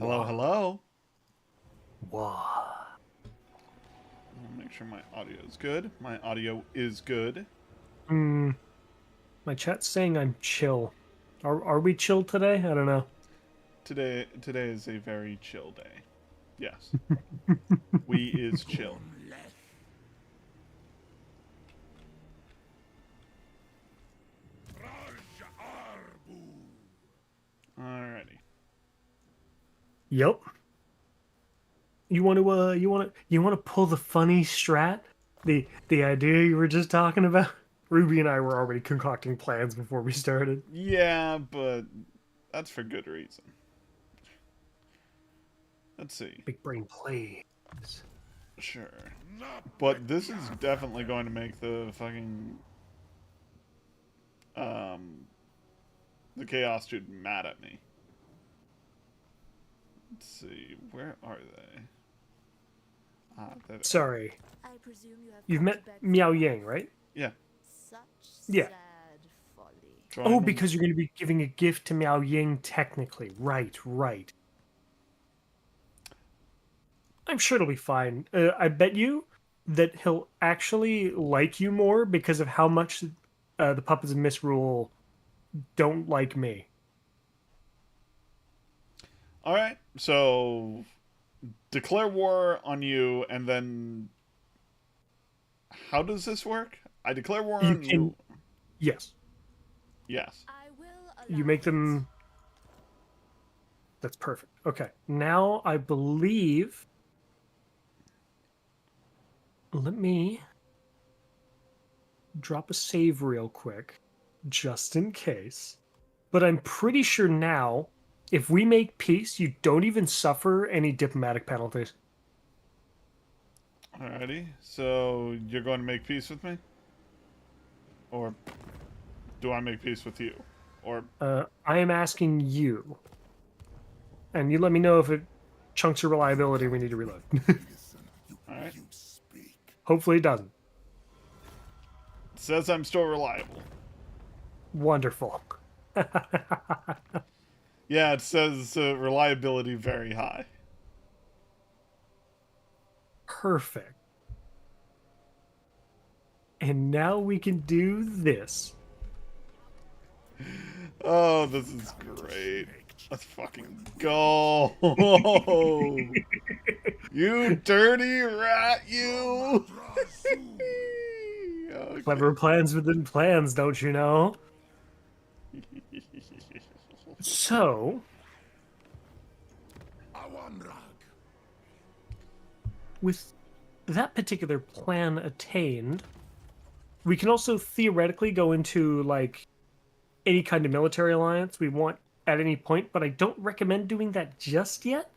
Hello, hello. Whoa. Make sure my audio is good. My audio is good. My chat's saying I'm chill. Are we chill today? I don't know. Today is a very chill day. Yes. We is chill. Alrighty. Yep. You want to pull the funny strat? The idea you were just talking about? Ruby and I were already concocting plans before we started. Yeah, but that's for good reason. Let's see. Big brain plays. Sure. But this is definitely going to make the fucking the chaos dude mad at me. Let's see. Where are they? Sorry. I presume You've come met to beg Miao for Yang, right? Yeah. such Yeah. sad folly. Oh, Join because you're going to be giving a gift to Miao Yang technically. Right. I'm sure it'll be fine. I bet you that he'll actually like you more because of how much the puppets of Misrule don't like me. All right. So declare war on you, and then how does this work? I declare war You on can, you. yes, Yes. I will allow you make it. them. That's perfect. Okay, now I believe. Let me drop a save real quick, just in case. But I'm pretty sure now, if we make peace, you don't even suffer any diplomatic penalties. Alrighty. So you're going to make peace with me, or do I make peace with you, or I am asking you, and you let me know if it chunks your reliability we need to reload. all right? Hopefully it doesn't. It says I'm still reliable. Wonderful. Yeah, it says reliability very high. Perfect. And now we can do this. Oh, this is great. Let's fucking go. You dirty rat, you. Okay. Clever plans within plans, don't you know? So, with that particular plan attained, we can also theoretically go into like any kind of military alliance we want at any point, but I don't recommend doing that just yet.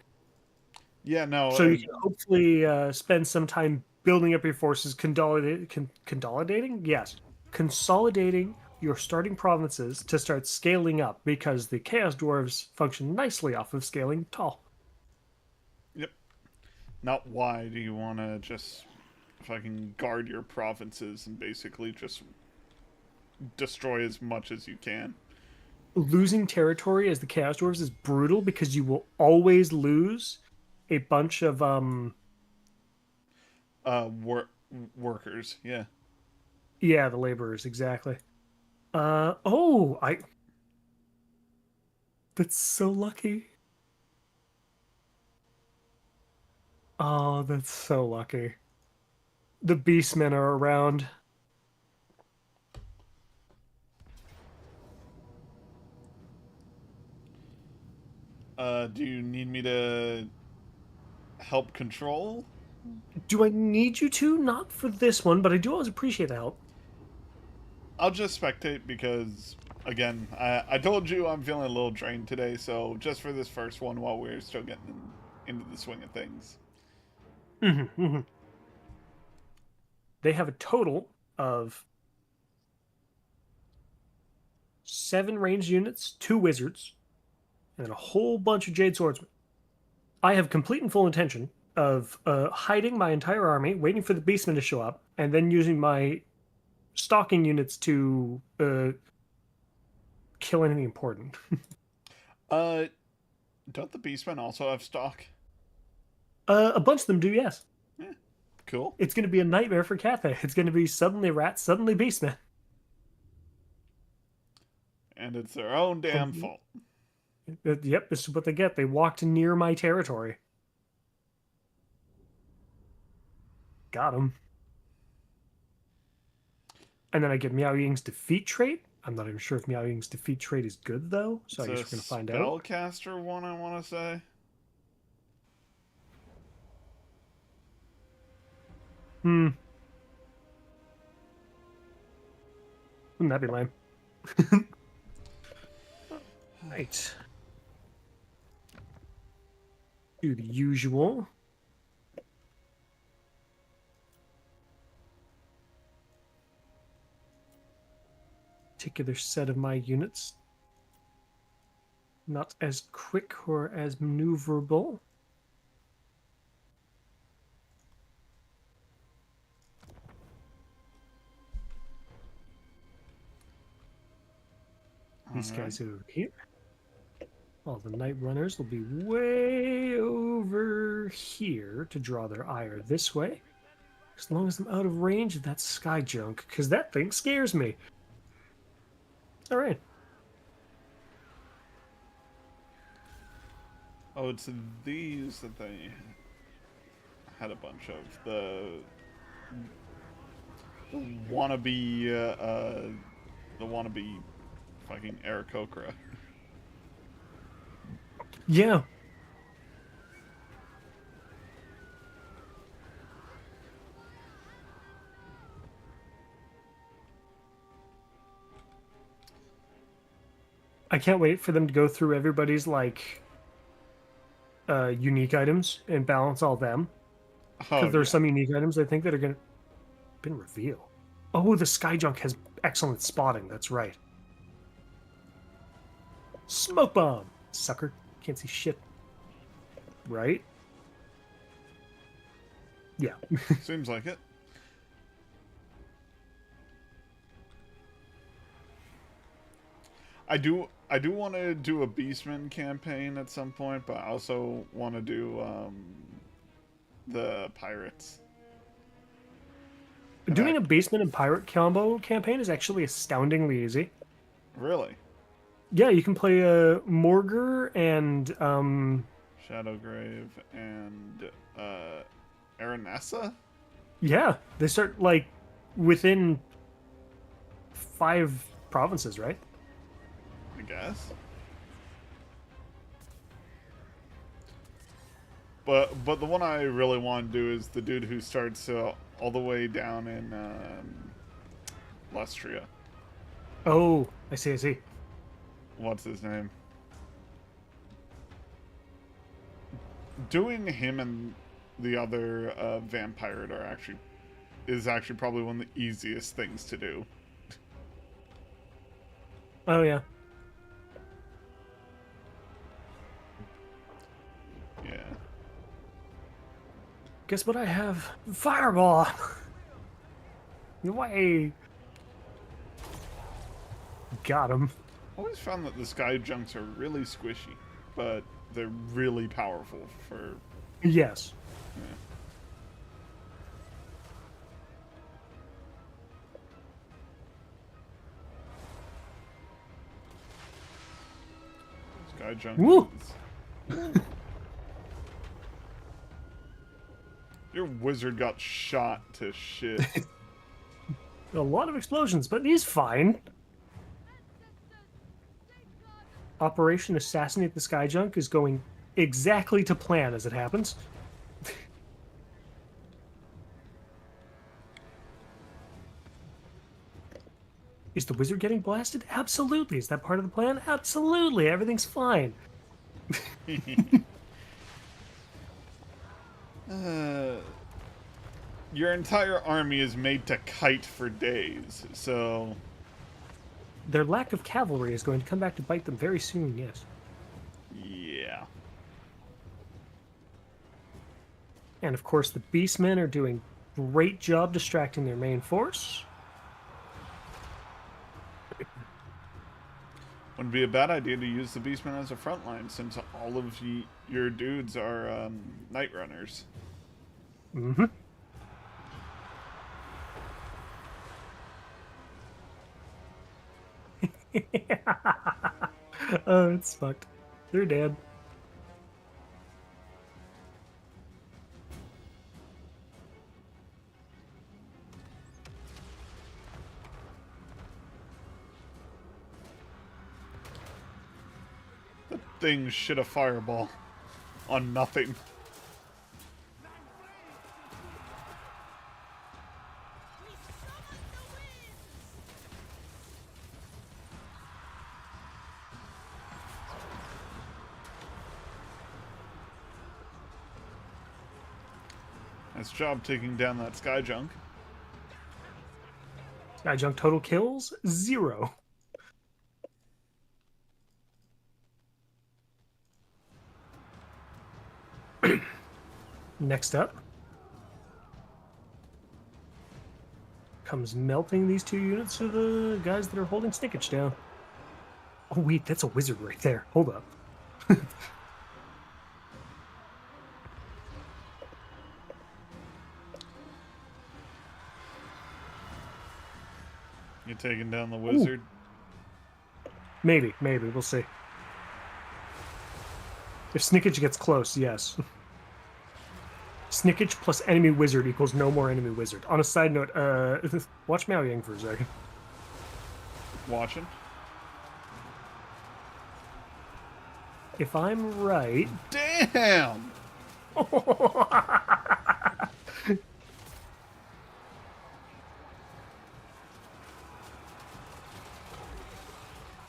Yeah, no. So you can hopefully spend some time building up your forces, consolidating? Yes. Consolidating your starting provinces to start scaling up because the Chaos Dwarves function nicely off of scaling tall. Yep. Not why do you want to just fucking guard your provinces and basically just destroy as much as you can. Losing territory as the Chaos Dwarves is brutal because you will always lose a bunch of Wor- workers, yeah. yeah, the laborers, exactly. Oh, I that's so lucky. Oh, that's so lucky. The beastmen are around. Do you need me to help control? Do I need you to? Not for this one, but I do always appreciate the help. I'll just spectate because, again, I told you I'm feeling a little drained today, so just for this first one while we're still getting into the swing of things. They have a total of 7 ranged units, 2 wizards, and a whole bunch of Jade Swordsmen. I have complete and full intention of hiding my entire army, waiting for the beastmen to show up, and then using my stalking units to kill anything important. Don't the Beastmen also have stock? A bunch of them do, yes. Yeah, cool. It's going to be a nightmare for Cathay. It's going to be suddenly rats, suddenly beastmen. And it's their own damn fault. Yep, this is what they get. They walked near my territory. Got him. And then I get Meow Ying's defeat trait. I'm not even sure if Meow Ying's defeat trait is good, though. So I guess we're going to find out. Spellcaster one, I want to say. Wouldn't that be lame? Right. Do the usual. Particular set of my units. Not as quick or as maneuverable. These guys over here. All the Night Runners will be way over here to draw their ire this way. As long as I'm out of range of that sky junk, because that thing scares me. Alright. Oh, it's these that they had a bunch of. The wannabe, fucking Aarakocra. Yeah. I can't wait for them to go through everybody's, like, unique items and balance all them. Because there are some unique items I think that are going to... been revealed. Oh, the sky junk has excellent spotting. That's right. Smoke bomb! Sucker. Can't see shit. Right? Yeah. Seems like it. I do want to do a Beastman campaign at some point, but I also want to do the pirates. Doing a Beastman and pirate combo campaign is actually astoundingly easy. Really? Yeah, you can play Morgar and Shadowgrave and Aranessa? yeah, they start like within 5 provinces, right? I guess. But the one I really want to do is the dude who starts all the way down in Lustria. Oh, I see, I see. What's his name? Doing him and the other vampire is actually probably one of the easiest things to do. Oh, yeah. Yeah. Guess what I have? Fireball! Way! Got him. I always found that the sky junks are really squishy, but they're really powerful for... Yes. Yeah. Sky junk. Woo! Your wizard got shot to shit. A lot of explosions, but he's fine. Operation Assassinate the Sky Junk is going exactly to plan as it happens. Is the wizard getting blasted? Absolutely. Is that part of the plan? Absolutely. Everything's fine. Your entire army is made to kite for days, so... Their lack of cavalry is going to come back to bite them very soon, yes. Yeah. And of course, the Beastmen are doing a great job distracting their main force. Wouldn't be a bad idea to use the Beastman as a front line, since all of your dudes are Night Runners. Mm-hmm. Oh, it's fucked. They're dead. That thing shit a fireball on nothing. Nice job taking down that sky junk. Sky Junk total kills 0. Next up comes melting these 2 units of the guys that are holding Snickage down. Oh wait, that's a wizard right there. Hold up. You taking down the wizard? Maybe. We'll see. If Snickage gets close, yes. Snickage plus enemy wizard equals no more enemy wizard. On a side note, watch Miao Yang for a second. Watching? If I'm right... Damn!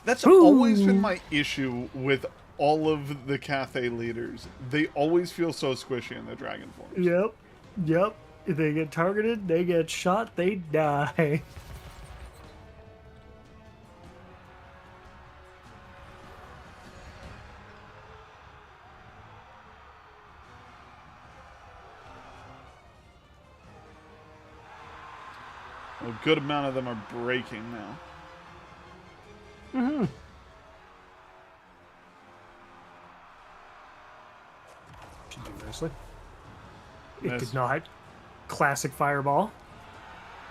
That's always been my issue with all of the Cathay leaders. They always feel so squishy in the dragon forms. Yep. If they get targeted, they get shot, they die. A good amount of them are breaking now. Mm-hmm. Should do nicely. It Nice. did not. Classic fireball.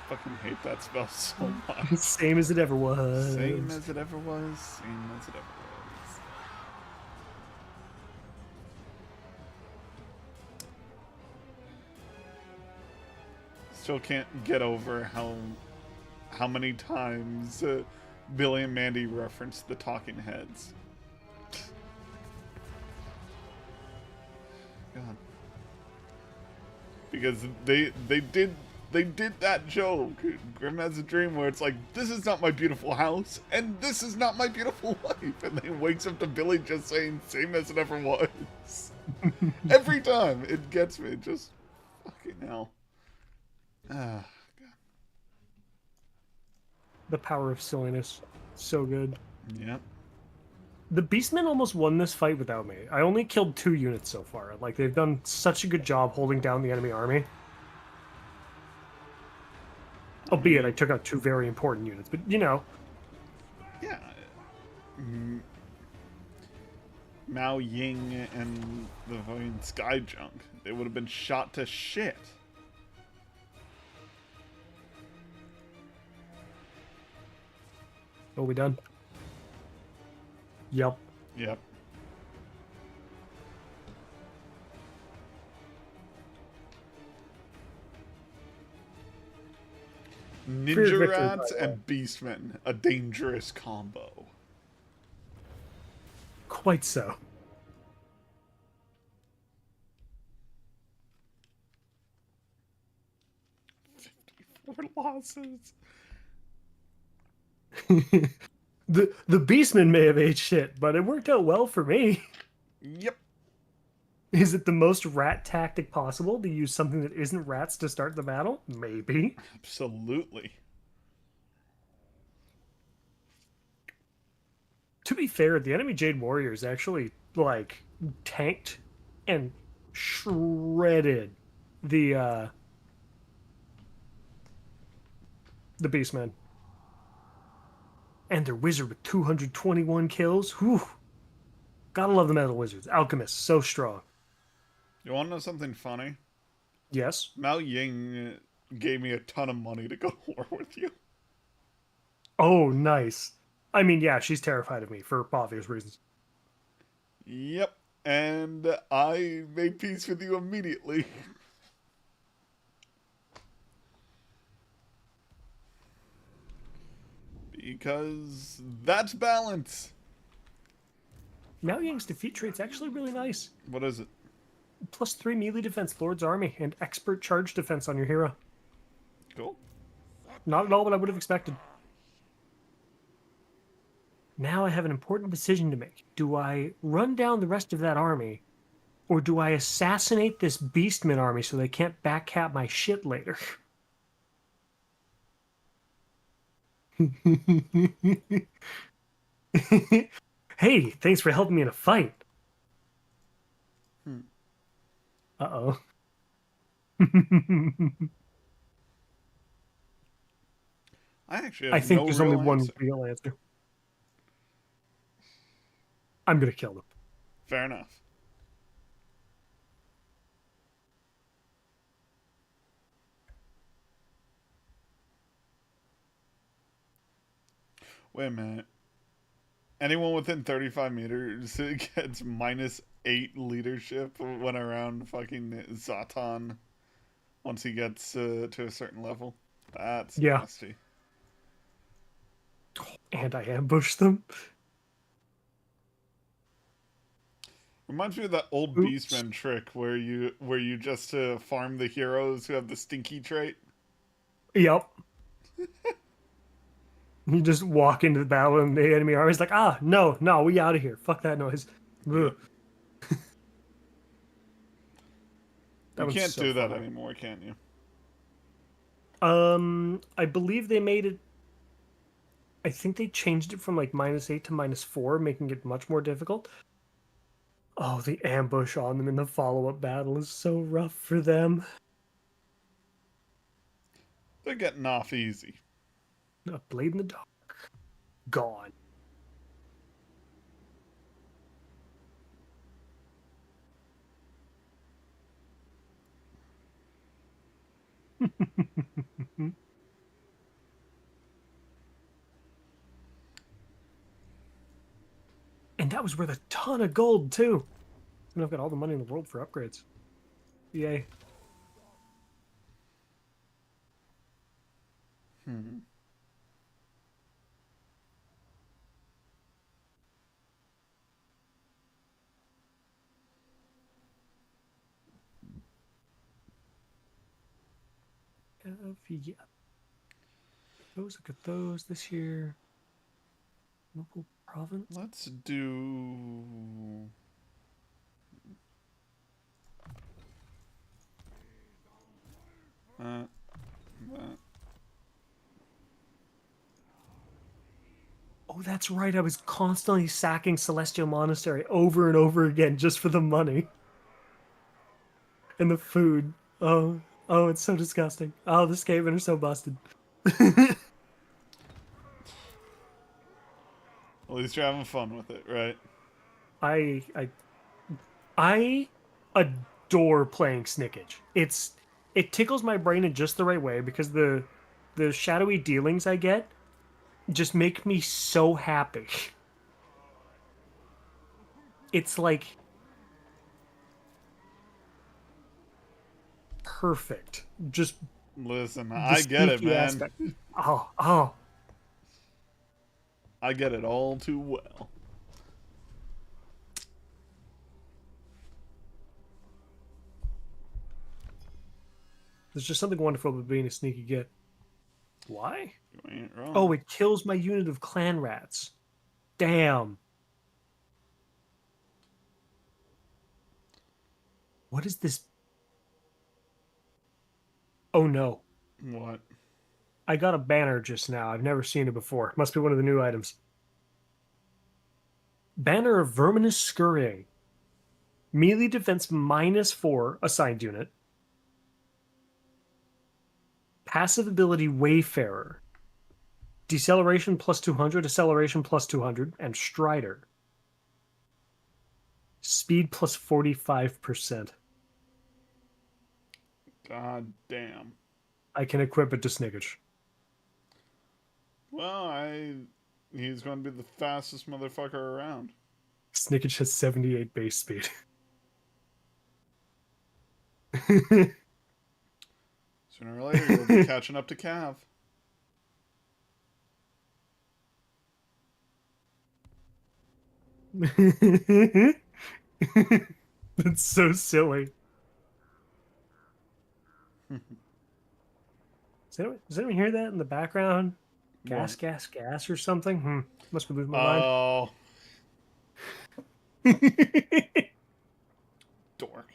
Fucking hate that spell so much. Same as it ever was. Same as it ever was. Same as it ever was. Still can't get over how many times Billy and Mandy referenced the Talking Heads. God. Because they did that joke. Grim has a dream where it's like, this is not my beautiful house, and this is not my beautiful wife, and then wakes up to Billy just saying same as it ever was. Every time it gets me, just fucking hell. Ah, God. The power of silliness. So good. Yep. The Beastmen almost won this fight without me. I only killed 2 units so far. Like, they've done such a good job holding down the enemy army. Albeit, I took out 2 very important units, but, you know. Yeah. Mao Ying and the fucking Sky Junk. They would have been shot to shit. Are we done? Yep. Yep. Ninja victory, Rats by the way. and Beastmen. A dangerous combo. Quite so. Four losses. The Beastmen may have ate shit, but it worked out well for me. Yep. Is it the most rat tactic possible to use something that isn't rats to start the battle? Maybe. Absolutely. To be fair, the enemy Jade Warriors actually, like, tanked and shredded the Beastmen. And their wizard with 221 kills. Whew. Gotta love the metal wizards. Alchemists, so strong. You want to know something funny? Yes. Mao Ying gave me a ton of money to go to war with you. Oh, nice. I mean, yeah, she's terrified of me for obvious reasons. Yep. And I made peace with you immediately. Because that's balance. Miao Yang's defeat trait's actually really nice. What is it? +3 melee defense, Lord's Army, and expert charge defense on your hero. Cool. Not at all what I would have expected. Now I have an important decision to make. Do I run down the rest of that army, or do I assassinate this Beastman army so they can't backcap my shit later? Hey, thanks for helping me in a fight. Uh-oh. I actually have I think no there's real only one answer. real answer. I'm gonna kill them. Fair enough. Wait a minute. Anyone within 35 meters gets -8 leadership when around fucking Zatan once he gets to a certain level. That's Yeah. nasty. And I ambush them. Reminds me of that old Oops. Beastman trick where you just farm the heroes who have the stinky trait. Yep. You just walk into the battle and the enemy army's like, no, we out of here. Fuck that noise. Ugh. You one's can't so do that fun. anymore, can you? I believe they made it. I think they changed it from like -8 to -4, making it much more difficult. Oh, the ambush on them in the follow-up battle is so rough for them. They're getting off easy. A blade in the dark. Gone. And that was worth a ton of gold, too. And I've got all the money in the world for upgrades. Yay. Yeah. Those, look at those this year. Local province. Let's do... that. Oh, that's right. I was constantly sacking Celestial Monastery over and over again just for the money. And the food. Oh, it's so disgusting. Oh, the Skaven are so busted. At least you're having fun with it, right? I adore playing Snickage. It tickles my brain in just the right way because the shadowy dealings I get just make me so happy. It's like perfect. Just Listen, the I get it, sneaky man. aspect. Oh. I get it all too well. There's just something wonderful about being a sneaky git. Why? You ain't wrong. Oh, it kills my unit of clan rats. Damn. What is this? Oh no. What? I got a banner just now. I've never seen it before. Must be one of the new items. Banner of Verminous Scurrying. Melee defense -4 assigned unit. Passive ability Wayfarer. deceleration plus 200, acceleration plus 200, and Strider. Speed plus 45%. God damn. I can equip it to Snickage. Well, he's going to be the fastest motherfucker around. Snickage has 78 base speed. Sooner or later, you'll be catching up to Cav. That's so silly. Does anyone hear that in the background? Gas, What? gas, gas or something? Must be losing my Oh, mind. dork.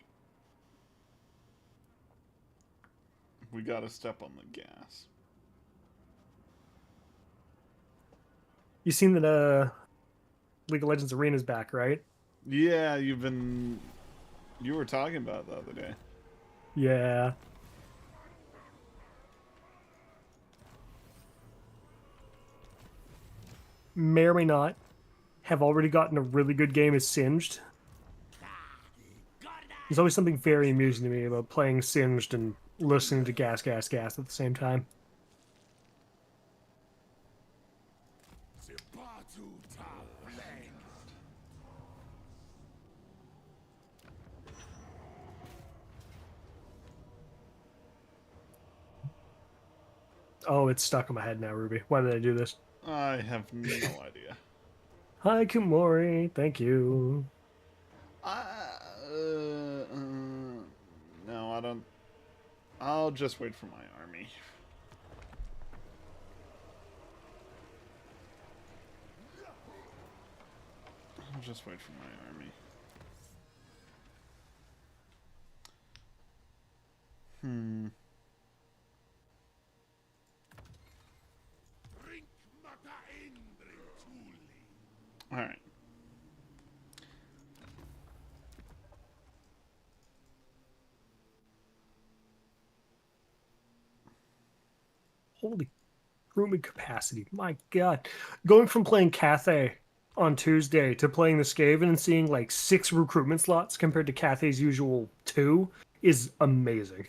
We gotta step on the gas. You seen that League of Legends Arena's back, right? Yeah, you were talking about it the other day. Yeah. May or may not have already gotten a really good game as Singed. There's always something very amusing to me about playing Singed and listening to Gas, Gas, Gas at the same time. Oh, it's stuck in my head now, Ruby. Why did I do this? I have no idea. Hi, Kumori. Thank you. No, I don't. I'll just wait for my army. I'll just wait for my army. All right. Holy recruitment capacity. My God. Going from playing Cathay on Tuesday to playing the Skaven and seeing like 6 recruitment slots compared to Cathay's usual 2 is amazing.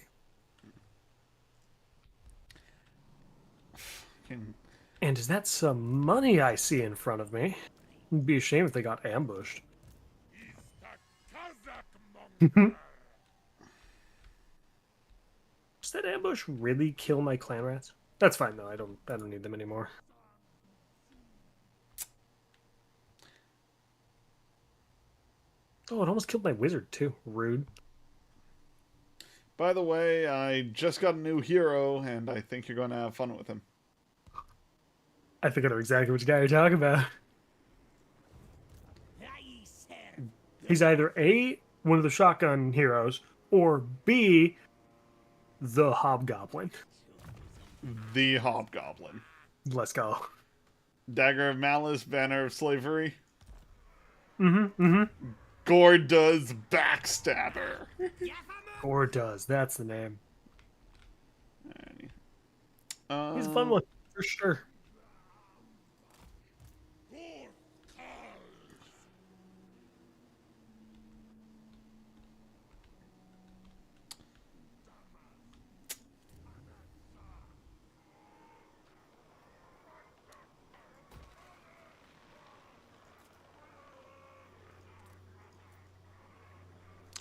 And is that some money I see in front of me? It'd be a shame if they got ambushed. Does that ambush really kill my clan rats? That's fine though. I don't need them anymore. Oh, it almost killed my wizard too. Rude. By the way, I just got a new hero, and I think you're going to have fun with him. I think I know exactly which guy you're talking about. He's either A, one of the shotgun heroes, or B, the hobgoblin. The Hobgoblin. Let's go. Dagger of Malice, Banner of Slavery. Gordo's Gorda's Backstabber. Or does. That's the name. He's a fun one, for sure.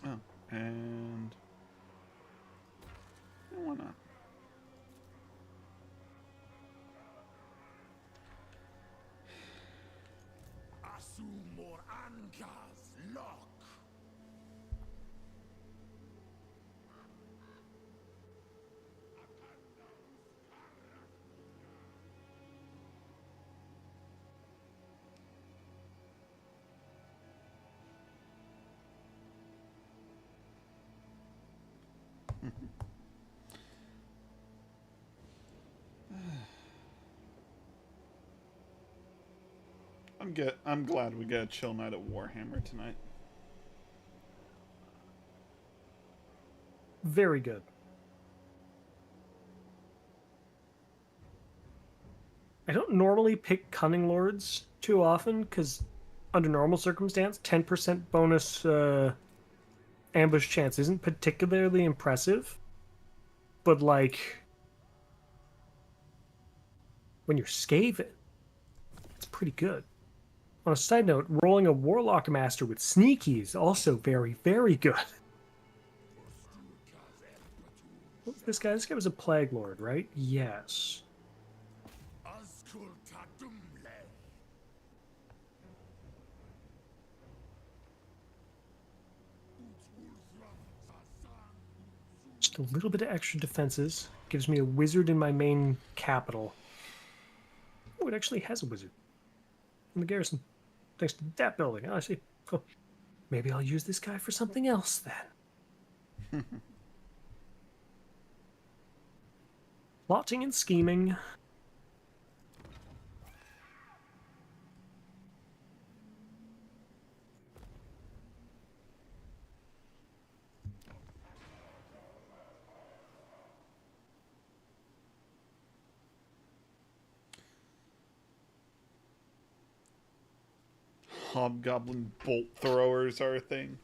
Oh, and why not? I'm glad we got a chill night at Warhammer tonight. Very good. I don't normally pick Cunning Lords too often, because under normal circumstance, 10% bonus ambush chance isn't particularly impressive. But, like, when you're Skaven, it's pretty good. On a side note, rolling a Warlock Master with Sneaky is also very, very good. What was this guy? This guy was a Plague Lord, right? Yes. Just a little bit of extra defenses. Gives me a wizard in my main capital. Oh, it actually has a wizard in the garrison. Thanks to that building. Oh, I see. Cool. Maybe I'll use this guy for something else then. Plotting and scheming. Hobgoblin bolt throwers are a thing.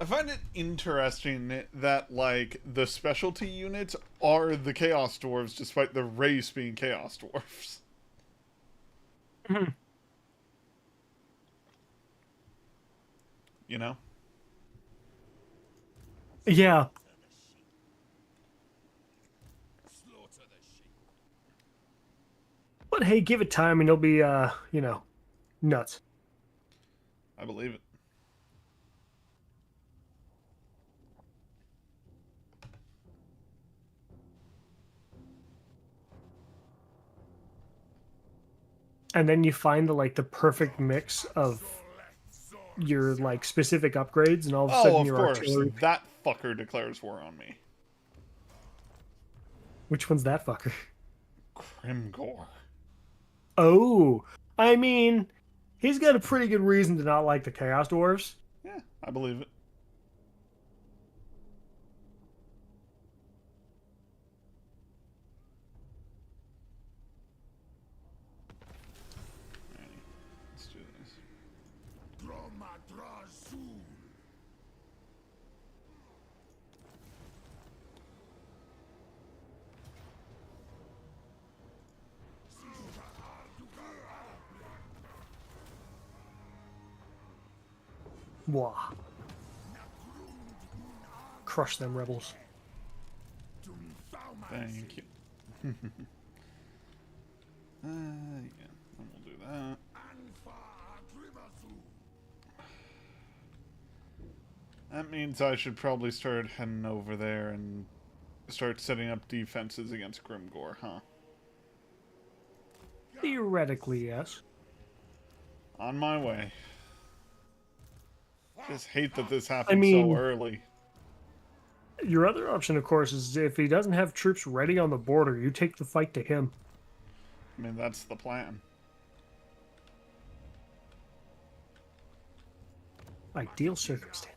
I find it interesting that, like, the specialty units are the Chaos Dwarves, despite the race being Chaos Dwarves. Mm-hmm. You know? Yeah. But hey, give it time and it'll be, you know, nuts. I believe it. And then you find the perfect mix of your like specific upgrades, and all of a sudden Oh, of your course. artillery. That fucker declares war on me. Which one's that fucker? Grimgor. Oh, I mean, he's got a pretty good reason to not like the Chaos Dwarves. Yeah, I believe it. Alrighty, let's do this. Wah. Crush them rebels. Thank you. Yeah, and we'll do that. That means I should probably start heading over there and start setting up defenses against Grimgor, huh? Theoretically, yes. On my way. Just hate that this happened I mean, so early. Your other option, of course, is if he doesn't have troops ready on the border, you take the fight to him. I mean, that's the plan. Ideal circumstance.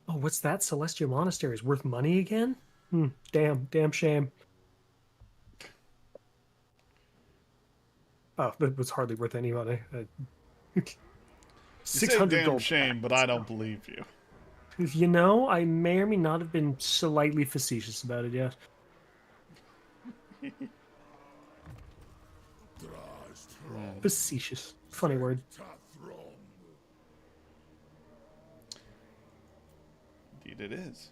Oh, what's that? Celestial Monastery is worth money again? Damn shame. Oh, that was hardly worth any money. You 600 say damn gold. shame, but I don't believe you. You know, I may or may not have been slightly facetious about it yet. Facetious. Funny word. Indeed it is.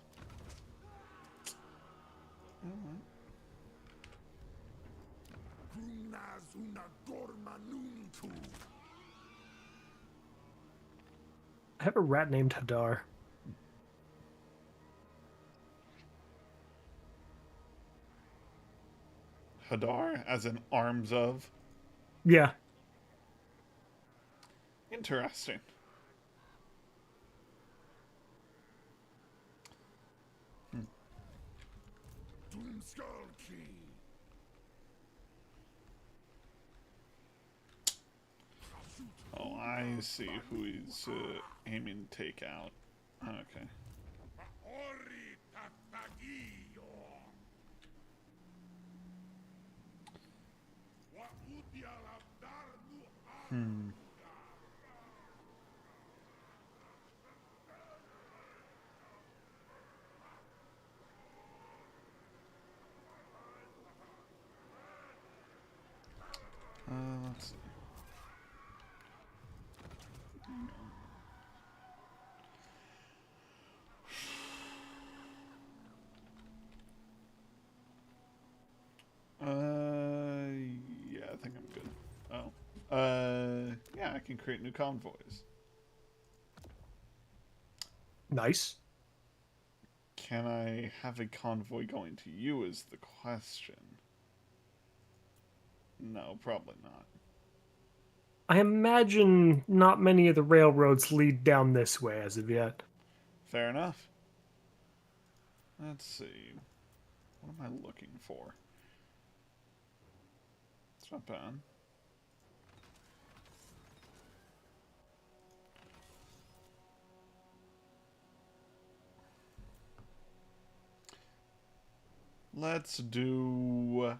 I have a rat named Hadar. Hadar, as in arms of? Yeah. Interesting. Oh, I see who he's aiming to take out. Okay. Let's see. Yeah, I think I'm good. Oh. Yeah, I can create new convoys. Nice. Can I have a convoy going to you is the question. No, probably not. I imagine not many of the railroads lead down this way as of yet. Fair enough. Let's see. What am I looking for? It's not bad. Let's do...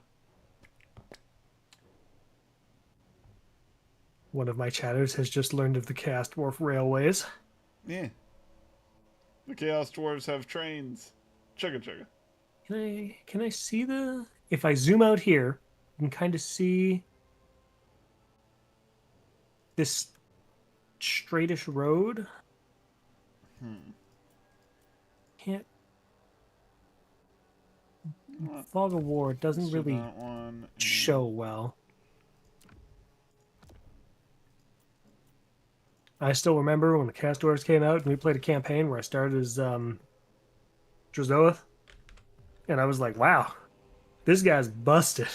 One of my chatters has just learned of the Chaos Dwarf Railways. Yeah. The Chaos Dwarves have trains. Chugga chugga. Can I see the... If I zoom out here, you can kind of see this straightish road. Can't... Fog of War doesn't really that one, show well. I still remember when the Chaos Dwarves came out and we played a campaign where I started as Drazoeth. And I was like, wow, this guy's busted.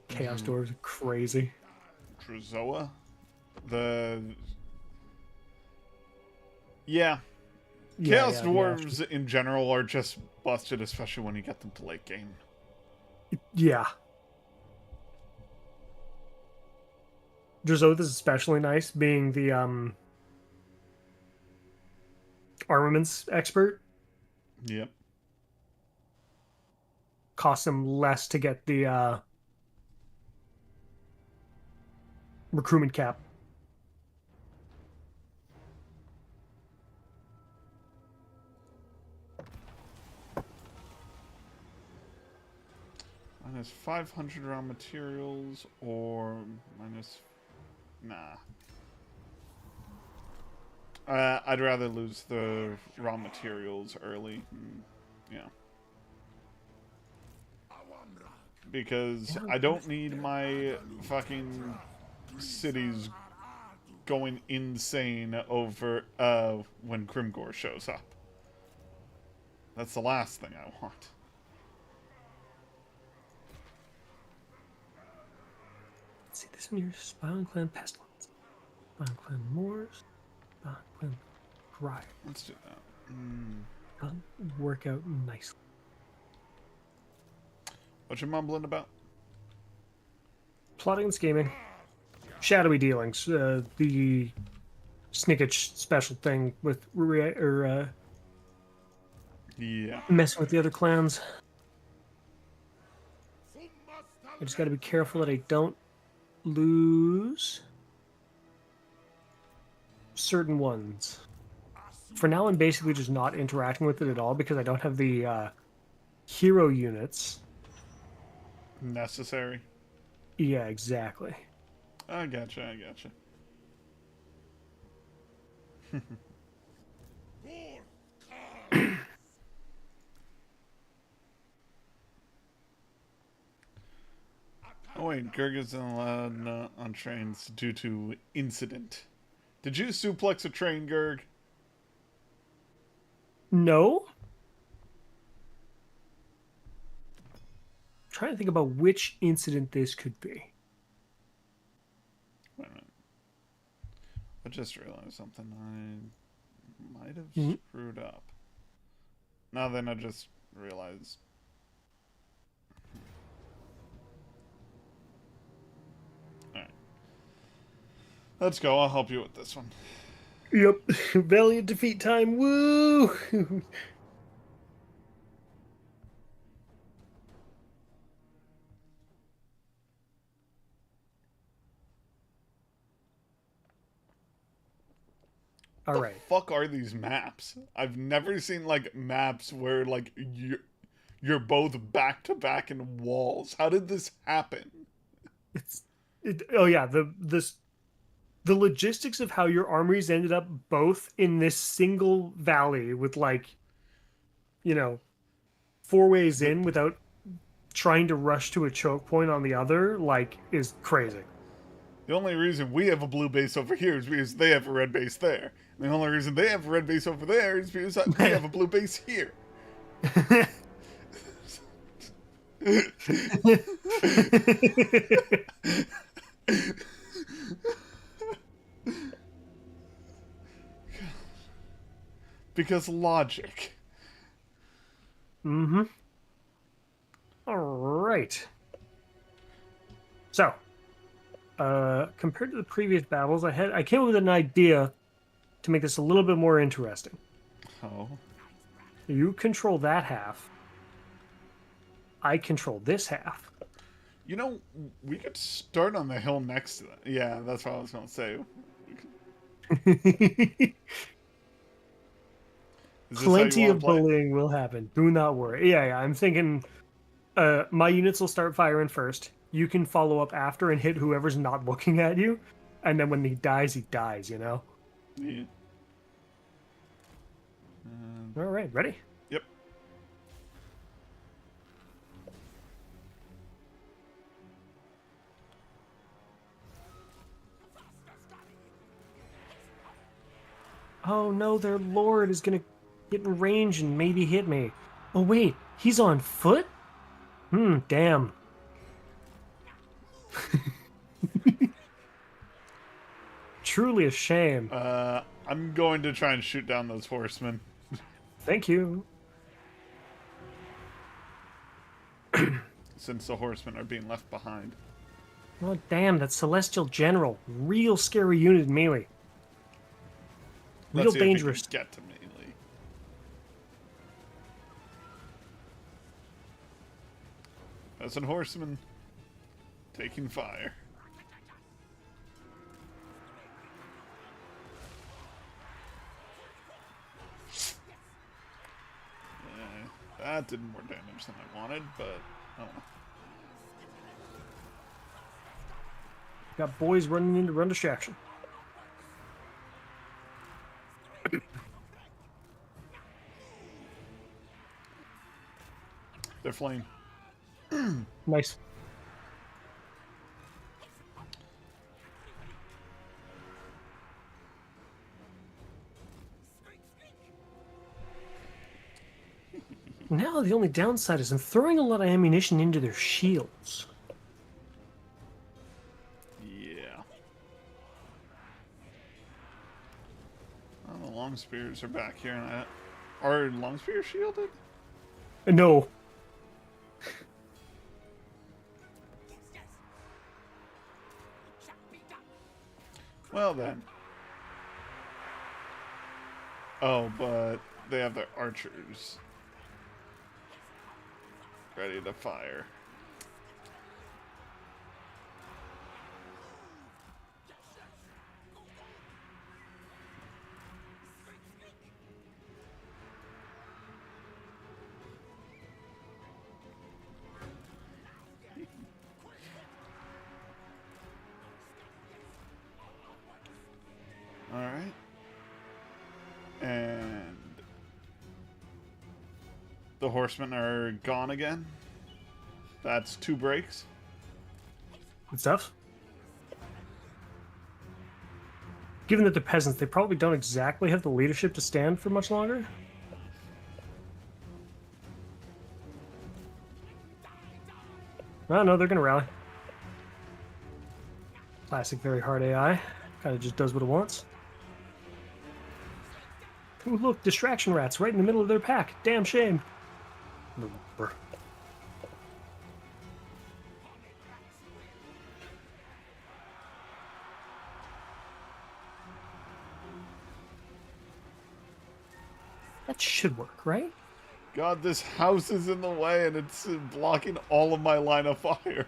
Chaos Dwarves are crazy. Drazoa? Yeah. Chaos Dwarves in general are just busted, especially when you get them to late game. Yeah. Drazoth is especially nice, being the armaments expert. Yep. Costs him less to get the recruitment cap. Minus 500 raw materials or minus... Nah. I'd rather lose the raw materials early. Yeah. Because I don't need my fucking cities going insane over when Grimgor shows up. That's the last thing I want. Let's see this one here. Spion Clan Pestilence. Spion Clan Moors. Spion Clan Dry. Let's do that. That'll work out nicely. What you mumbling about? Plotting and scheming. Shadowy dealings. The sneakage special thing with Yeah. messing with the other clans. I just got to be careful that I don't lose certain ones. For now, I'm basically just not interacting with it at all because I don't have the hero units. Necessary. Yeah, exactly. I gotcha, I gotcha. Oh wait, Gurg isn't allowed on trains due to incident. Did you suplex a train, Gurg? No. I'm trying to think about which incident this could be. Wait a minute. I just realized something. I might have screwed up. Now then I just realized. Alright. Let's go. I'll help you with this one. Yep. Valiant defeat time. Woo! All right. What the fuck are these maps? I've never seen like maps where like you're both back to back in walls. How did this happen? Oh yeah, the logistics of how your armories ended up both in this single valley with like, you know, four ways The, in without trying to rush to a choke point on the other, like, is crazy. the only reason we have a blue base over here is because they have a red base there. And the only reason they have a red base over there is because we have a blue base here. Because logic. Mm-hmm. All right. So, compared to the previous battles, I came up with an idea to make this a little bit more interesting. Oh. You control that half. I control this half. You know, we could start on the hill next to that. Yeah, that's what I was going to say. Is this how you Plenty want of to play it? bullying will happen. Do not worry. Yeah, I'm thinking my units will start firing first. You can follow up after and hit whoever's not looking at you. And then when he dies, you know? Yeah. All right, ready? Yep. Oh no, their lord is gonna get in range and maybe hit me. Oh wait, he's on foot? Damn. Truly a shame. I'm going to try and shoot down those horsemen. Thank you. Since the horsemen are being left behind. Oh damn, that Celestial General. Real scary unit in melee. Real Let's see dangerous. if he can get to melee. Peasant horseman taking fire. That did more damage than I wanted, but oh. Got boys running into run distraction. They're flame. Nice. Now the only downside is I'm throwing a lot of ammunition into their shields. Yeah. Oh, the long spears are back here, and are long spears shielded? No. Well then. Oh, but they have their archers ready to fire. Alright. And the horsemen are gone again. That's 2 breaks. Good stuff. Given that they're peasants, they probably don't exactly have the leadership to stand for much longer. Oh no, they're gonna rally. Classic very hard AI. Kind of just does what it wants. Ooh, look, distraction rats right in the middle of their pack. Damn shame. That should work, right? God, this house is in the way and it's blocking all of my line of fire.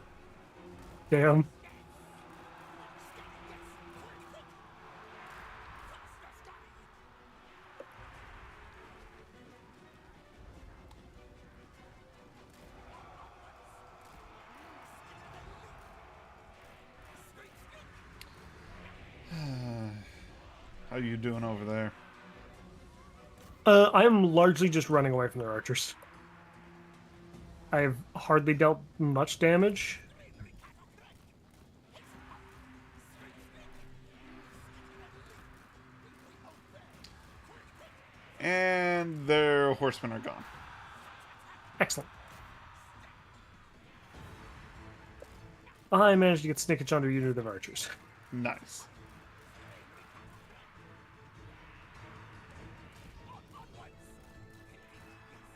Damn. you doing over there? I am largely just running away from their archers. I have hardly dealt much damage. And their horsemen are gone. Excellent. I managed to get Snickage under a unit of archers. Nice.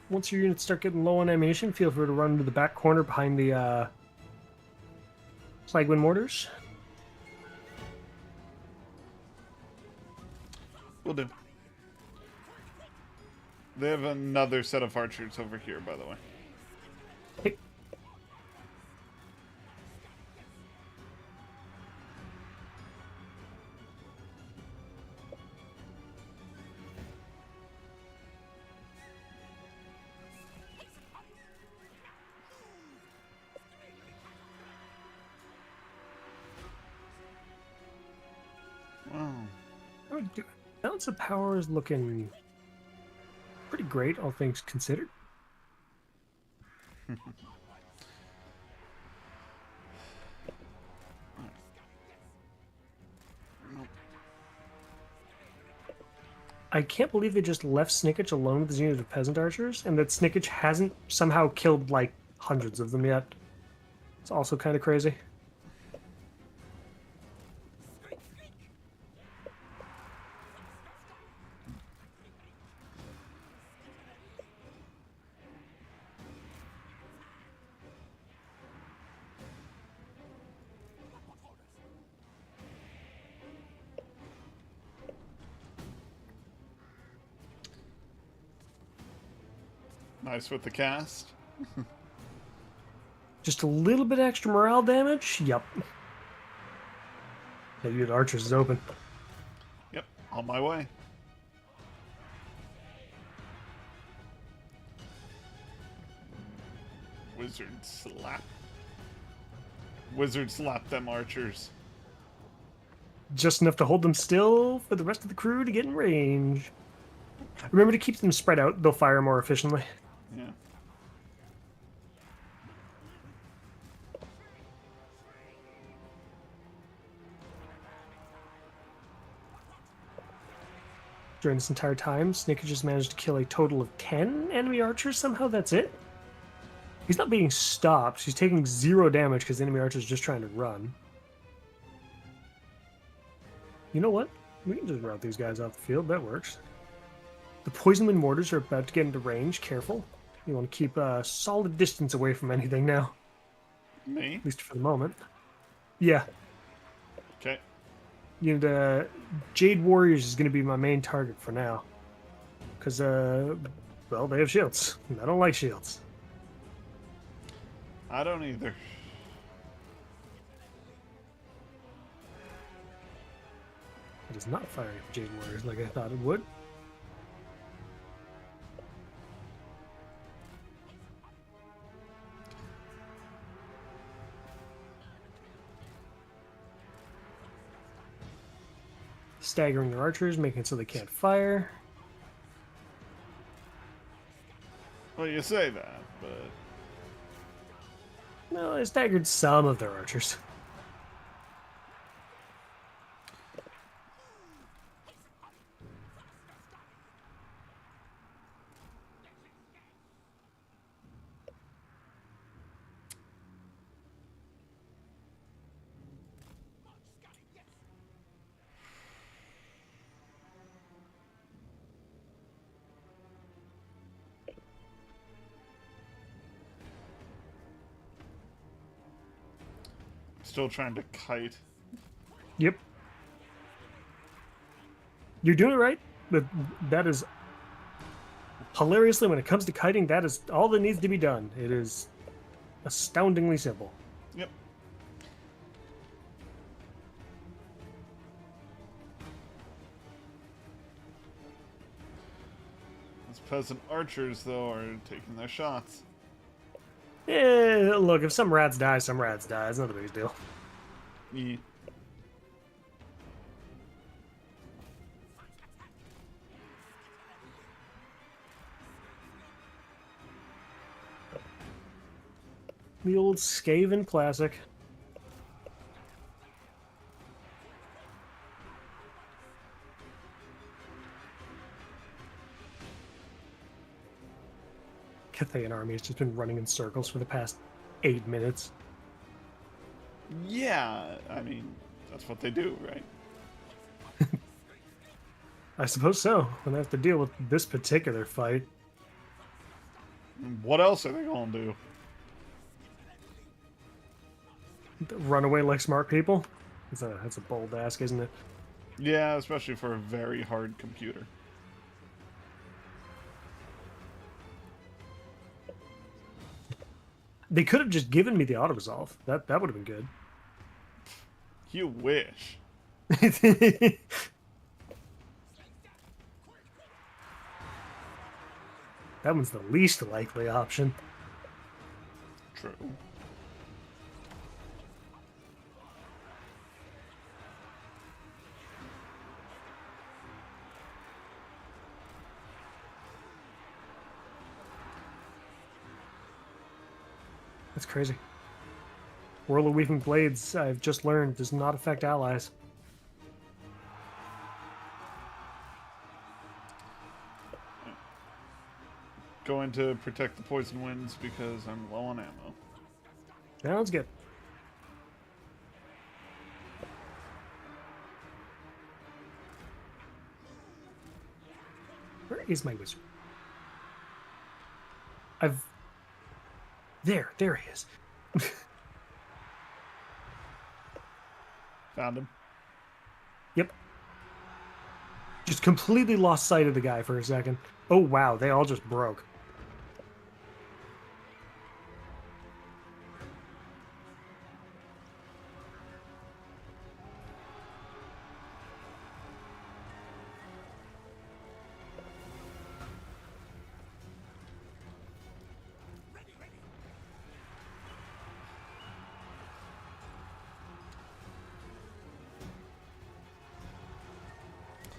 Once your units start getting low on ammunition, feel free to run into the back corner behind the Plaguewind mortars. Will do. They have another set of archers over here, by the way. Hey. Wow. Oh, balance of power is looking pretty great, all things considered. I can't believe they just left Snickage alone with his unit of peasant archers, and that Snickage hasn't somehow killed, like, hundreds of them yet. It's also kind of crazy. Nice with the cast. Just a little bit extra morale damage? Yep. That unit of archers is open. Yep, on my way. Wizard slap. Wizard slap them archers. Just enough to hold them still for the rest of the crew to get in range. Remember to keep them spread out, they'll fire more efficiently. Yeah. During this entire time, Snickage has managed to kill a total of 10 enemy archers somehow, that's it? He's not being stopped, he's taking 0 damage because the enemy archer's just trying to run. You know what? We can just route these guys off the field, that works. The Poisonwind mortars are about to get into range, careful. You want to keep a solid distance away from anything now. Me? At least for the moment. Yeah. Okay. You know, Jade Warriors is going to be my main target for now. Because, well, they have shields. I don't like shields. I don't either. It is not firing at Jade Warriors like I thought it would. Staggering their archers, making it so they can't fire. Well, you say that, but... No, I staggered some of their archers. Still trying to kite. Yep. You're doing it right, but that is... Hilariously, when it comes to kiting, that is all that needs to be done. It is astoundingly simple. Yep. Those peasant archers, though, are taking their shots. Look, if some rats die, some rats die. It's not the biggest deal. Yeah. The old Skaven classic. Cathay army has just been running in circles for the past 8 minutes. Yeah, I mean, that's what they do, right? I suppose so, when I have to deal with this particular fight. What else are they gonna do? Run away like smart people? That's a bold ask, isn't it? Yeah, especially for a very hard computer. They could have just given me the auto-resolve. That would have been good. You wish. That one's the least likely option. True. That's crazy. Whirl of Weaving Blades, I've just learned, does not affect allies. Going to protect the poison winds because I'm low on ammo. Sounds good. Where is my wizard? There he is. Found him. Yep. Just completely lost sight of the guy for a second. Oh wow, they all just broke.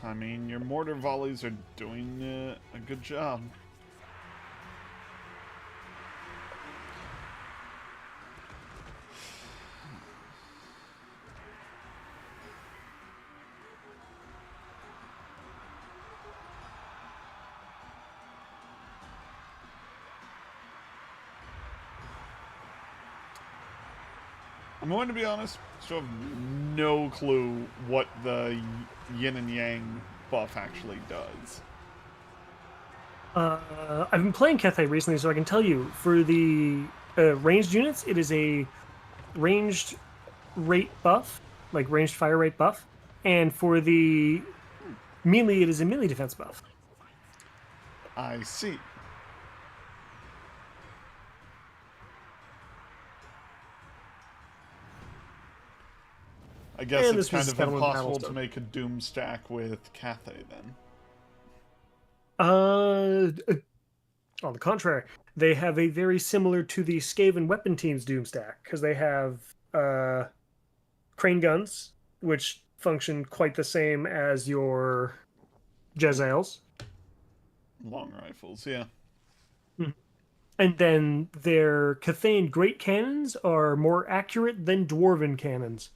I mean, your mortar volleys are doing a good job. I'm going to be honest, still have no clue what the yin and yang buff actually does. I've been playing Cathay recently, so I can tell you, for the ranged units, it is a ranged rate buff, like ranged fire rate buff, and for the melee, it is a melee defense buff. I see. I guess And it's this was kind of kind of one impossible to milestone. make a Doom stack with Cathay then. On the contrary, they have a very similar to the Skaven weapon team's Doom stack, because they have crane guns, which function quite the same as your Jezzails. Long rifles, yeah. And then their Cathane great cannons are more accurate than Dwarven cannons.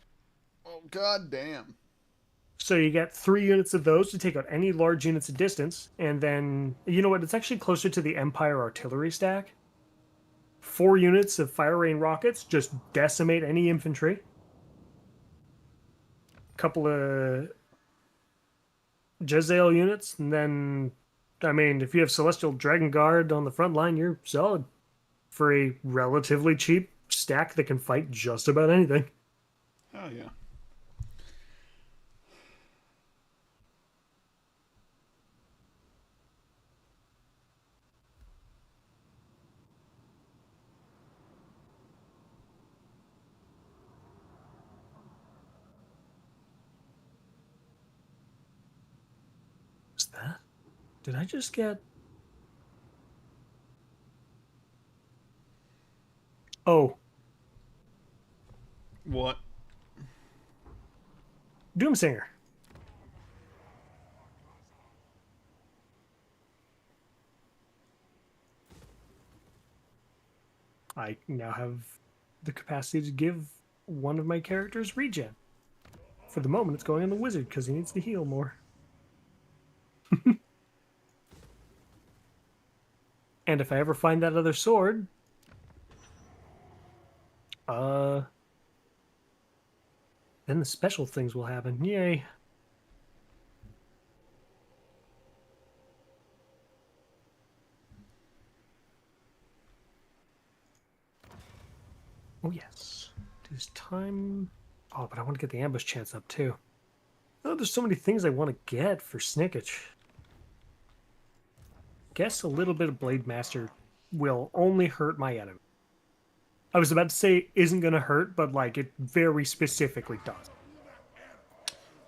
Oh, god damn. So you get 3 units of those to take out any large units of distance, and then, you know what, it's actually closer to the Empire artillery stack. 4 units of fire rain rockets just decimate any infantry. Couple of Jezzail units, and then, I mean, if you have Celestial Dragon Guard on the front line, you're solid. For a relatively cheap stack that can fight just about anything. Oh, yeah. What's that? Did I just get... Oh, What? Doomsinger. I now have the capacity to give one of my characters regen. For the moment, it's going on the wizard because he needs to heal more. And if I ever find that other sword, then the special things will happen. Yay. Oh, yes. It is time. Oh, but I want to get the ambush chance up, too. Oh, there's so many things I want to get for Snickage. Guess a little bit of Blade Master will only hurt my enemy. I was about to say isn't going to hurt, but like it very specifically does.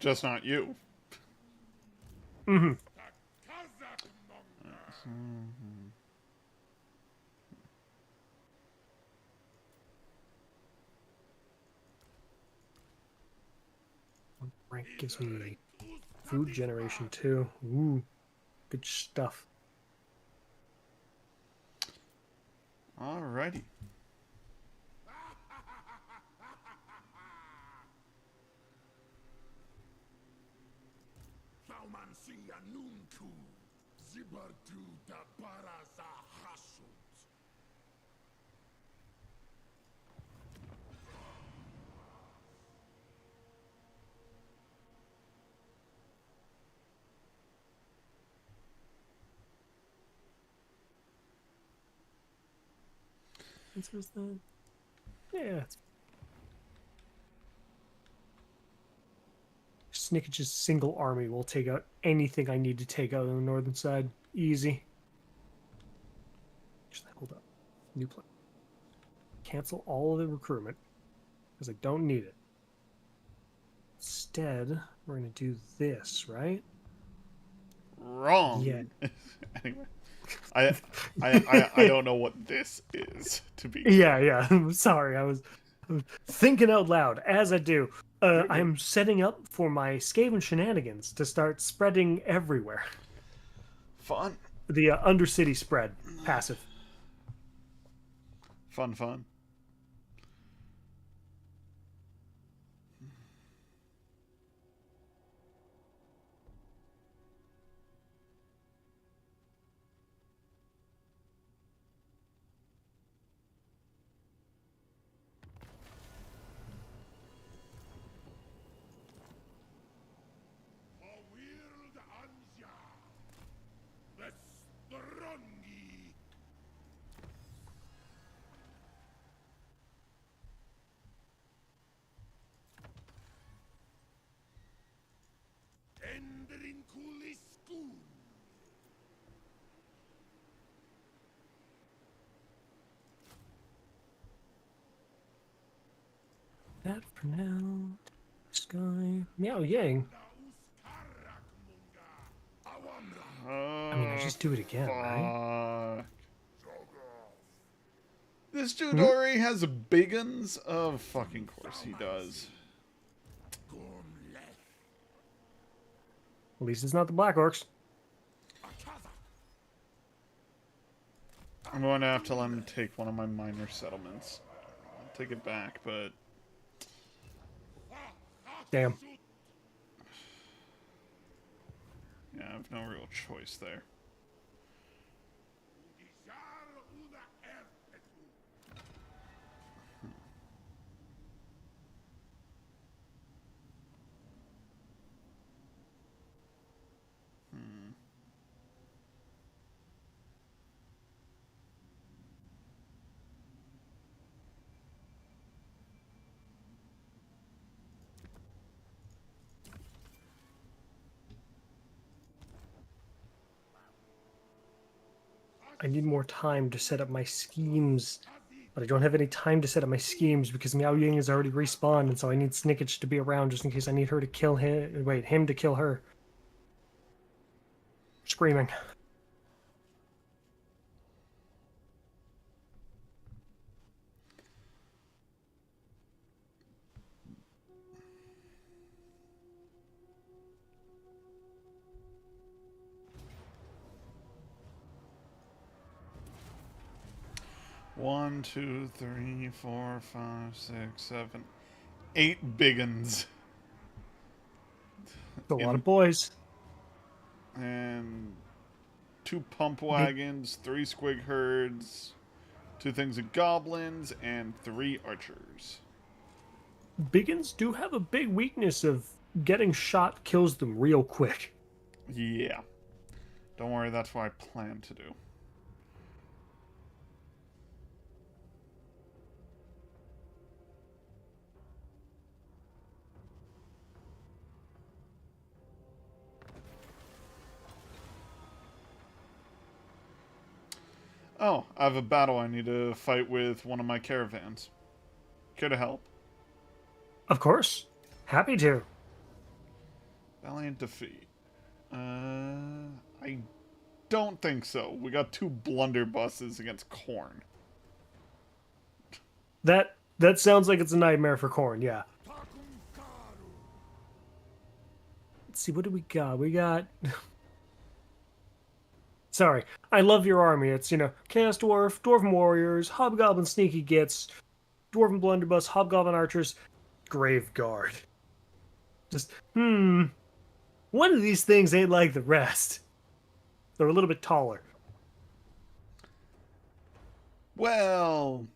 Just not you. Mm-hmm. Rank gives me food generation too. Ooh, good stuff. Alrighty. Answers that. Yeah. Snickage's single army will take out anything I need to take out on the northern side. Easy. Actually, hold up. New plan. Cancel all of the recruitment because I don't need it. Instead, we're going to do this, right? Wrong. Yeah. Anyway. I don't know what this is, to be. Yeah. I'm sorry. I was thinking out loud, as I do. I'm setting up for my Skaven shenanigans to start spreading everywhere. Fun. The Undercity spread passive. Fun. That for now. Sky. Meow Yang. I mean, I just do it again, right? This dude already has big uns? Oh, fucking course he does. At least it's not the Black Orcs. I'm going to have to let him take one of my minor settlements. I'll take it back, but... Damn. Yeah, I have no real choice there. I need more time to set up my schemes. But I don't have any time to set up my schemes because Miao Ying is already respawned, and so I need Snickage to be around just in case I need her to kill him. Wait, him to kill her. Screaming. 1, 2, 3, 4, 5, 6, 7, 8 biggins. A lot of boys. And 2 pump wagons, 3 squig herds, 2 things of goblins, and 3 archers. Biggins do have a big weakness of getting shot kills them real quick. Yeah. Don't worry, that's what I plan to do. Oh, I have a battle I need to fight with one of my caravans. Care to help? Of course. Happy to. Valiant defeat. I don't think so. We got 2 blunderbusses against Corn. That sounds like it's a nightmare for Corn, yeah. Let's see, what do we got? We got... Sorry, I love your army. It's, Chaos Dwarf, Dwarven Warriors, Hobgoblin Sneaky Gits, Dwarven Blunderbuss, Hobgoblin Archers, Grave Guard. Just, one of these things ain't like the rest. They're a little bit taller. Well,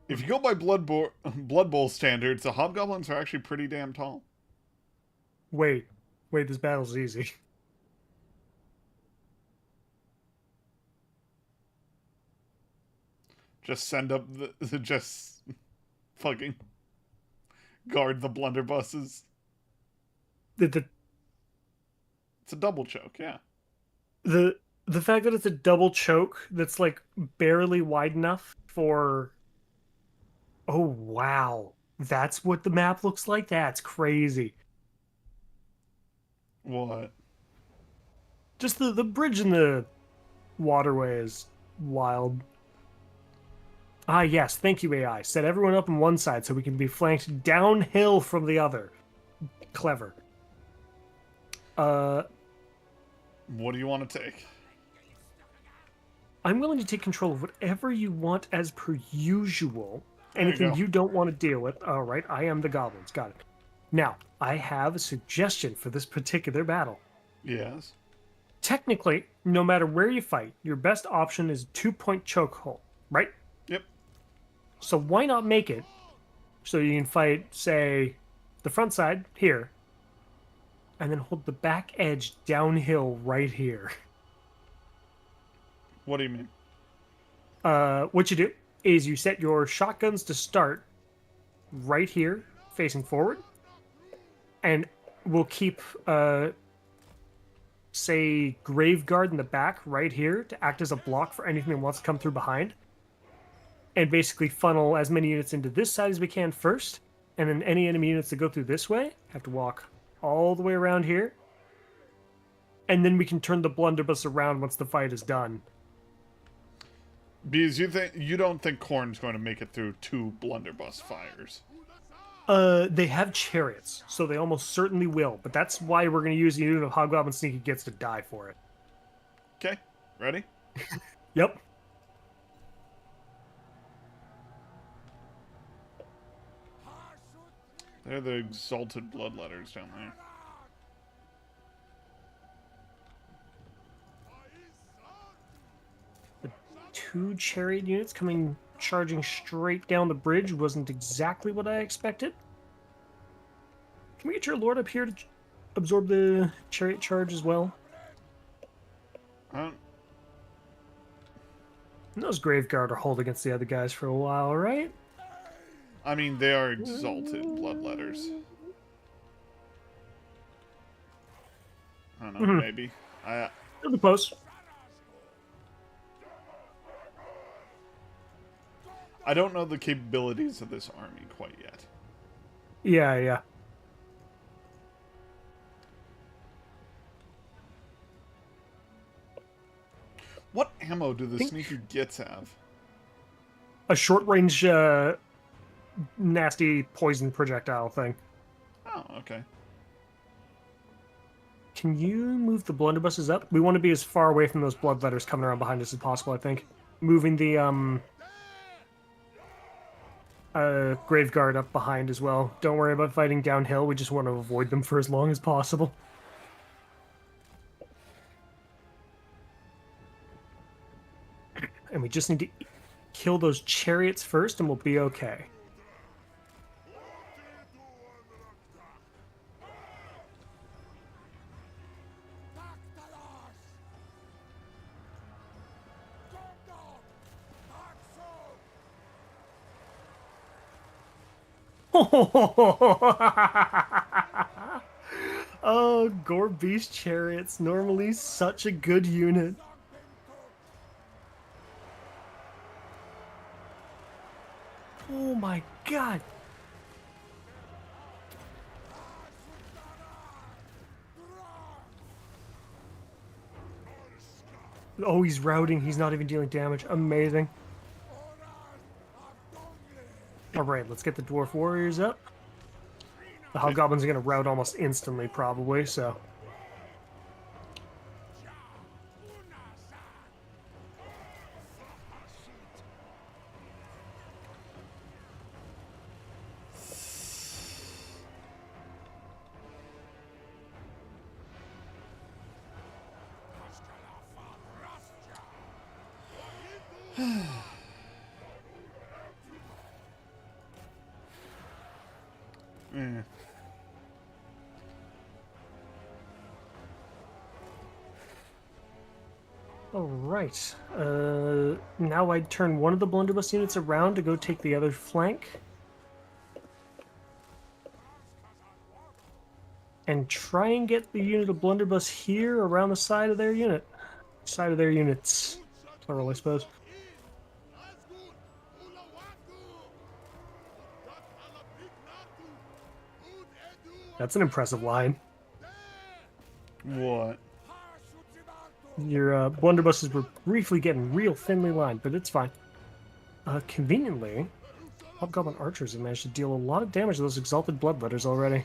if you go by Blood Bowl standards, the Hobgoblins are actually pretty damn tall. Wait, this battle's easy. Just send up just fucking guard the blunderbusses. It's a double choke, yeah. The fact that it's a double choke that's like barely wide enough for... Oh, wow. That's what the map looks like? That's crazy. What? Just the bridge in the waterway is wild. Ah, yes. Thank you, AI. Set everyone up on one side so we can be flanked downhill from the other. Clever. What do you want to take? I'm willing to take control of whatever you want as per usual. Anything you don't want to deal with. All right, I am the goblins. Got it. Now, I have a suggestion for this particular battle. Yes. Technically, no matter where you fight, your best option is 2-point chokehold, right? Yep. So why not make it so you can fight, say, the front side here, and then hold the back edge downhill right here. What do you mean? What you do is you set your shotguns to start right here, facing forward, and we'll keep, say, Grave Guard in the back right here to act as a block for anything that wants to come through behind, and basically funnel as many units into this side as we can first, and then any enemy units that go through this way have to walk all the way around here, and then we can turn the blunderbuss around once the fight is done. Because you don't think Corn's going to make it through 2 blunderbuss fires. They have chariots, so they almost certainly will, but that's why we're going to use the unit of Hobgoblin Sneaky Gits to die for it. Okay, ready? Yep. They're the exalted bloodletters down there. The 2 chariot units coming charging straight down the bridge wasn't exactly what I expected. Can we get your lord up here to absorb the chariot charge as well? And those Grave Guard are hold against the other guys for a while, right? I mean, they are exalted bloodletters. I don't know, maybe. They'll be close. I don't know the capabilities of this army quite yet. Yeah. What ammo do the Sneaky Gits have? A short-range, nasty poison projectile thing. Oh, okay. Can you move the blunderbusses up? We want to be as far away from those bloodletters coming around behind us as possible, I think. moving the grave guard up behind as well. Don't worry about fighting downhill. We just want to avoid them for as long as possible. And we just need to kill those chariots first, and we'll be okay. Oh, Gore Beast Chariots, normally such a good unit. Oh my god. Oh, he's routing. He's not even dealing damage. Amazing. Alright, let's get the Dwarf Warriors up. The Hobgoblins are going to rout almost instantly, probably, so... Alright, now I'd turn one of the blunderbuss units around to go take the other flank. And try and get the unit of blunderbuss here around the side of their unit. Side of their units. Plural, I suppose. That's an impressive line. What? Your blunderbusses were briefly getting real thinly lined, but it's fine. Conveniently, Hobgoblin archers have managed to deal a lot of damage to those exalted bloodletters already.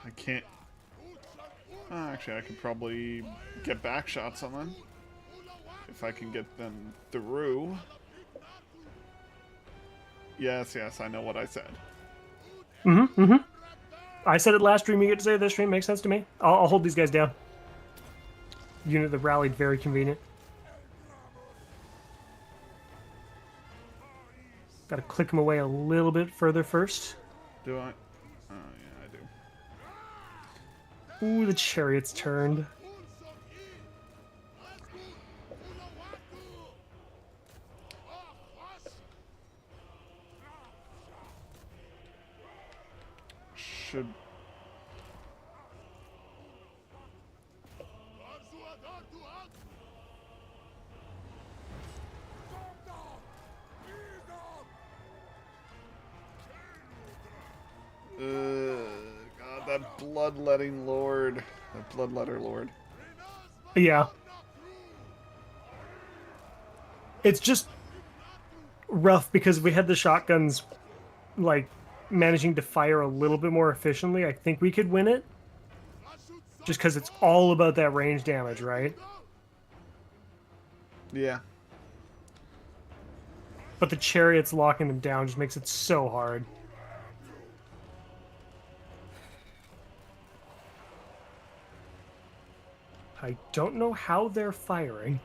I can't... actually, I could probably get back shots on them. If I can get them through. Yes, I know what I said. I said it last stream, you get to say it this stream, makes sense to me. I'll hold these guys down. Unit that rallied, very convenient. Gotta click them away a little bit further first. Do I? Oh, yeah, I do. Ooh, the chariot's turned. Should... God, that bloodletting lord. That bloodletter lord. Yeah. It's just rough because we had the shotguns, like, managing to fire a little bit more efficiently. I think we could win it. Just because it's all about that range damage, right? Yeah. But the chariots locking them down just makes it so hard. I don't know how they're firing.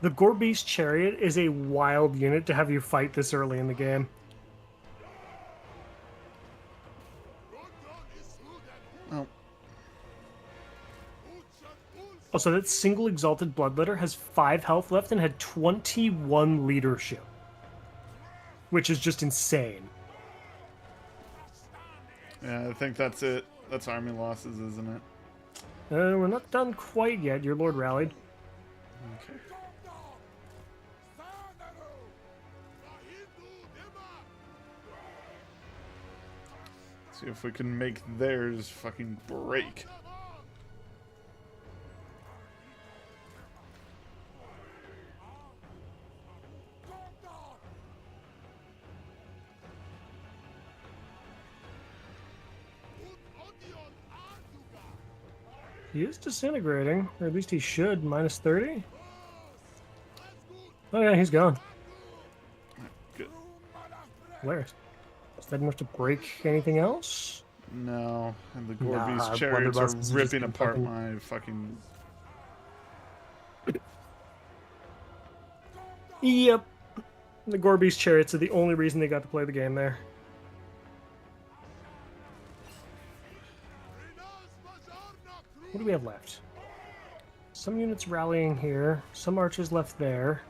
The Gorbeast Chariot is a wild unit to have you fight this early in the game. Oh, Also, that single Exalted Bloodletter has 5 health left and had 21 leadership. Which is just insane. yeah, I think that's it. That's army losses, isn't it? We're not done quite yet. Your lord rallied. Okay. See if we can make theirs fucking break. He is disintegrating, or at least he should. Minus 30. Oh yeah, he's gone. Good. Hilarious. Is that enough to break anything else? No, and the Nah, Gorbeast chariots are blunderbusses are ripping just apart fucking- my fucking... Yep. The Gorbeast chariots are the only reason they got to play the game there. What do we have left? Some units rallying here. Some archers left there.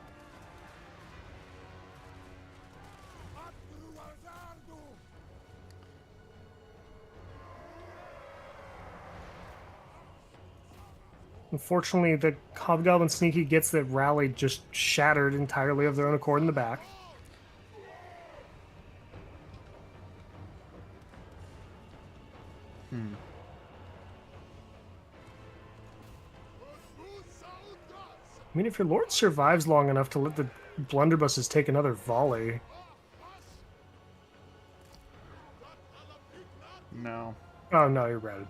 Unfortunately, the Hobgoblin Sneaky gets that rally just shattered entirely of their own accord in the back. I mean, if your lord survives long enough to let the blunderbusses take another volley. No. Oh, no, you're routed.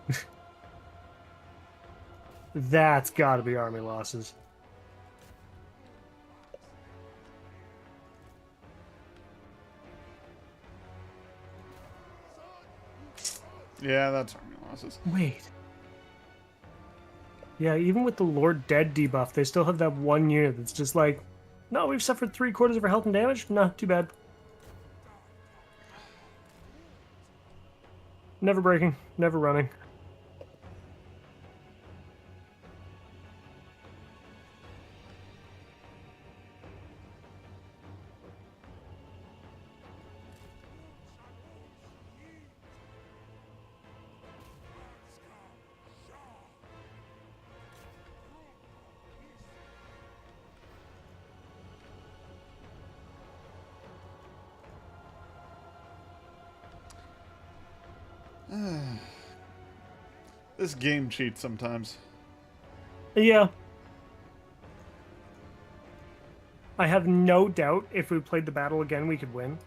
That's gotta be army losses. Yeah, that's army losses. Wait. Yeah, even with the Lord Dead debuff, they still have that one unit that's just like, no, we've suffered 3/4 of our health and damage? No, too bad. Never breaking, never running. This game cheats sometimes. Yeah. I have no doubt if we played the battle again, we could win.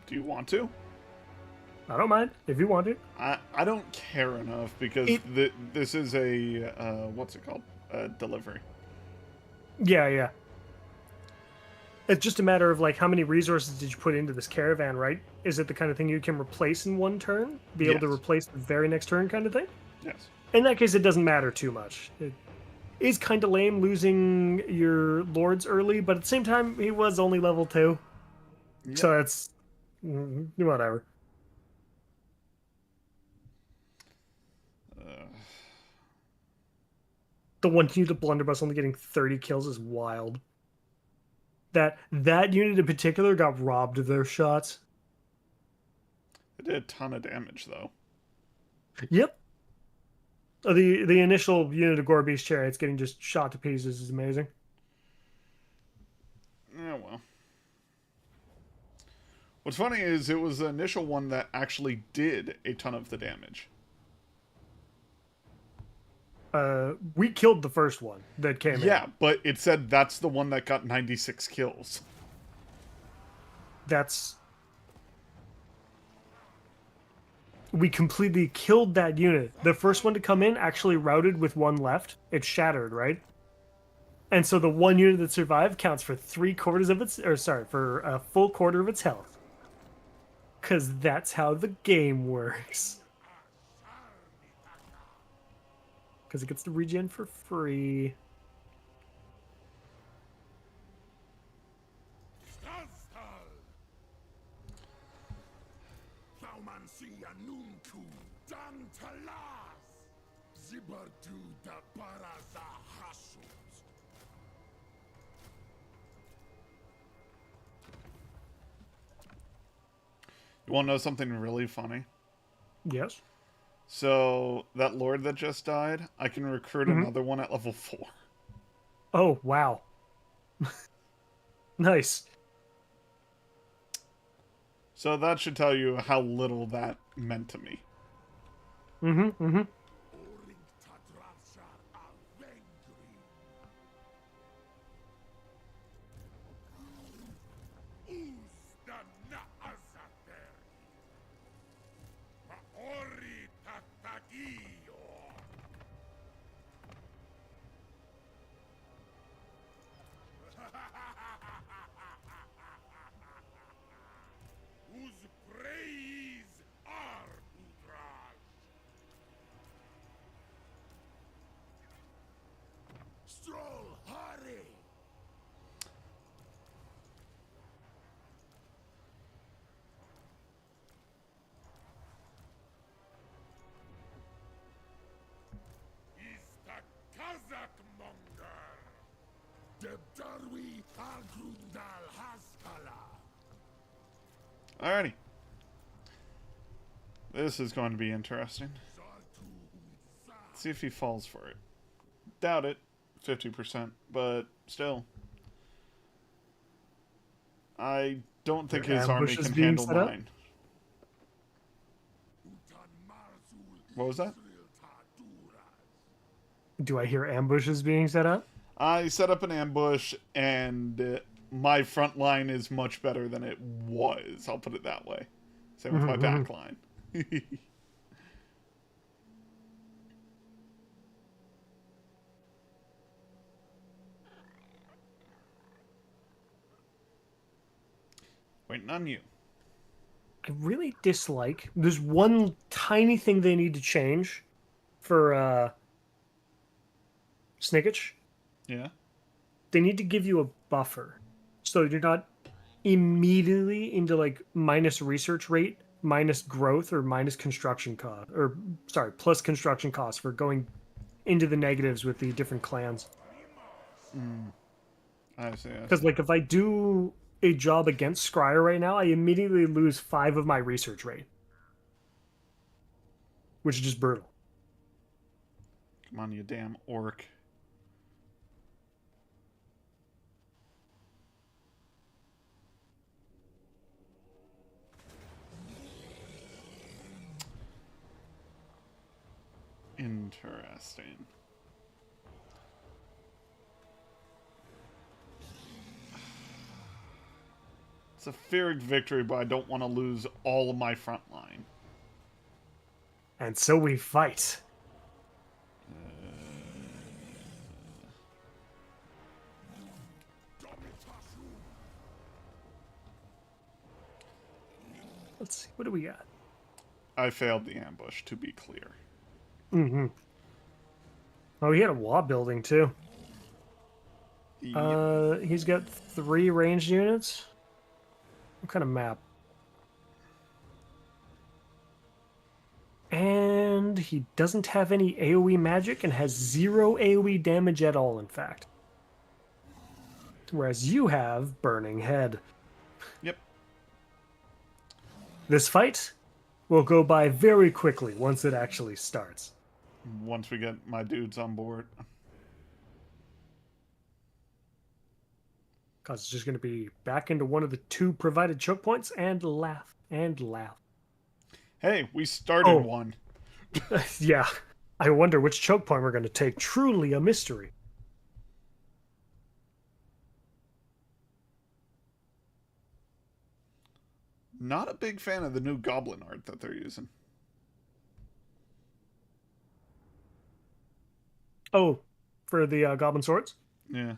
Do you want to? I don't mind, if you want it. I don't care enough because this is a, what's it called? Delivery. Yeah, yeah. It's just a matter of, like, how many resources did you put into this caravan, right? Is it the kind of thing you can replace in one turn? Be able to Yes. replace the very next turn kind of thing? Yes. In that case, it doesn't matter too much. It is kind of lame losing your lords early, but at the same time, he was only level 2. Yep. So that's... whatever. The one unit of blunderbuss only getting 30 kills is wild. That unit in particular got robbed of their shots. It did a ton of damage, though. Yep. The initial unit of Gorbeast chariots getting just shot to pieces is amazing. Yeah, well. What's funny is it was the initial one that actually did a ton of the damage. We killed the first one that came in. Yeah, but it said that's the one that got 96 kills. We completely killed that unit. The first one to come in actually routed with one left. It shattered, right? And so the one unit that survived counts for 3/4 of its... for a full quarter of its health. Because that's how the game works. Because it gets to regen for free. You want to know something really funny? Yes. So, that lord that just died, I can recruit another one at level 4. Oh, wow. Nice. So that should tell you how little that meant to me. Mm-hmm, mm-hmm. Alrighty. This is going to be interesting. Let's see if he falls for it. Doubt it. 50%. But still. I don't think his army Ambushes can being handle set up? mine. What was that? Do I hear ambushes being set up? I set up an ambush, and my front line is much better than it was. I'll put it that way. Same with my back line. Waiting on you. I really dislike. There's one tiny thing they need to change for Snicketch. Yeah? They need to give you a buffer, so you're not immediately into like minus research rate, minus growth, or minus construction cost, or sorry, plus construction costs for going into the negatives with the different clans. I see. Because like if I do a job against Scryer right now, I immediately lose 5 of my research rate, which is just brutal. Come on, you damn orc. Interesting. It's a Pyrrhic victory, but I don't want to lose all of my front line. And so we fight. Let's see, what do we got? I failed the ambush, to be clear. Mm-hmm. Oh, he had a wall building too. Yep. He's got 3 ranged units. What kind of map? And he doesn't have any AoE magic and has 0 AoE damage at all, in fact. Whereas you have Burning Head. Yep. This fight will go by very quickly once it actually starts. Once we get my dudes on board. Because it's just going to be back into one of the 2 provided choke points and laugh and laugh. Hey, we started Oh. one. Yeah. I wonder which choke point we're going to take. Truly a mystery. Not a big fan of the new goblin art that they're using. Oh, for the Goblin Swords? Yeah.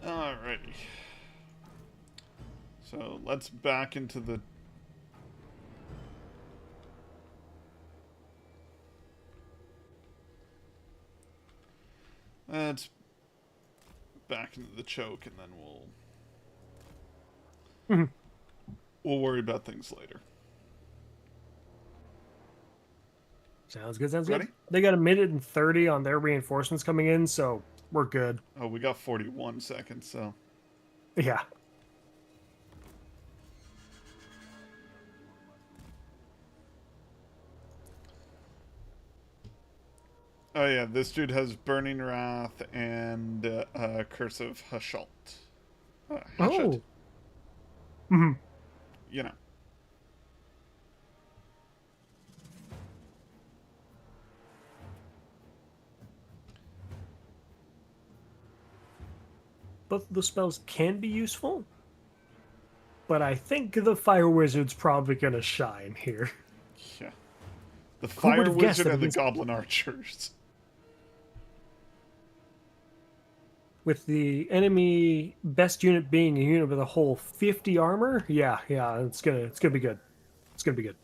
Alrighty. So let's back into the... Let's back into the choke, and then we'll worry about things later. Sounds good. Sounds Ready? good. They got a minute and 30 on their reinforcements coming in, so we're good. Oh, we got 41 seconds, so... Yeah. Oh yeah, this dude has Burning Wrath and Curse of Hashalt. Hashut. Oh. Hmm. You know. Both of the spells can be useful, but I think the Fire Wizard's probably going to shine here. Yeah. The Who Fire would've guessed Wizard that and the against- Goblin Archers. With the enemy best unit being a unit with a whole 50 armor, yeah, it's gonna be good. It's gonna be good.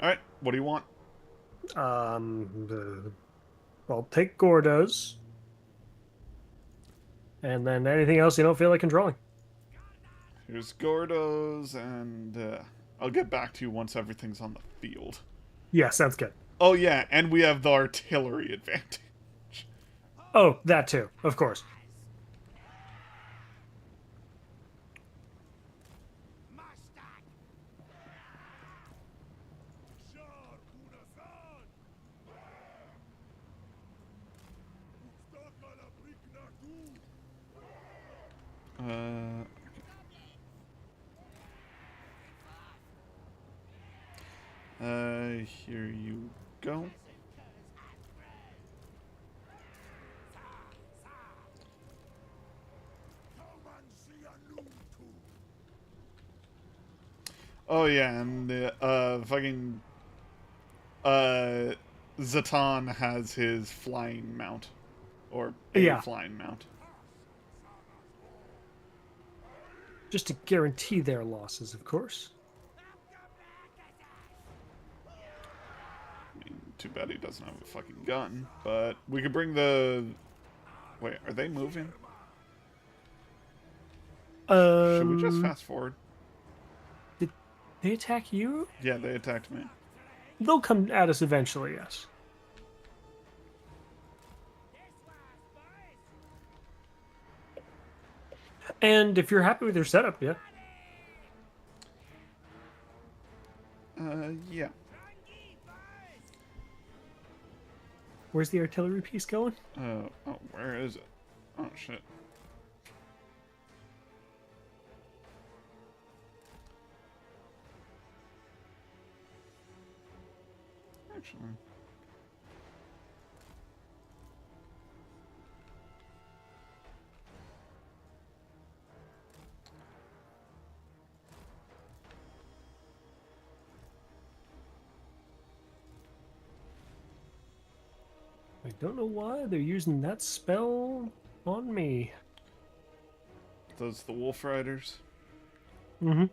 Alright, what do you want? Well, take Gordo's, and then anything else you don't feel like controlling. Here's Gordo's, and I'll get back to you once everything's on the field. Yeah, sounds good. Oh yeah, and we have the artillery advantage. Oh, that too, of course. Here you go. Oh yeah, and fucking Zatan has his flying mount, or a Yeah. flying mount. Just to guarantee their losses, of course. I mean, too bad he doesn't have a fucking gun, but we could bring the... Wait, are they moving? Should we just fast forward? Did they attack you? Yeah, they attacked me. They'll come at us eventually, yes. And if you're happy with your setup, yeah. Yeah. Where's the artillery piece going? Oh, where is it? Oh, shit. Actually... I don't know why they're using that spell on me. Those the Wolf Riders? Mm-hmm.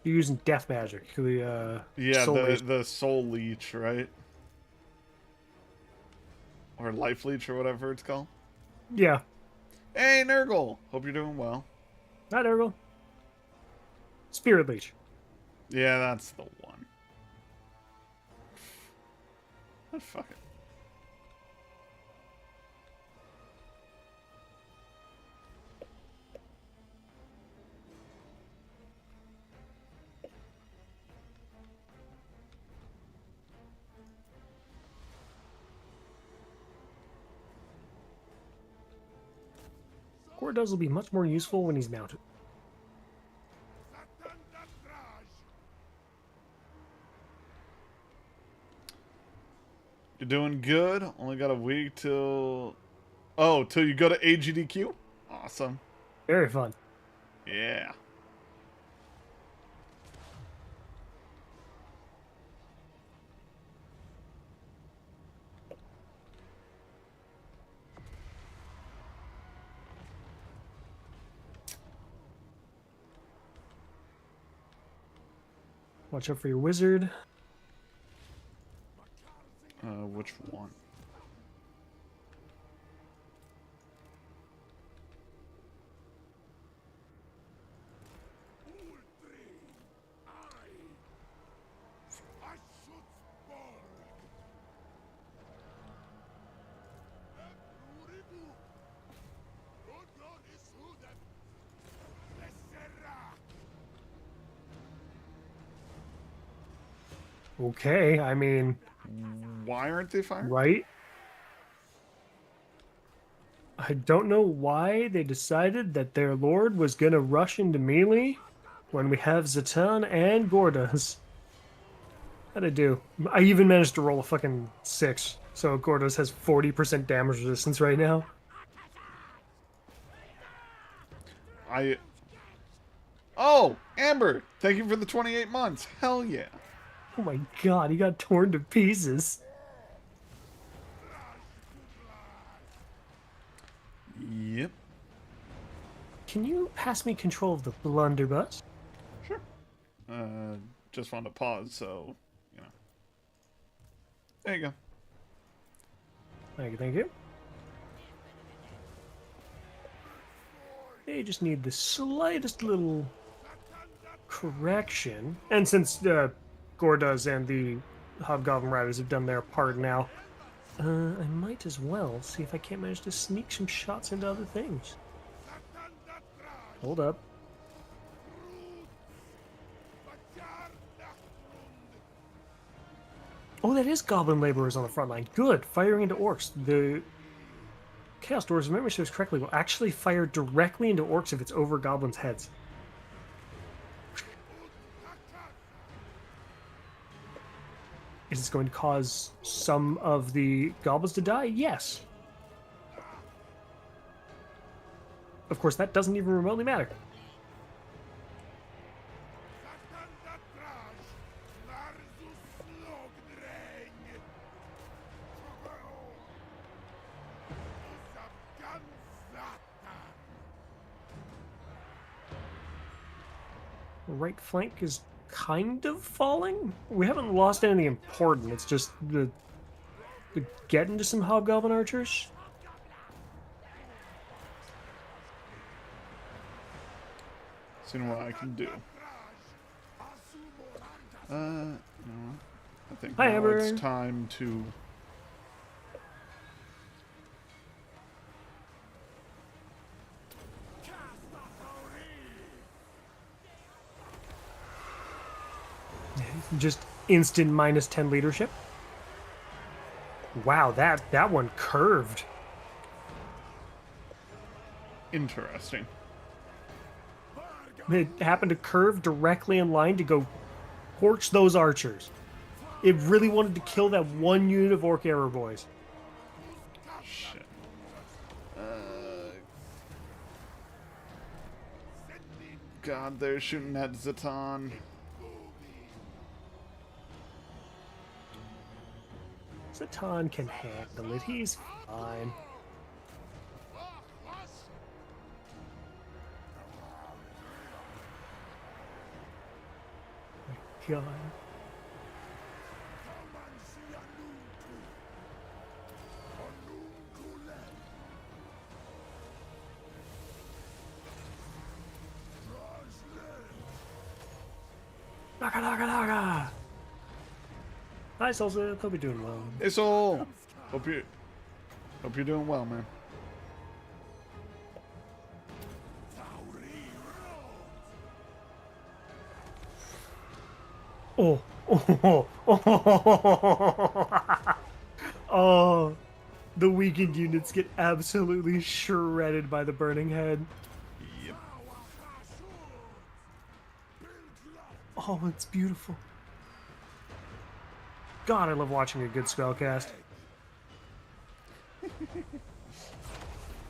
You're using death magic. The Yeah, soul leech. the Soul Leech, right? Or Life Leech, or whatever it's called. Yeah. Hey, Nurgle! Hope you're doing well. Hi, Nurgle. Spirit leech. Yeah, that's the one. Oh, fuck it. Gordo's will be much more useful when he's mounted. You're doing good. Only got a week till... Oh, till you go to AGDQ? Awesome. Very fun. Yeah. Watch out for your wizard. Which one? Okay, I mean, Why aren't they firing? right? I don't know why they decided that their lord was gonna rush into melee when we have Zatan and Gordas. How'd I do? I even managed to roll a fucking 6, so Gordas has 40% damage resistance right now. Oh, Amber! Thank you for the 28 months. Hell yeah. Oh my god, he got torn to pieces. Yep. Can you pass me control of the blunderbuss? Sure. Just wanted to pause, so, you know. There you go. Thank you, thank you. They just need the slightest little correction. And since Gordas and the Hobgoblin Riders have done their part now, I might as well see if I can't manage to sneak some shots into other things. Hold up. Oh, that is Goblin Laborers on the front line. Good. Firing into orcs. The Chaos Doors, if memory serves correctly, will actually fire directly into orcs if it's over goblins' heads. Is this going to cause some of the goblins to die? Yes. Of course, that doesn't even remotely matter. Right flank is kind of falling. We haven't lost anything important. It's just the get into some hobgoblin archers. Seeing what I can do. No. I think Hi, now Amber. it's time to... Just instant -10 leadership. Wow, that one curved. Interesting. It happened to curve directly in line to go torch those archers. It really wanted to kill that one unit of Orc Arrow Boys. Shit. God, they're shooting at Zatan. Zatan can handle it. He's fine. My God. Naga, naga, naga. Hi, Salsa. Hope you're doing well. It's all. Hope you're doing well, man. Oh, oh, oh, oh, the weakened units get absolutely shredded by the burning head. Yep. Oh, it's beautiful. God, I love watching a good spellcast.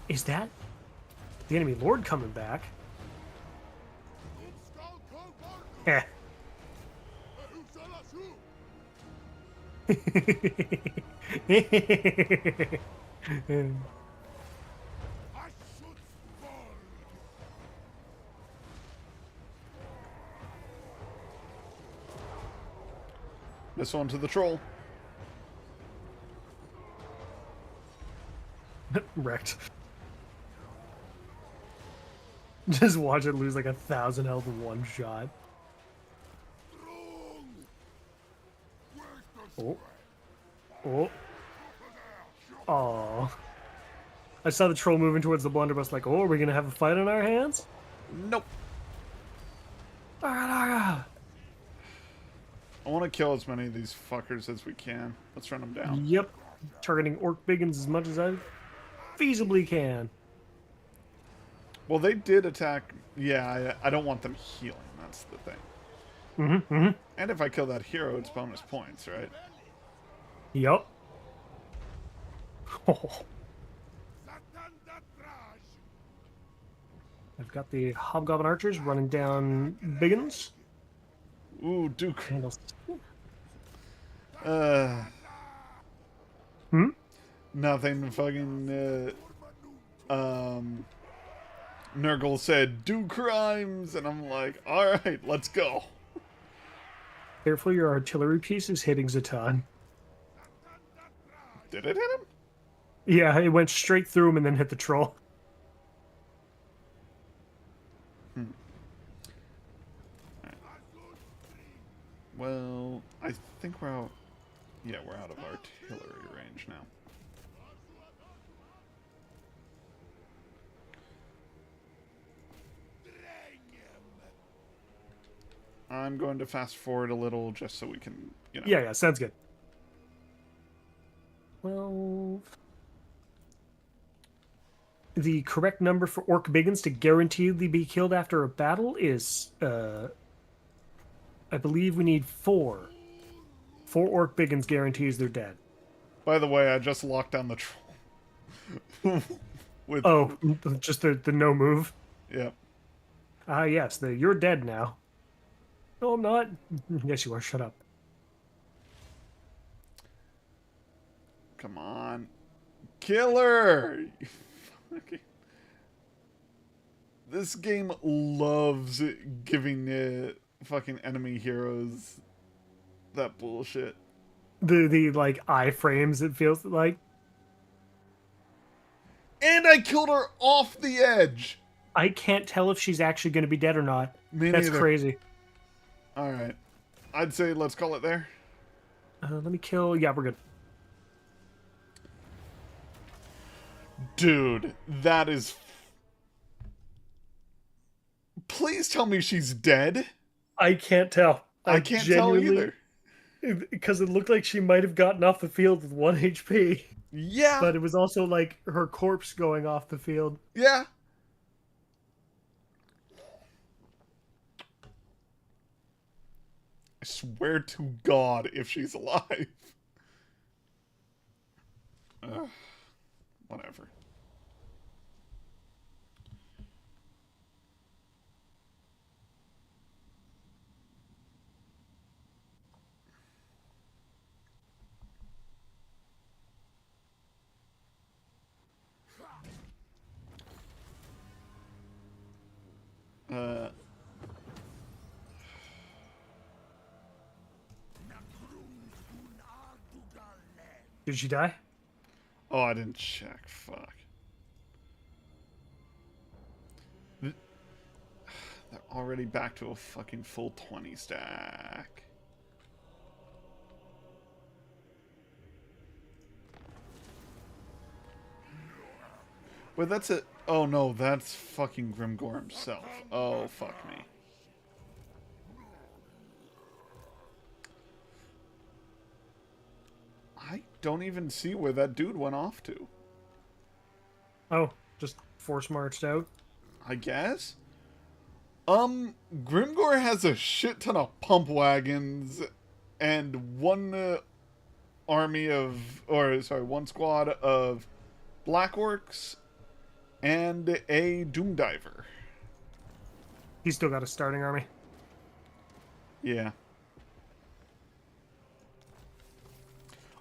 Is that the enemy lord coming back? Heh. Missile into the troll. Wrecked. Just watch it lose like 1,000 health in one shot. Oh. Oh. Oh. I saw the troll moving towards the blunderbuss like, oh, are we going to have a fight on our hands? Nope. Ah, I want to kill as many of these fuckers as we can. Let's run them down. Yep. Targeting Orc Biggins as much as I feasibly can. Well, they did attack. Yeah, I don't want them healing. That's the thing. Mm-hmm, mm-hmm. And if I kill that hero, it's bonus points, right? Yep. Oh. I've got the Hobgoblin Archers running down Biggins. Ooh, Duke. Handles. Nothing. Fucking. Nurgle said, "Do crimes," and I'm like, "All right, let's go." Careful, your artillery piece is hitting Zatan. Did it hit him? Yeah, it went straight through him and then hit the troll. Well, I think we're out. Yeah, we're out of artillery range now. I'm going to fast forward a little just so we can, you know. Yeah, sounds good. Well, the correct number for Orc Biggins to guaranteedly be killed after a battle is, I believe we need 4. 4 Orc Biggins guarantees they're dead. By the way, I just locked down the troll. With, oh, just the no move? Yep. Ah, yes, you're dead now. No, I'm not. Yes, you are. Shut up. Come on. Killer! This game loves giving fucking enemy heroes that bullshit. The like iframes, it feels like. And I killed her off the edge! I can't tell if she's actually going to be dead or not. Me That's neither. crazy. Alright. I'd say let's call it there. Let me kill... Yeah, we're good. Dude, that is... Please tell me she's dead. I can't tell. I can't tell either. Because it looked like she might have gotten off the field with 1 HP. Yeah. But it was also like her corpse going off the field. Yeah. I swear to God if she's alive. Whatever. Did she die? Oh, I didn't check. Fuck. They're already back to a fucking full 20 stack. Wait, that's it. Oh no, that's fucking Grimgor himself. Oh, fuck me. I don't even see where that dude went off to. Oh, just force marched out? I guess? Grimgor has a shit ton of pump wagons and one one squad of Black Orcs and a Doomdiver. He's still got a starting army. Yeah.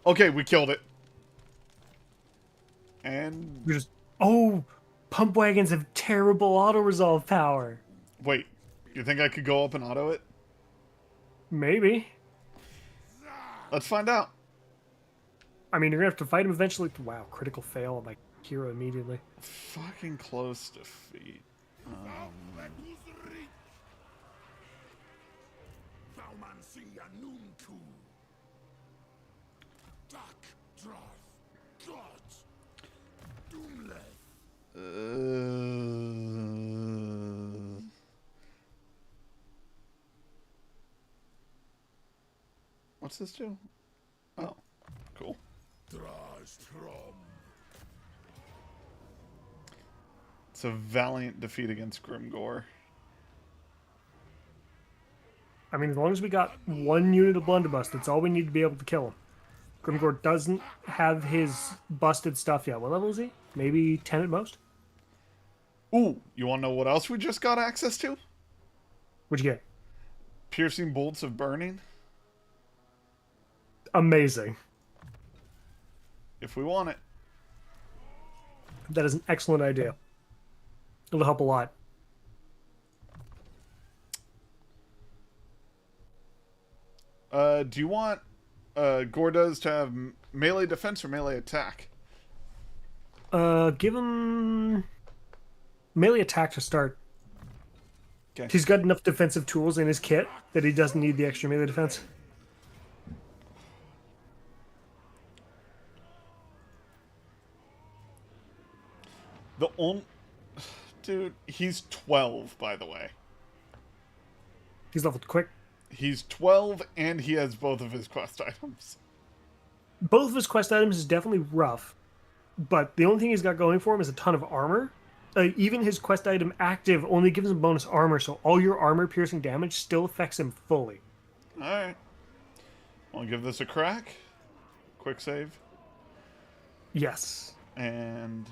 Okay, we killed it. And... We just... Oh! Pump wagons have terrible auto-resolve power. Wait, you think I could go up and auto it? Maybe. Let's find out. I mean, you're gonna have to fight him eventually. Wow, critical fail on my hero immediately. Fucking close defeat. What's this do? Oh, cool. It's a valiant defeat against Grimgore. I mean, as long as we got one unit of blunderbuss, that's all we need to be able to kill him. Grimgore doesn't have his busted stuff yet. What level is he? Maybe 10 at most? Ooh, you want to know what else we just got access to? What'd you get? Piercing bolts of burning. Amazing. If we want it. That is an excellent idea. It'll help a lot. Do you want Gordas to have melee defense or melee attack? Give him melee attack to start. Okay. He's got enough defensive tools in his kit that he doesn't need the extra melee defense. The only... Dude, he's 12, by the way. He's leveled quick. He's 12, and he has both of his quest items. Both of his quest items is definitely rough, but the only thing he's got going for him is a ton of armor. Even his quest item active only gives him bonus armor, so all your armor piercing damage still affects him fully. Alright. Want to give this a crack? Quick save. Yes. And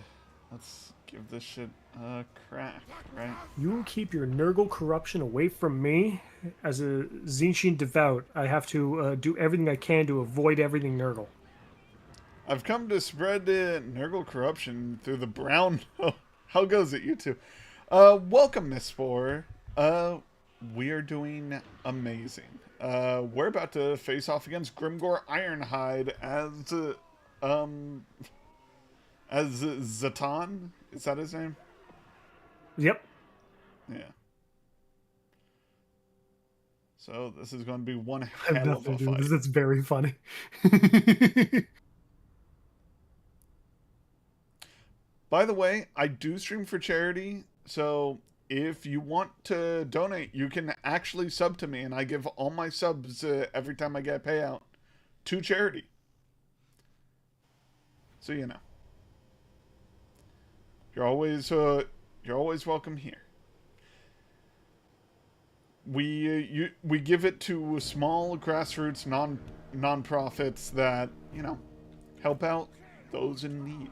let's give this shit a crack, right? You will keep your Nurgle corruption away from me. As a Zinshin devout, I have to do everything I can to avoid everything Nurgle. I've come to spread Nurgle corruption through the brown... How goes it, you two? Welcome, Miss Spore. We are doing amazing. We're about to face off against Grimgore Ironhide as Zatan. Is that his name? Yep. Yeah. So this is going to be one I have hell of nothing a to do with fight. this. That's very funny. By the way, I do stream for charity, so if you want to donate, you can actually sub to me, and I give all my subs every time I get a payout to charity. So you know, you're always welcome here. We give it to small grassroots non-profits that, you know, help out those in need.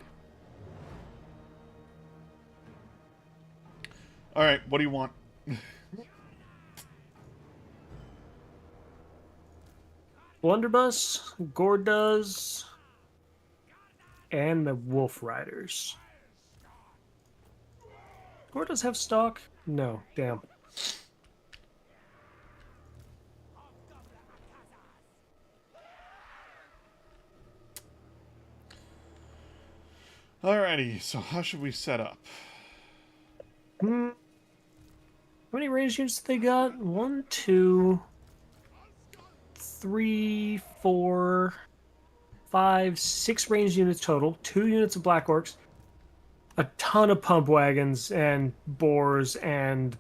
All right, what do you want? Blunderbuss, Gordas, and the Wolf Riders. Gordas have stock? No, damn. Alrighty, so how should we set up? How many range units they got? 1, 2, 3, 4, 5, 6 range units total. 2 units of Black Orcs. A ton of pump wagons and boars and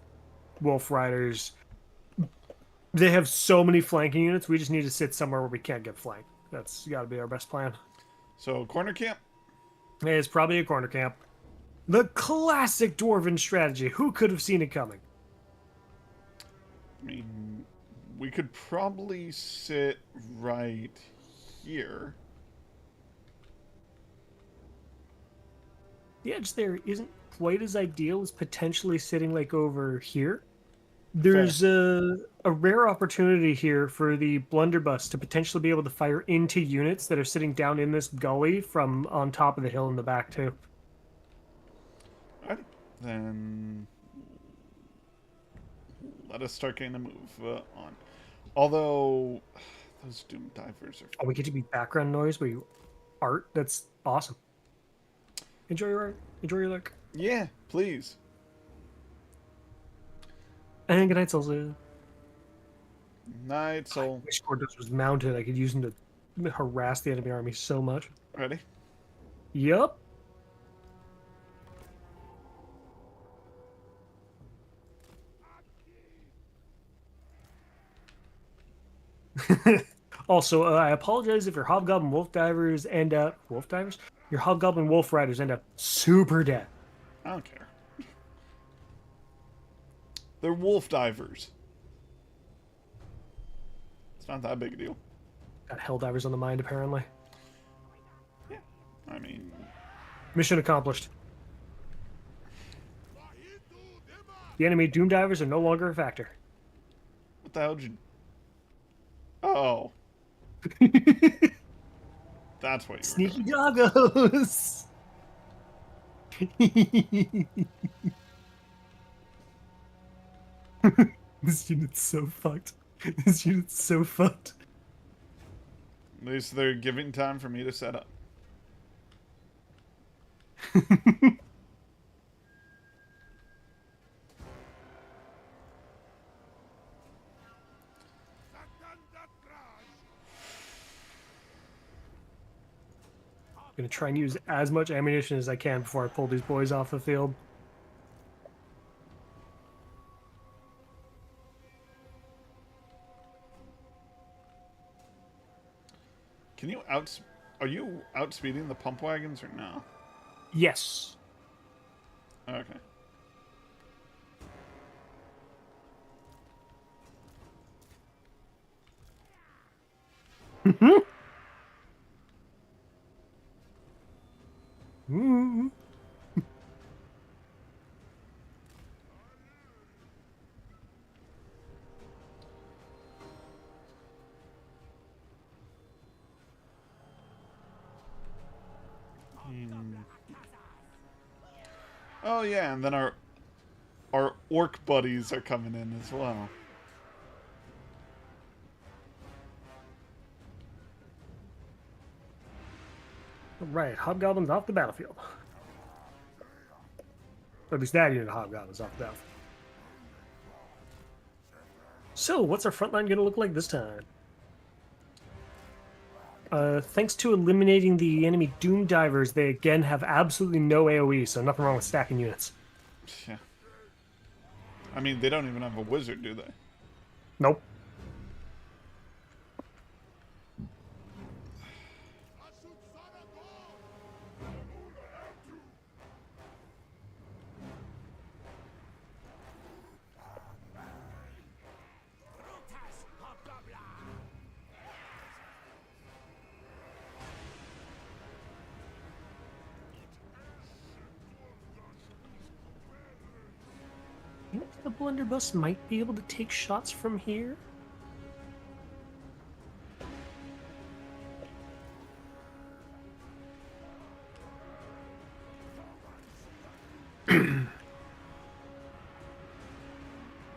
wolf riders. They have so many flanking units. We just need to sit somewhere where we can't get flanked. That's got to be our best plan. So, corner camp? It's probably a corner camp. The classic dwarven strategy. Who could have seen it coming? I mean, we could probably sit right here. The edge there isn't quite as ideal as potentially sitting like over here. There's a rare opportunity here for the blunderbuss to potentially be able to fire into units that are sitting down in this gully from on top of the hill in the back too. Alright, then let us start getting a move on. Although, Those doom divers are. Oh, we get to be background noise. We art. That's awesome. Enjoy your art. Enjoy your look. Yeah, please. And good night, Solza. Night, soul. My Scordos was mounted. I could use him to harass the enemy army so much. Ready? Yup. Also, I apologize if your Hobgoblin Wolf Divers end up... Wolf Divers? Your Hobgoblin Wolf Riders end up super dead. I don't care. They're wolf divers. It's not that big a deal. Got Hell Divers on the mind, apparently. Yeah. I mean... Mission accomplished. The enemy Doom Divers are no longer a factor. What the hell did you... Oh. That's what you were Sneaky doing. doggos! This unit's so fucked. This unit's so fucked. At least they're giving time for me to set up. Gonna try and use as much ammunition as I can before I pull these boys off the field. Can you Are you outspeeding the pump wagons or no? Yes. Okay. Ooh. Oh yeah, and then our orc buddies are coming in as well. Right, Hobgoblins off the battlefield. Or at least that unit of Hobgoblins off the battlefield. So, what's our front line going to look like this time? Thanks to eliminating the enemy Doom Divers, they again have absolutely no AoE, so nothing wrong with stacking units. Yeah. I mean, they don't even have a wizard, do they? Nope. I think the blunderbuss might be able to take shots from here.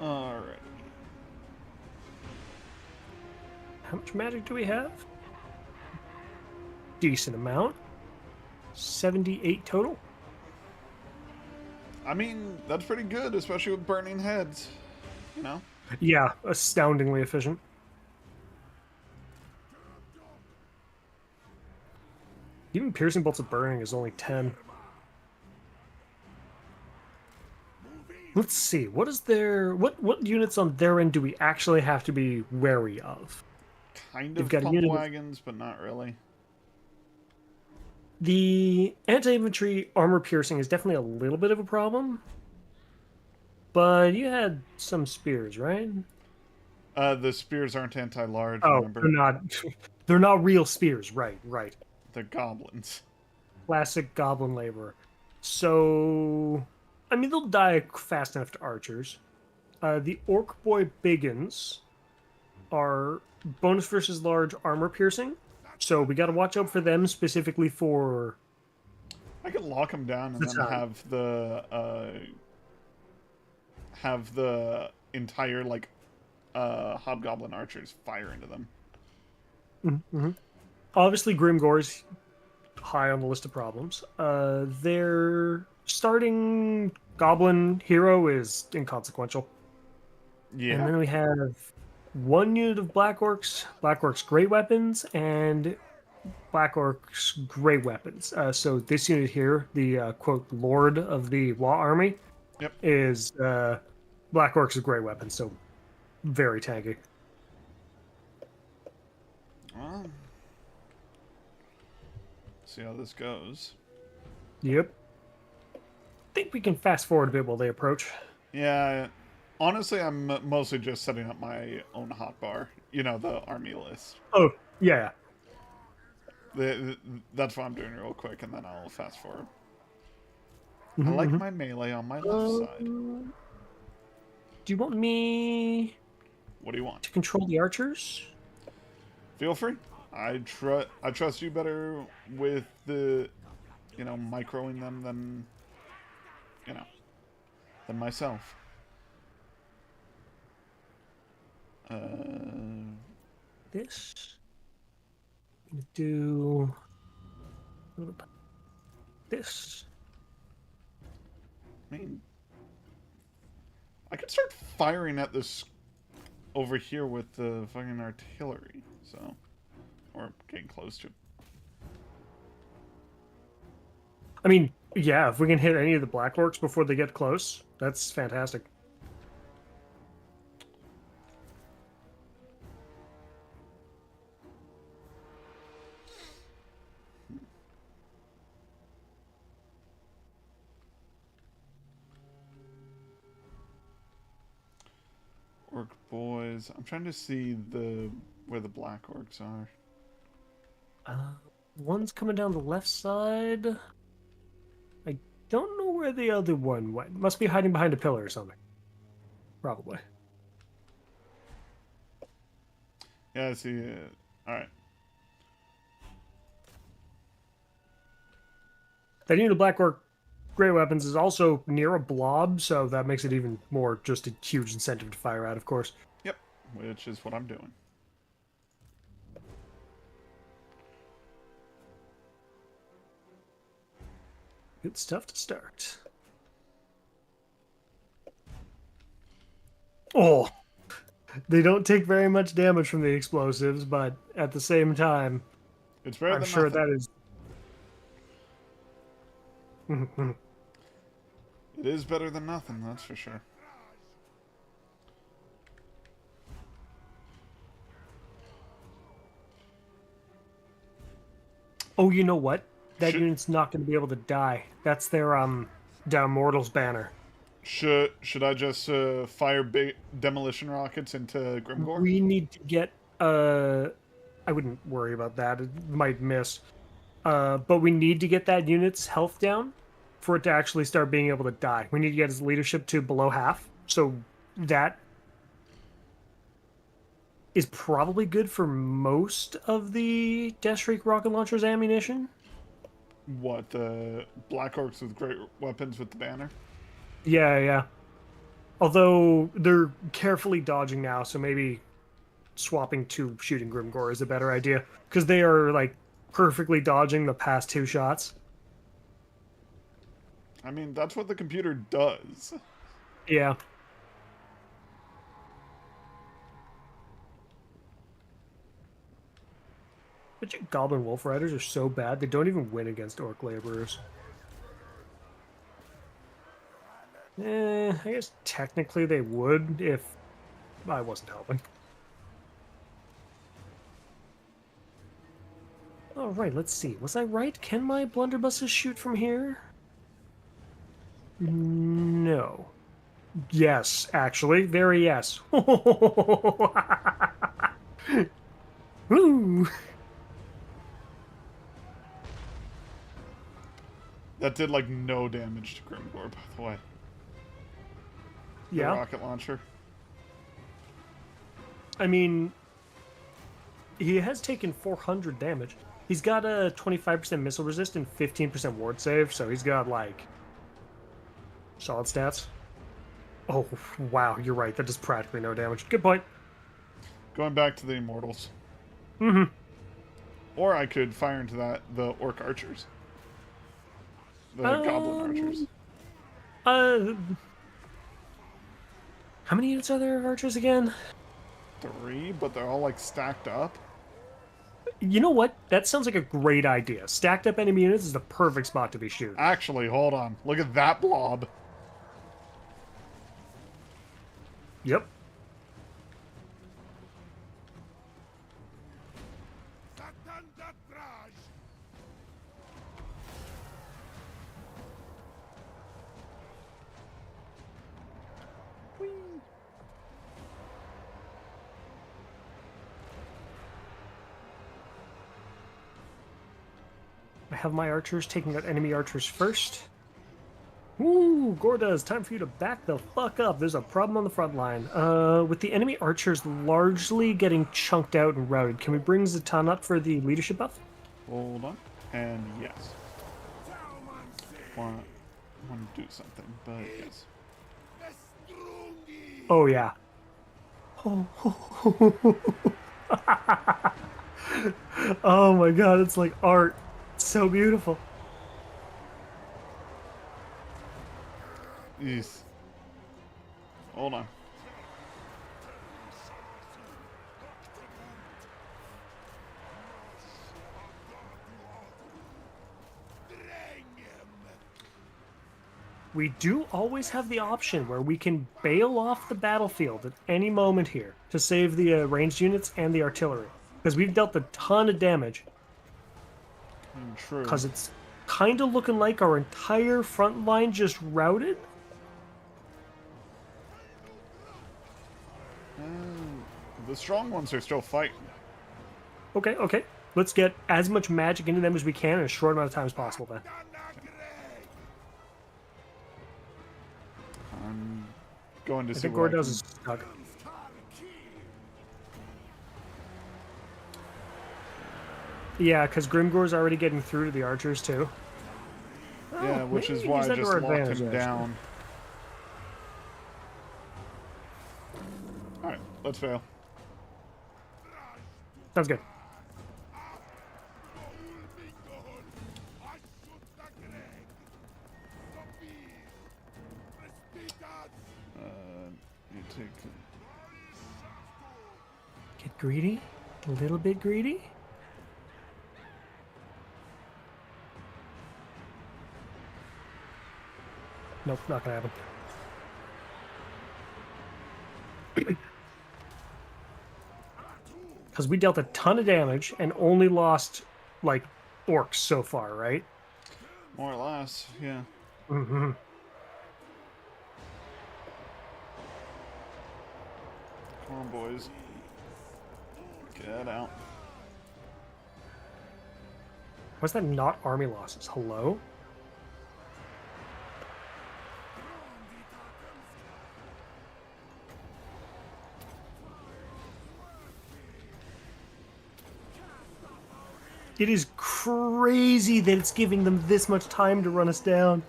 Alright. How much magic do we have? Decent amount. 78 total. I mean, that's pretty good, especially with burning heads. You know? Yeah, astoundingly efficient. Even piercing bolts of burning is only 10. Let's see. What is their what units on their end do we actually have to be wary of? Kind You've of got a pump unit of- wagons, but not really. The anti-infantry armor piercing is definitely a little bit of a problem. But you had some spears, right? The spears aren't anti-large, Oh, remember? they're not. They're not real spears, right? Right. They're goblins. Classic goblin laborer. So, I mean, they'll die fast enough to archers. The orc boy biggins are bonus versus large armor piercing. So we got to watch out for them specifically for. I could lock them down and That's then fine. have the entire like hobgoblin archers fire into them. Mm-hmm. Obviously, Grimgore's high on the list of problems. Their starting goblin hero is inconsequential. Yeah. And then we have one unit of Black Orcs great weapons, and Black Orcs great weapons. So this unit here, the quote Lord of the Law Army, Yep. is Black Orcs great weapons, so very tanky. Well, see how this goes. Yep. Think we can fast forward a bit while they approach. Yeah. Honestly, I'm mostly just setting up my own hotbar. You know, the army list. Oh, yeah. That's what I'm doing real quick, and then I'll fast forward. I Mhm, like mhm. my melee on my left side. Do you want me What do you want? to control the archers? Feel free. I trust you better with the, microing them than, than myself. This. I'm gonna do this. I mean, I could start firing at this over here with the fucking artillery, so, or getting close to it. I mean, yeah, if we can hit any of the Black Orcs before they get close, that's fantastic. Orc boys. I'm trying to see where the black orcs are. One's coming down the left side. I don't know where the other one went. Must be hiding behind a pillar or something. Probably. Yeah, I see it. Alright. That unit of Black Orc great weapons is also near a blob, so that makes it even more just a huge incentive to fire at, of course. Yep, which is what I'm doing. Good stuff to start. Oh! They don't take very much damage from the explosives, but at the same time, It's better I'm than sure nothing. that is... It is better than nothing, that's for sure. Oh, you know what? That Should- unit's not going to be able to die. That's their Down Mortals banner. Should I just fire big demolition rockets into Grimgore? We need to get I wouldn't worry about that. It might miss. But we need to get that unit's health down for it to actually start being able to die. We need to get his leadership to below half. So that is probably good for most of the Deathstreak rocket launcher's ammunition. What, the black orcs with great weapons with the banner? Yeah, yeah. Although they're carefully dodging now, so maybe swapping to shooting Grimgore is a better idea. Because they are, like, perfectly dodging the past two shots. I mean, that's what the computer does. Yeah. But you Goblin Wolf Riders are so bad, they don't even win against Orc Laborers. I guess technically they would if I wasn't helping. Alright, let's see. Was I right? Can my blunderbusses shoot from here? No. Yes, actually. Very yes. Woo! That did, like, no damage to Grimgore, by the way. The Yeah. rocket launcher. I mean, he has taken 400 damage. He's got a 25% missile resist and 15% ward save, so he's got, like, solid stats. Oh, wow, you're right. That does practically no damage. Good point. Going back to the Immortals. Mm-hmm. Or I could fire into the orc archers. The goblin archers. Uh, how many units are there of archers again? 3, but they're all like stacked up. You know what? That sounds like a great idea. Stacked up enemy units is the perfect spot to be shooting. Actually, hold on. Look at that blob. Yep. I have my archers taking out enemy archers first. Ooh, Gorda, it's time for you to back the fuck up. There's a problem on the front line. With the enemy archers largely getting chunked out and routed, can we bring Zatan up for the leadership buff? Hold on. And yes. Want to do something, but yes. Oh, yeah. Oh my god, it's like art. It's so beautiful. Yes. Hold on. We do always have the option where we can bail off the battlefield at any moment here to save the ranged units and the artillery. Because we've dealt a ton of damage. True. Because it's kind of looking like our entire front line just routed. The strong ones are still fighting. Okay, okay. Let's get as much magic into them as we can in a short amount of time as possible then. I'm going to I see think what Gordo's is stuck. Yeah, because Grimgor's already getting through to the archers too. Yeah, which is maybe why use I that to just our locked advantage, him actually. down. Alright, let's fail. Sounds good. You take... Get greedy? A little bit greedy? Nope, not gonna happen. Because we dealt a ton of damage and only lost, like, orcs so far, right? More or less, yeah. Mm-hmm. Come on, boys. Get out. What's that not army losses? Hello? It is crazy that it's giving them this much time to run us down.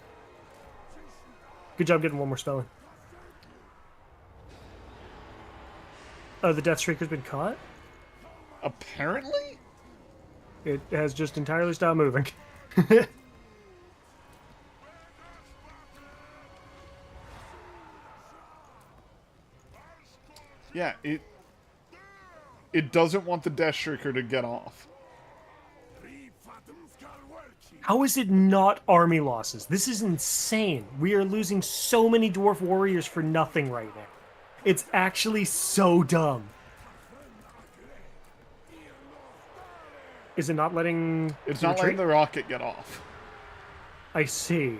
Good job getting one more spell in. Oh, the Death Streaker's been caught? Apparently? It has just entirely stopped moving. Yeah, it doesn't want the Death Shrieker to get off. How is it not army losses? This is insane. We are losing so many dwarf warriors for nothing right now. It's actually so dumb. Is it not letting... It's not letting retreat? the rocket get off. I see.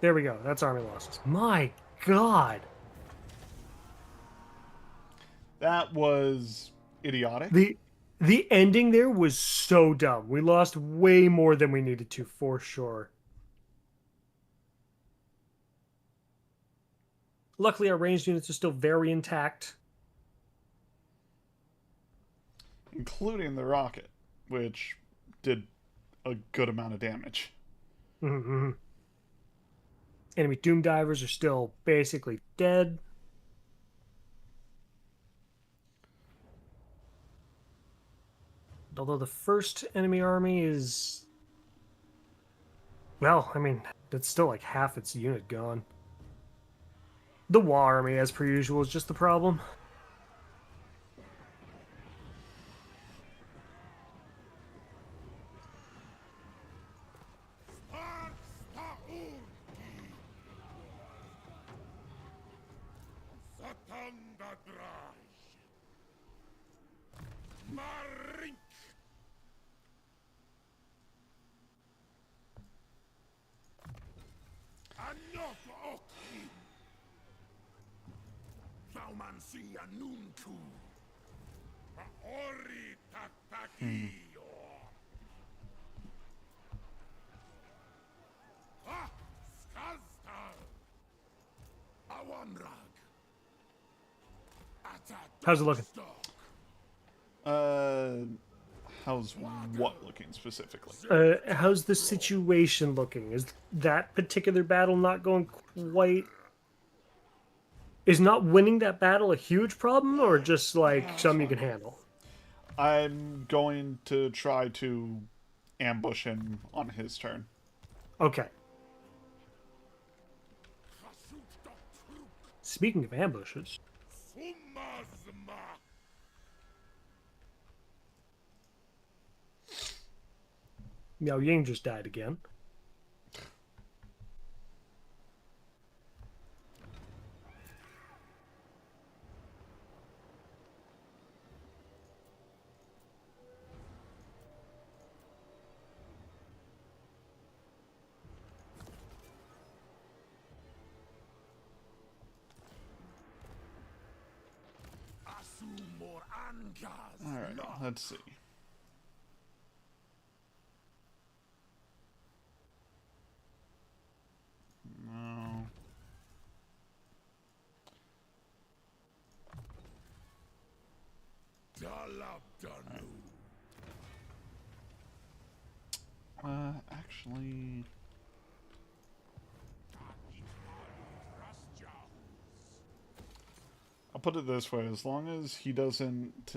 There we go. That's army losses. My god. That was idiotic. The ending there was so dumb. We lost way more than we needed to, for sure. Luckily, our ranged units are still very intact. Including the rocket, which did a good amount of damage. Mm-hmm. Enemy Doom Divers are still basically dead. Although the first enemy army is... Well, I mean, it's still like half its unit gone. The WH army, as per usual, is just the problem. How's it looking? How's what looking specifically? How's the situation looking? Is that particular battle not going quite... Is not winning that battle a huge problem, or just like something you can handle? I'm going to try to ambush him on his turn. Okay. Speaking of ambushes... Miao Ying just died again. Alright, let's see. No. Actually... I'll put it this way, as long as he doesn't...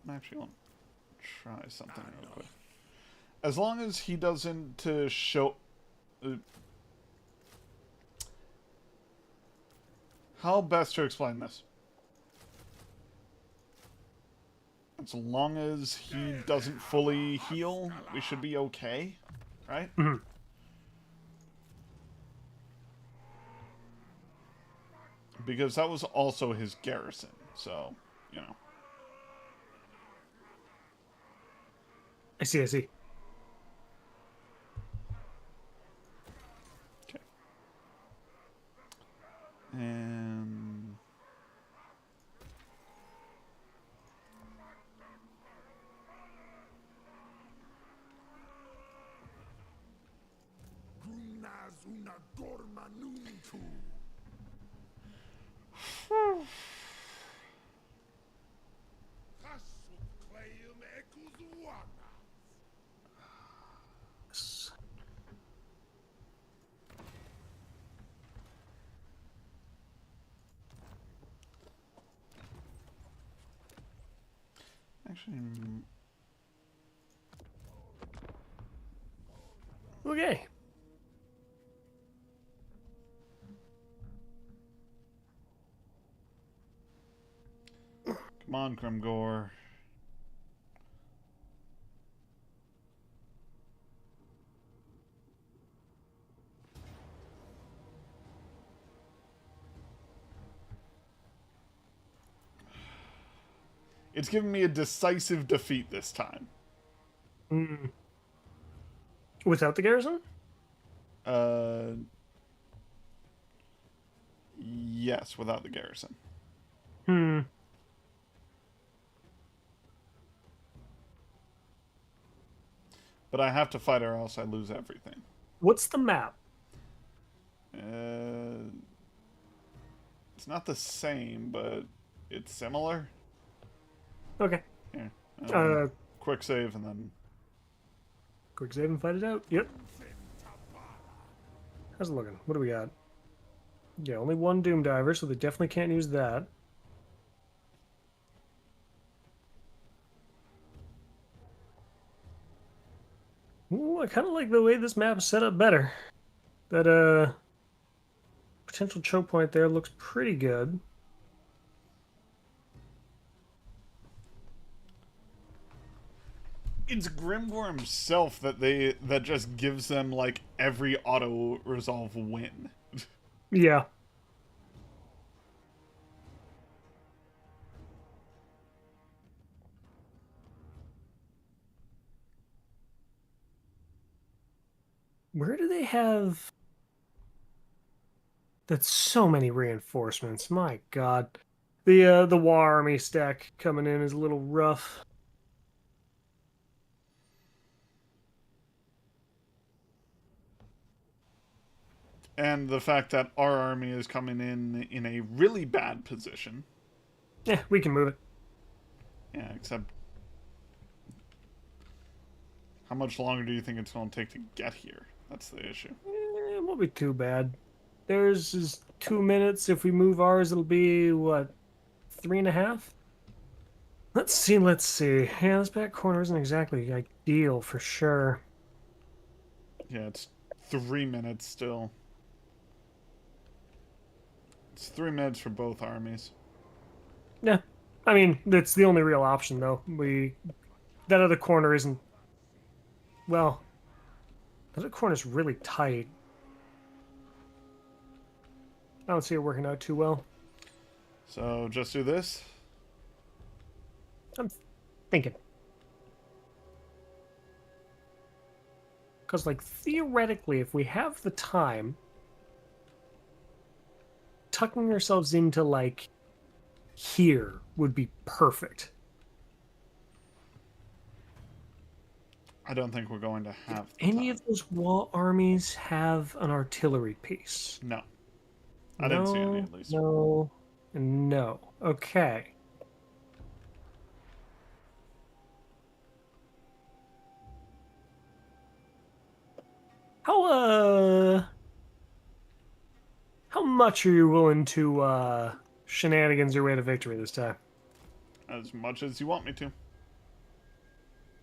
Actually, I'll try something real quick. As long as he doesn't show... how best to explain this? As long as he doesn't fully heal, we should be okay, right? Mm-hmm. Because that was also his garrison, so, you know. I see, I see. Okay. And... Actually... Okay. Come on, Kremgor. It's giving me a decisive defeat this time. Mm. Without the garrison? Yes, without the garrison. Hmm. But I have to fight or else I lose everything. What's the map? It's not the same, but it's similar. Okay. Here. Quick save and then... Quick save and fight it out. Yep. How's it looking? What do we got? Yeah, only one Doom Diver, so they definitely can't use that. Ooh, I kind of like the way this map is set up better. That potential choke point there looks pretty good. It's Grimgor himself that just gives them like every auto resolve win. Yeah. Where do they have... That's so many reinforcements. My God. The War Army stack coming in is a little rough. And the fact that our army is coming in a really bad position. Yeah, we can move it. Yeah, except how much longer do you think it's going to take to get here? That's the issue. It won't be too bad. Theirs is 2 minutes. If we move ours, it'll be, what, 3.5? Let's see, let's see. Yeah, this back corner isn't exactly ideal for sure. Yeah, it's 3 minutes still. It's 3 minutes for both armies. Yeah. I mean, that's the only real option, though. That other corner isn't... Well, that other corner's really tight. I don't see it working out too well. So, just do this. I'm thinking. Because, like, theoretically, if we have the time, tucking ourselves into, like, here would be perfect. I don't think we're going to have the Any time. of those wall armies have an artillery piece? No. I didn't see any, at least. No, no. Okay. How much are you willing to shenanigans your way to victory this time? As much as you want me to.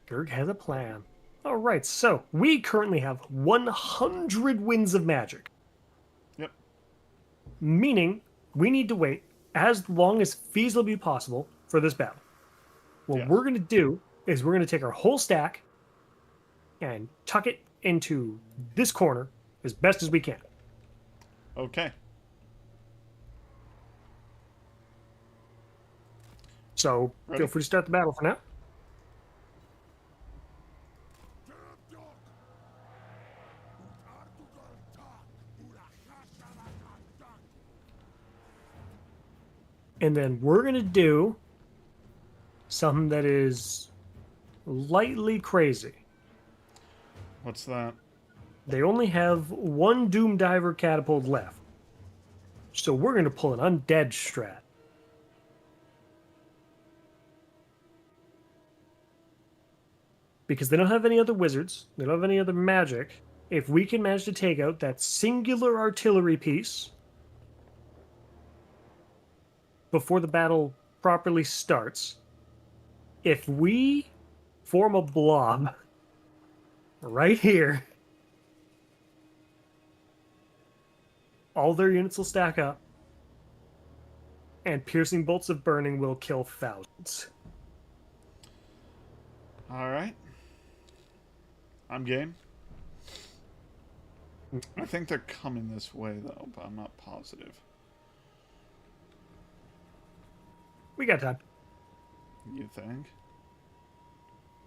Gerg has a plan. All right, so we currently have 100 winds of magic. Yep. Meaning we need to wait as long as feasibly possible for this battle. What Yes. we're going to do is we're going to take our whole stack and tuck it into this corner as best as we can. Okay. So Ready? feel free to start the battle for now. And then we're going to do something that is lightly crazy. What's that? They only have one Doom Diver catapult left. So we're going to pull an undead strat. Because they don't have any other wizards, they don't have any other magic. If we can manage to take out that singular artillery piece before the battle properly starts, if we form a blob right here, all their units will stack up, and piercing bolts of burning will kill thousands. Alright. I'm game. I think they're coming this way, though, but I'm not positive. We got time. You think?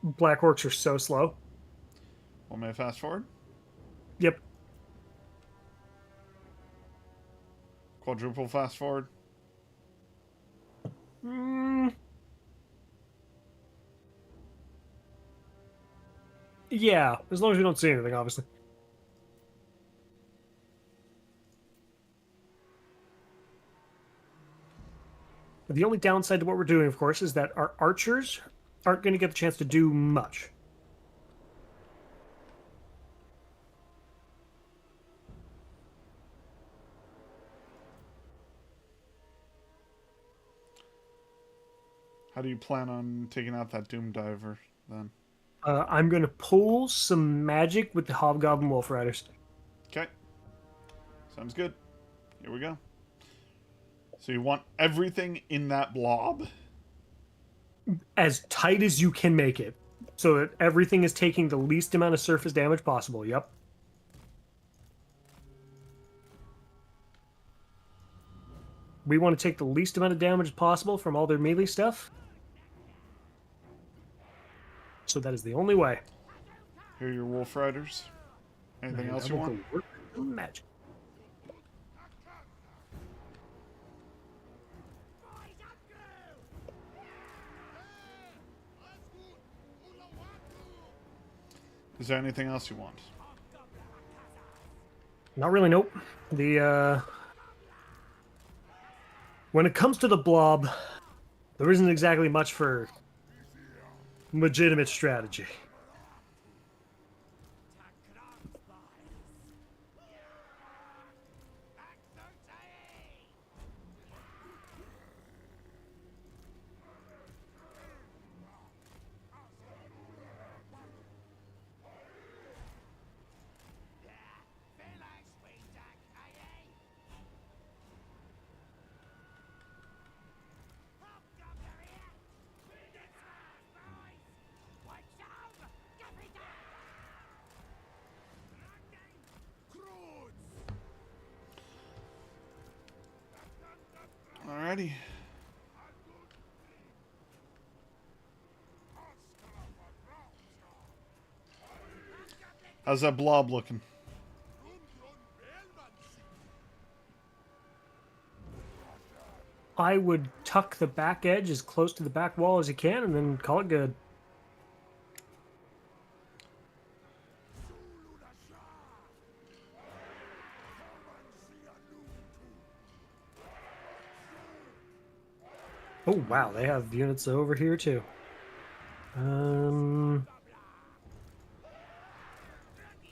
Black Orcs are so slow. Want me to fast forward? Yep. Quadruple fast forward? Yeah, as long as we don't see anything, obviously. The only downside to what we're doing, of course, is that our archers aren't going to get the chance to do much. How do you plan on taking out that Doom Diver then? I'm going to pull some magic with the Hobgoblin Wolf Riders. Okay. Sounds good. Here we go. So you want everything in that blob? As tight as you can make it, so that everything is taking the least amount of surface damage possible. Yep. We want to take the least amount of damage possible from all their melee stuff. So that is the only way. Here are your Wolf Riders. Anything else you want? Magic. Is there anything else you want? Not really, nope. When it comes to the blob, there isn't exactly much for legitimate strategy. Alrighty. How's that blob looking? I would tuck the back edge as close to the back wall as you can and then call it good. Oh, wow, they have units over here, too.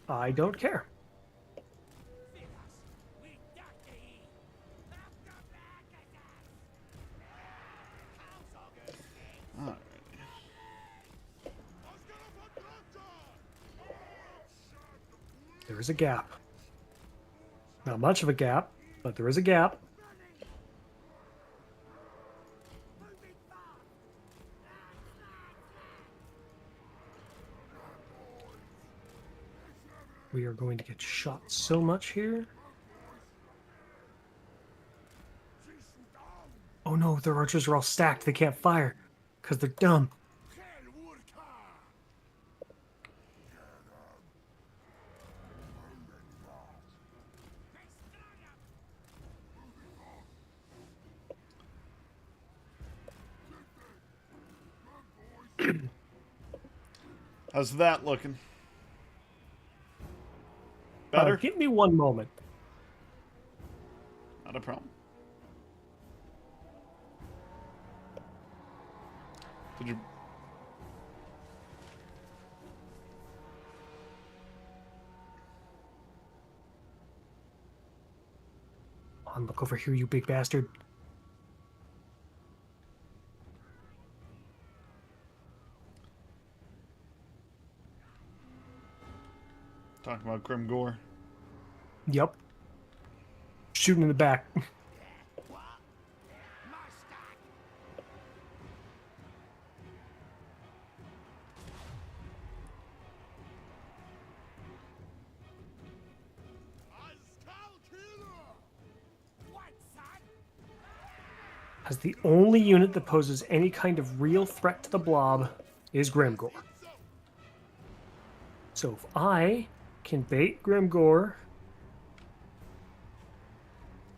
I don't care. Alright. There is a gap. Not much of a gap, but there is a gap. We are going to get shot so much here. Oh no, their archers are all stacked. They can't fire because they're dumb. How's that looking? Better? Give me one moment. Not a problem. Did you... On, look over here, you big bastard. Talking about Grim Gore. Yep. Shooting in the back. As the only unit that poses any kind of real threat to the blob is Grimgore. So if I can bait Grimgore...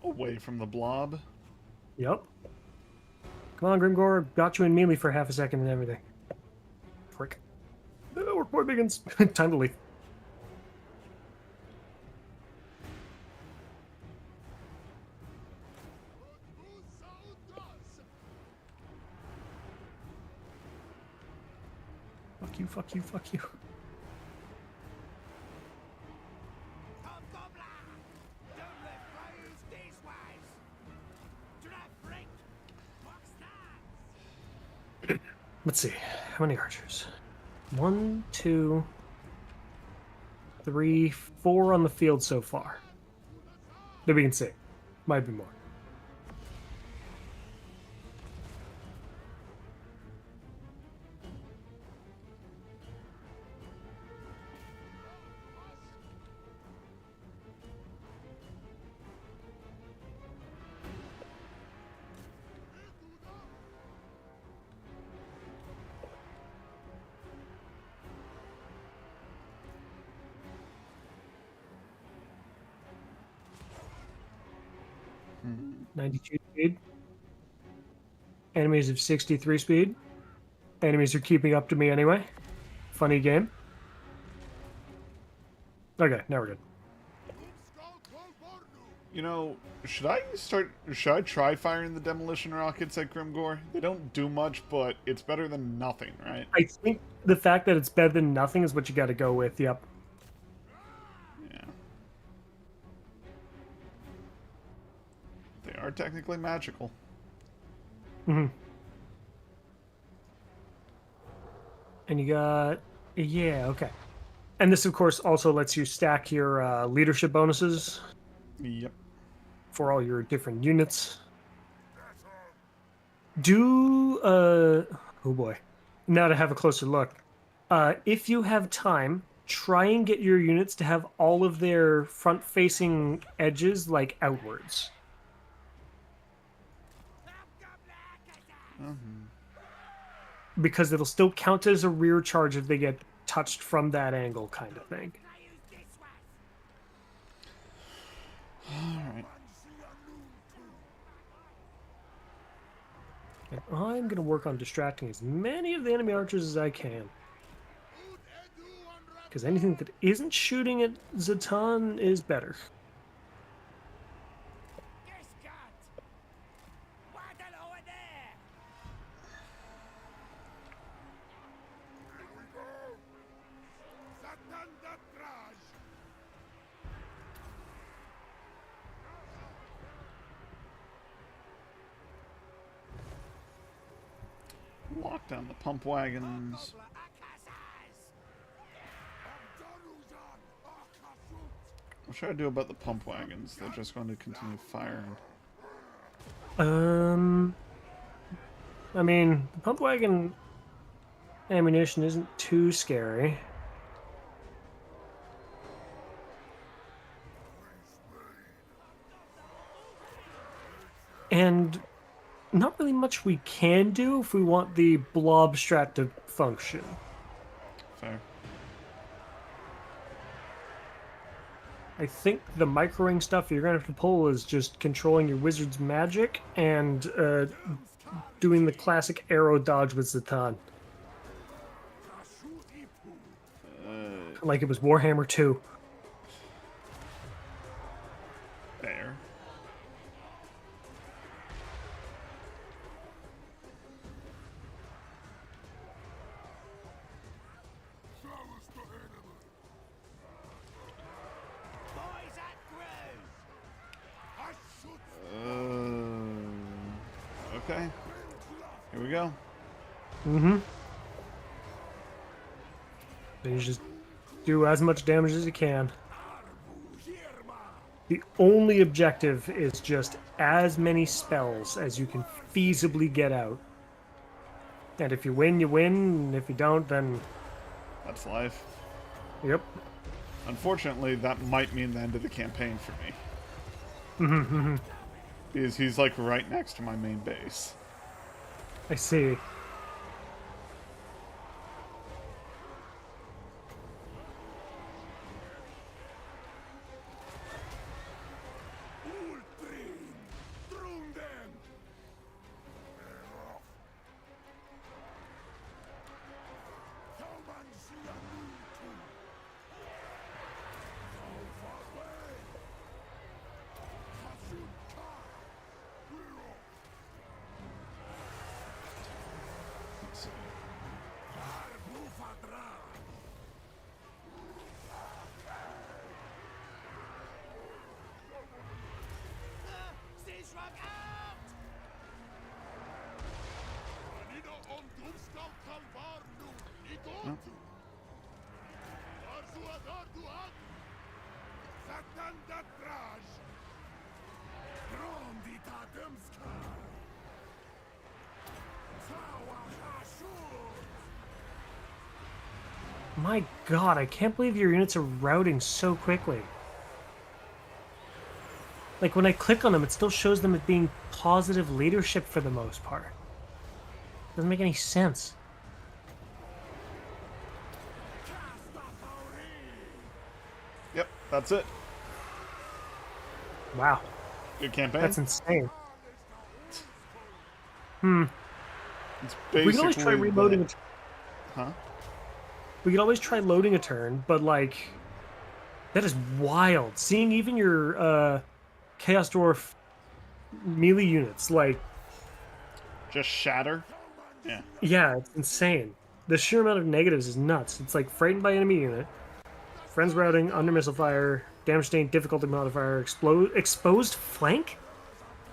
Away from the blob. Yep. Come on, Grimgore. Got you in melee for half a second and everything. Frick. Work boy begins. Time to leave. Fuck you, fuck you, fuck you. Let's see. How many archers? 1, 2, 3, 4 on the field so far. That we can see. Might be more. Hmm. 92 speed. Enemies of 63 speed. Enemies are keeping up to me anyway. Funny game. Okay, now we're good. You know, should I try firing the demolition rockets at Grimgore? They don't do much, but it's better than nothing, right? I think the fact that it's better than nothing is what you got to go with. Yep. Yeah. They are technically magical. Mm-hmm. And you got... Yeah, okay. And this, of course, also lets you stack your leadership bonuses Yep. for all your different units. Oh boy. Now to have a closer look. If you have time, try and get your units to have all of their front-facing edges, like, outwards. Because it'll still count as a rear charge if they get touched from that angle, kind of thing. Alright. And I'm going to work on distracting as many of the enemy archers as I can. Because anything that isn't shooting at Zatan is better. Lock down the pump wagons. What should I do about the pump wagons? They're just going to continue firing. I mean, the pump wagon ammunition isn't too scary. And not really much we can do if we want the blob strat to function. Fair. I think the micro-ring stuff you're going to have to pull is just controlling your wizard's magic and doing the classic arrow dodge with Zatan. Like it was Warhammer 2. Fair. Okay. Here we go. Mm-hmm. Then you just do as much damage as you can. The only objective is just as many spells as you can feasibly get out. And if you win, you win. And if you don't, then... That's life. Yep. Unfortunately, that might mean the end of the campaign for me. Mm-hmm. Because he's like right next to my main base. I see. No. My god, I can't believe your units are routing so quickly. Like, when I click on them, it still shows them as being positive leadership for the most part. Doesn't make any sense. Yep, that's it. Wow, Good campaign. that's insane. It's We basically can always try reloading. Huh? We could always try loading a turn, but like, that is wild. Seeing even your Chaos Dwarf melee units, like, Just shatter? Yeah. yeah, it's insane. The sheer amount of negatives is nuts. It's like frightened by enemy unit, friends routing, under missile fire, damage stain, difficulty modifier, exposed flank?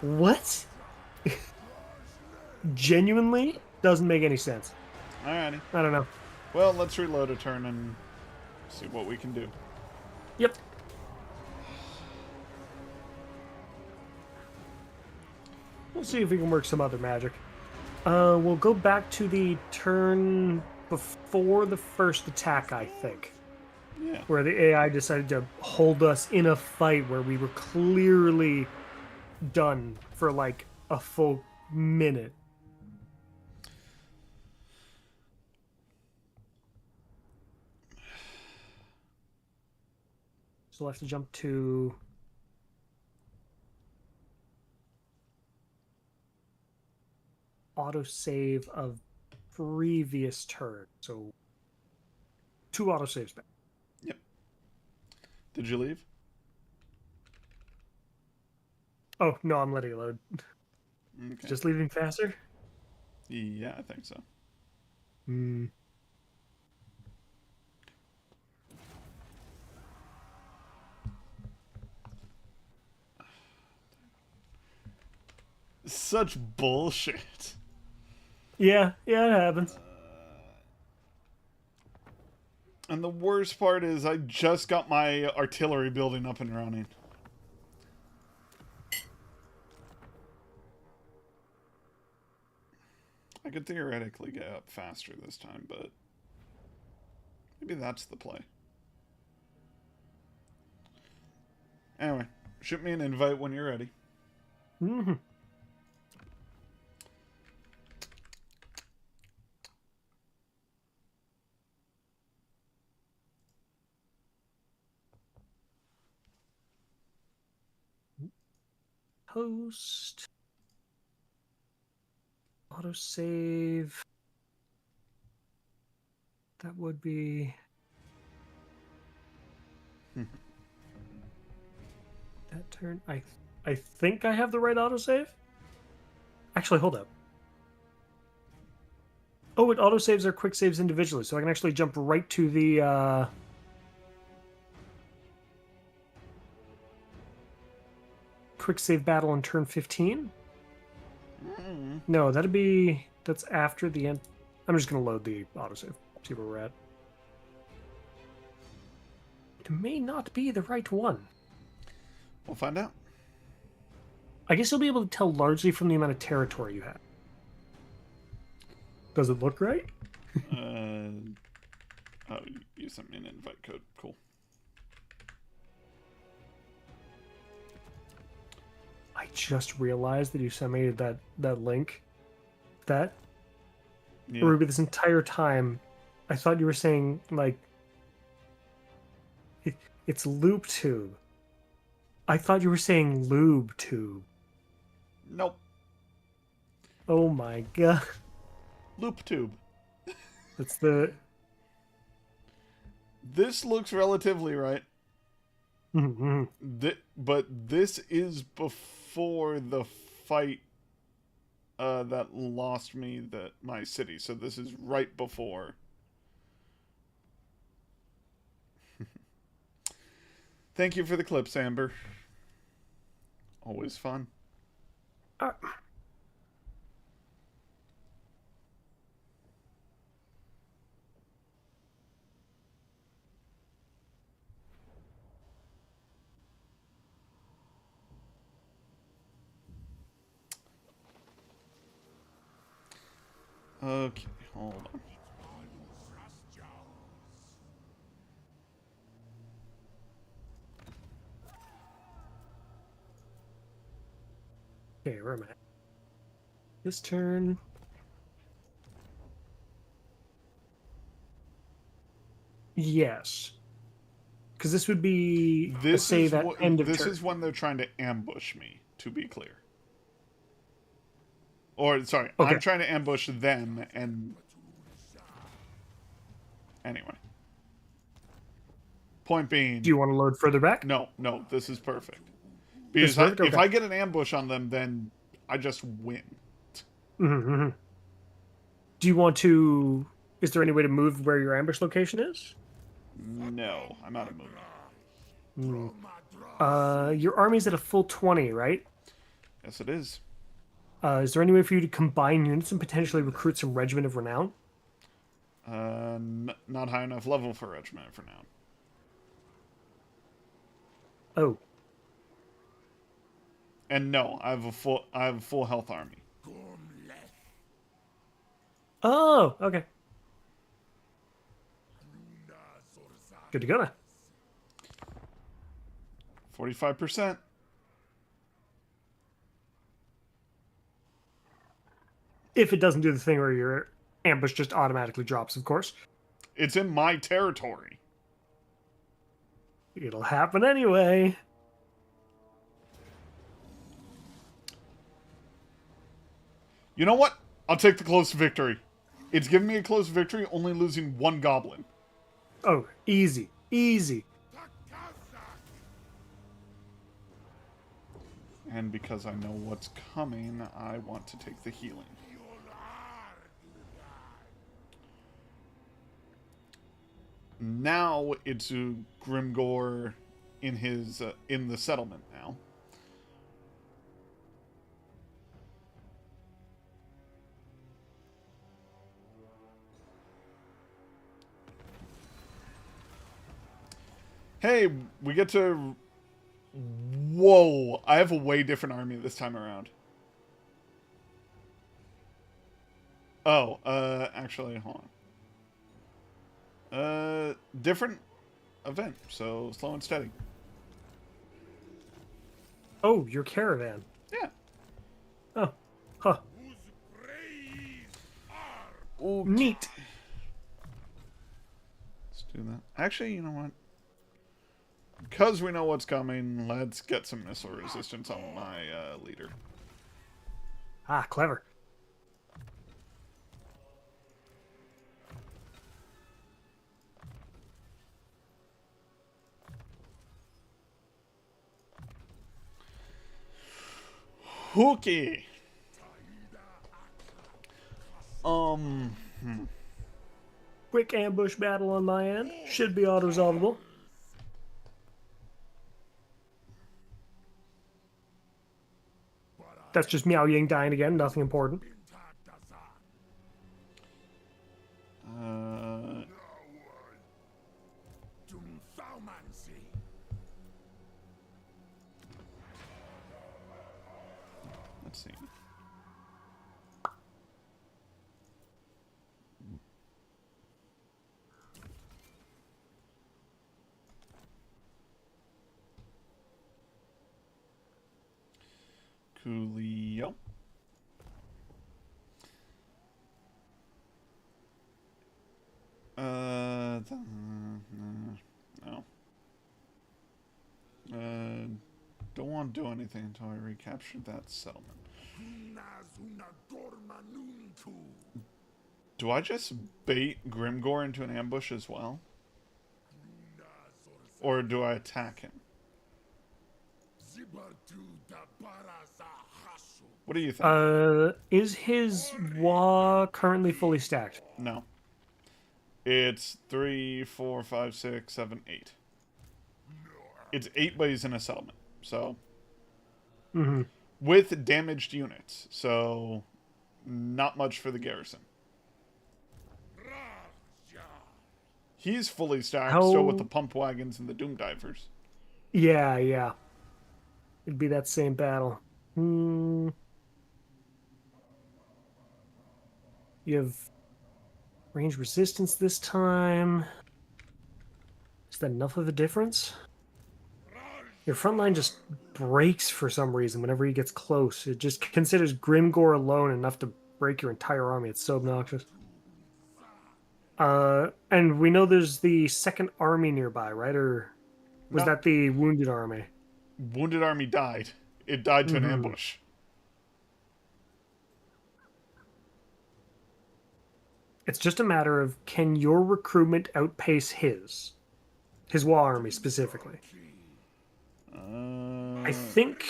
What? Genuinely doesn't make any sense. Alrighty. I don't know. Well, let's reload a turn and see what we can do. Yep. We'll see if we can work some other magic. We'll go back to the turn before the first attack, I think. Yeah. Where the AI decided to hold us in a fight where we were clearly done for like a full minute. So we'll have to jump to autosave of previous turn. So 2 autosaves back. Yep. Did you leave? Oh, no, I'm letting it load. Okay. Just leaving faster? Yeah, I think so. Hmm. Such bullshit. Yeah, it happens. And the worst part is I just got my artillery building up and running. I could theoretically get up faster this time, but maybe that's the play. Anyway, shoot me an invite when you're ready. Mm-hmm. Post. Autosave. That would be... that turn. I think I have the right autosave. Actually, hold up. Oh, it autosaves our quick saves individually, so I can actually jump right to the quick save battle on turn 15. No, that's after the end. I'm just gonna load the autosave, see where we're at. It may not be the right one. We'll find out. I guess you'll be able to tell largely from the amount of territory you have. Does it look right? Oh, you sent me an invite code. Cool. I just realized that you sent me that link. That Yeah. Ruby, this entire time, I thought you were saying like it's loop tube. I thought you were saying lube tube. Nope. Oh my god. Loop tube. That's the... This looks relatively right. But this is before the fight that lost me my city. So this is right before. Thank you for the clips, Amber. Always fun. Okay, hold on. Okay, where am I? This turn. Yes. Because this would be a save at end of This turn. is when they're trying to ambush me, to be clear. Or sorry, Okay. I'm trying to ambush them and anyway. Point being, Do you want to load further back? no, this is perfect. This is Because perfect? if Okay. I get an ambush on them, then I just win. Mm-hmm. Do you want to... Is there any way to move where your ambush location is? No, I'm out of movement. Your army's at a full 20, right? Yes, it is. Is there any way for you to combine units and potentially recruit some Regiment of Renown? Not high enough level for regiment for now. Oh. And no, I have a full health army. Oh, okay. Good to go now. 45%. If it doesn't do the thing where your ambush just automatically drops, of course. It's in my territory. It'll happen anyway. You know what? I'll take the close victory. It's giving me a close victory, only losing one goblin. Oh, easy. Easy. And because I know what's coming, I want to take the healing. Now it's Grimgor in his in the settlement now. Hey, we get to... Whoa, I have a way different army this time around. Oh, actually, hold on. Different event, so slow and steady. Oh, your caravan. Yeah. Oh, huh. Okay. Neat. Let's do that. Actually, you know what? Because we know what's coming, let's get some missile resistance on my leader. Ah, clever. Okay. Quick ambush battle on my end. Should be auto-resolvable. That's just Meow Ying dying again. Nothing important. Let's see. Coolio. No. Don't want to do anything until I recapture that settlement. Do I just bait Grimgor into an ambush as well? Or do I attack him? What do you think? Is his Wa currently fully stacked? No. It's 3, 4, 5, 6, 7, 8. It's 8, but he's in a settlement. So, with damaged units. So, not much for the garrison. He's fully stacked, still with the pump wagons and the doom divers. Yeah, yeah. It'd be that same battle. You have range resistance this time. Is that enough of a difference? Your front line just breaks for some reason whenever he gets close. It just considers Grimgore alone enough to break your entire army. It's so obnoxious. And we know there's the second army nearby, right? Or was No. that the wounded army? Wounded army died. It died to an Mhm. ambush. It's just a matter of, can your recruitment outpace his? His war army specifically. I think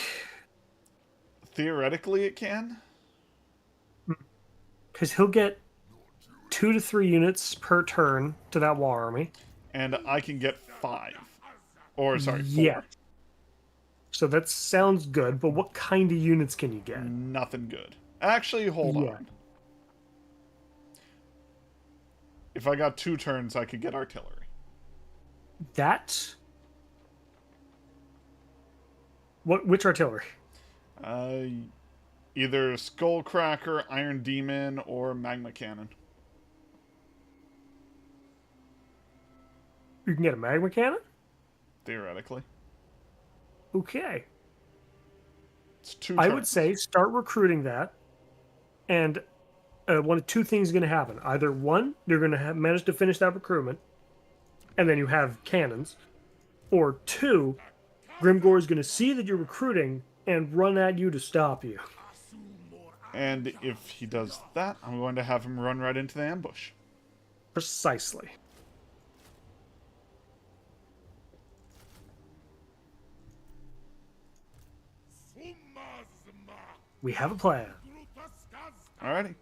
Theoretically, it can. because he'll get 2 to 3 units per turn to that war army. And I can get 5. Or, sorry, 4. Yeah. So that sounds good, but what kind of units can you get? Nothing good. Actually, hold Yeah. on. If I got 2 turns, I could get artillery. That? Which artillery? Either Skullcracker, Iron Demon, or Magma Cannon. You can get a magma cannon? Theoretically. Okay. It's 2 I turns. would say start recruiting that, and one of two things is going to happen. Either one, you're going to manage to finish that recruitment, and then you have cannons, or two, Grimgore is going to see that you're recruiting and run at you to stop you. And if he does that, I'm going to have him run right into the ambush. Precisely. We have a plan. Alrighty.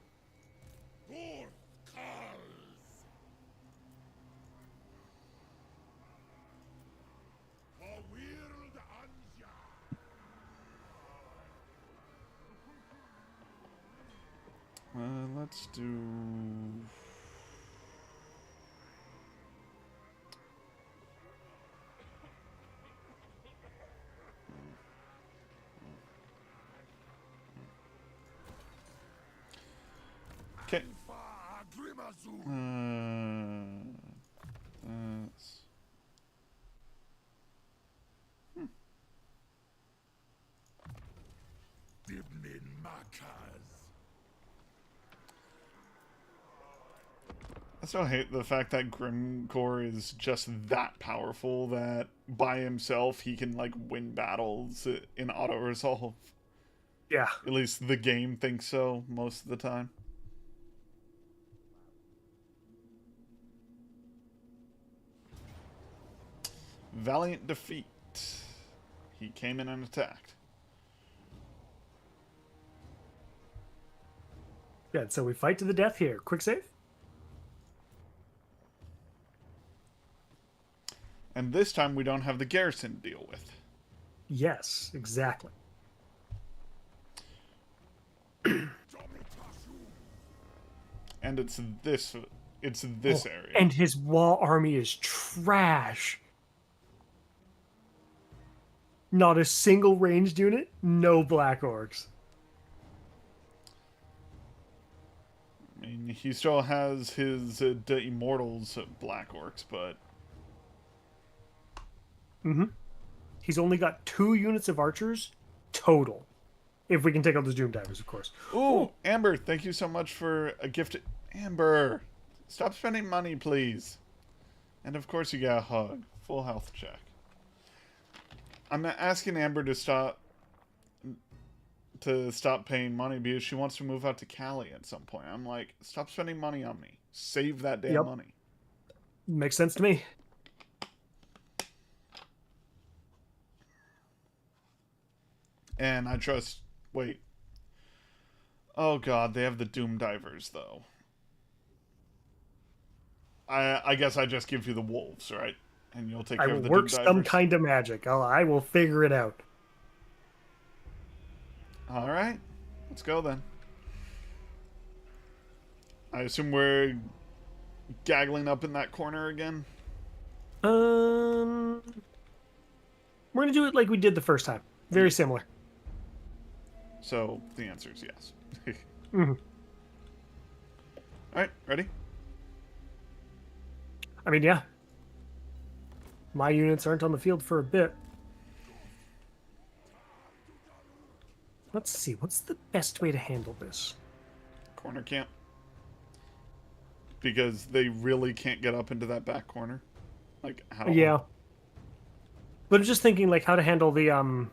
Let's do... Okay. That's... I still hate the fact that Grimgore is just that powerful that by himself he can, like, win battles in auto-resolve. Yeah. At least the game thinks so most of the time. Valiant defeat. He came in and attacked. Good. So we fight to the death here. Quick save. And this time we don't have the garrison to deal with. Yes, exactly. And it's this area. And his wall army is trash. Not a single ranged unit, no black orcs. I mean, he still has his the Immortals Black Orcs, but... He's only got 2 units of archers total. If we can take out those Doom Divers, of course. Ooh, Amber, thank you so much for a gift. Amber, stop spending money, please. And of course you got a hug. Full health check. I'm asking Amber to stop paying money because she wants to move out to Cali at some point. I'm like, stop spending money on me. Save that damn money. Makes sense to me. And I trust... Wait. Oh god, they have the Doom Divers, though. I guess I just give you the wolves, right? And you'll take care of the Doom work Divers. some kind of magic. I will figure it out. Alright. Let's go, then. I assume we're gaggling up in that corner again? We're going to do it like we did the first time. Very similar. So, the answer is yes. Alright, ready? I mean, yeah. My units aren't on the field for a bit. Let's see, what's the best way to handle this? Corner camp. Because they really can't get up into that back corner. Like, how? Yeah. But I'm just thinking, like, how to handle the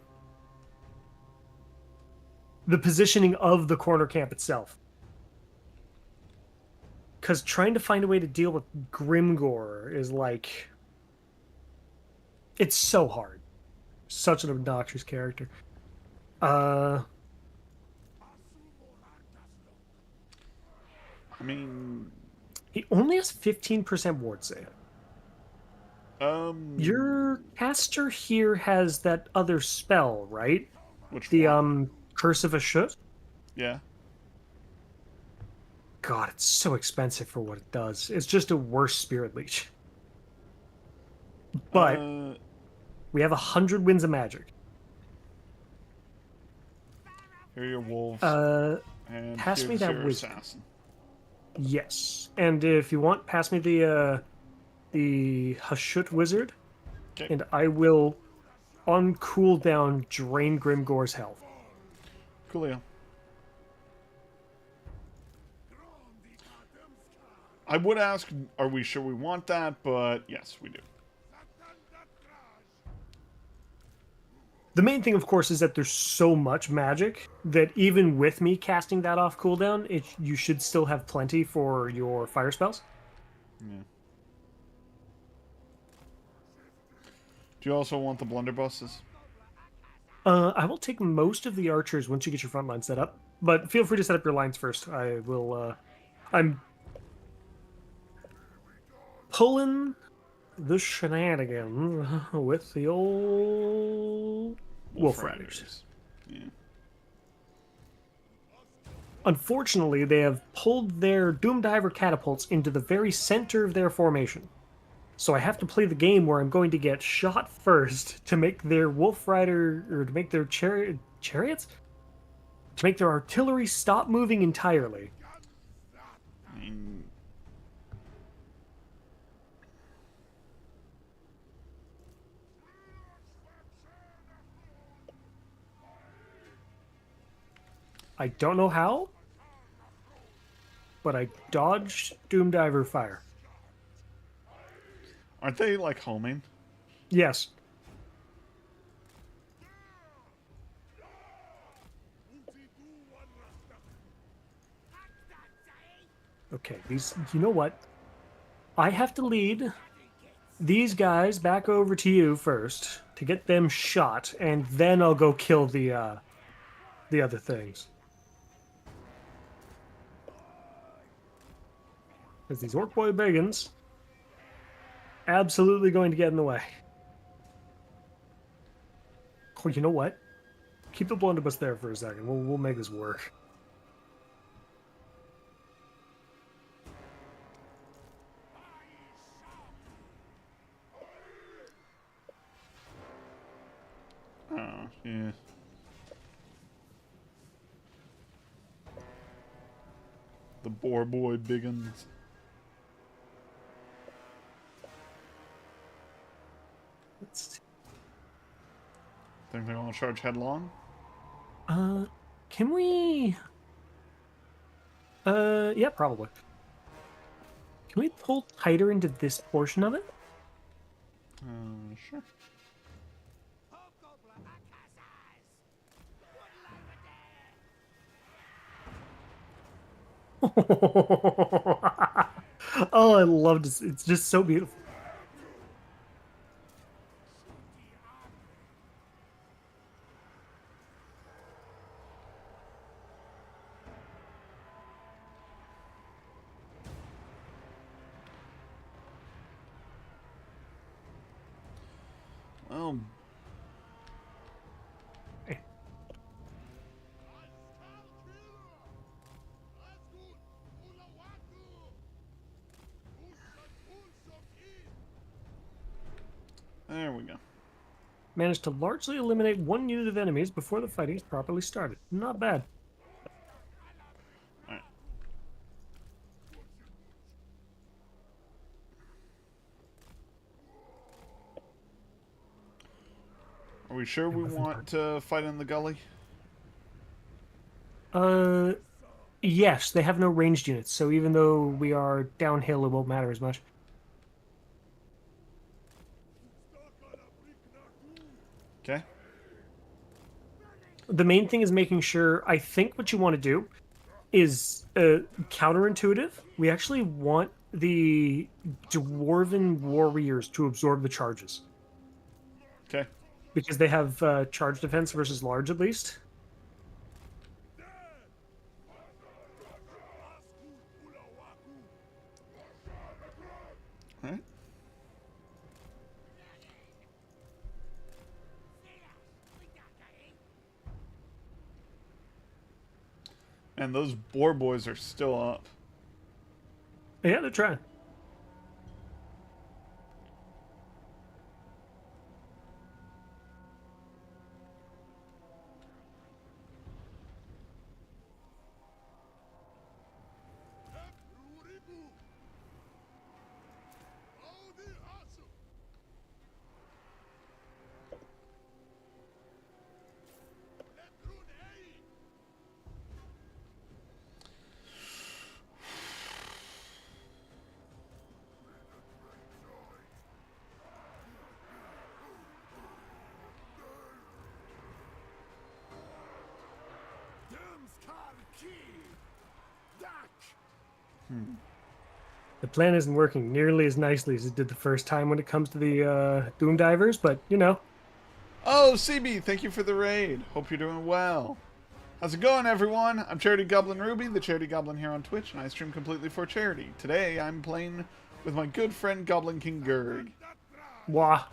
positioning of the corner camp itself. Because trying to find a way to deal with Grimgor is, like... It's so hard. Such an obnoxious character. I mean... He only has 15% ward save. Um... Your caster here has that other spell, right? Which The, one? Curse of a Shut? Yeah. God, it's so expensive for what it does. It's just a worse Spirit Leech. But we have 100 winds of magic. Here are your wolves. And pass me here's that your wizard. assassin. Yes. And if you want, pass me the Hashut Wizard. Okay. And I will, on cooldown, drain Grimgor's health. Coolio. I would ask, are we sure we want that? But yes, we do. The main thing, of course, is that there's so much magic that even with me casting that off cooldown, you should still have plenty for your fire spells. Yeah. Do you also want the blunderbusses? I will take most of the archers once you get your front line set up, but feel free to set up your lines first. I will, I'm pulling the shenanigans with the old Wolf Riders. Yeah. Unfortunately, they have pulled their Doomdiver catapults into the very center of their formation. So I have to play the game where I'm going to get shot first to make their Wolf Rider, or to make their chariots? To make their artillery stop moving entirely. I mean, I don't know how, but I dodged Doomdiver fire. aren't they like homing? Yes. Okay, these, you know what? I have to lead these guys back over to you first to get them shot, and then I'll go kill the other things. Because these Orc Boy Biggins absolutely going to get in the way. Oh, you know what? Keep the blunderbuss there for a second. We'll make this work. Oh, yeah. The Boar Boy Biggins. Let's see. Think they're gonna charge headlong? Can we... yeah, probably. Can we pull tighter into this portion of it? Sure. Oh, I love this. It's just so beautiful. Well, there we go. Managed to largely eliminate one unit of enemies before the fighting properly started. Not bad. Alright. Are we sure we want to fight in the gully? Yes, they have no ranged units, so even though we are downhill, it won't matter as much. Okay. The main thing is making sure, I think what you want to do is counterintuitive. We actually want the dwarven warriors to absorb the charges. Okay. Because they have charge defense versus large, at least. All right. And those boar boys are still up. Yeah, they're trying. The plan isn't working nearly as nicely as it did the first time when it comes to the Doom Divers, but, you know. Oh, CB, thank you for the raid. Hope you're doing well. How's it going, everyone? I'm Charity Goblin Ruby, the Charity Goblin here on Twitch, and I stream completely for charity. Today, I'm playing with my good friend Goblinkinggrg. Wah.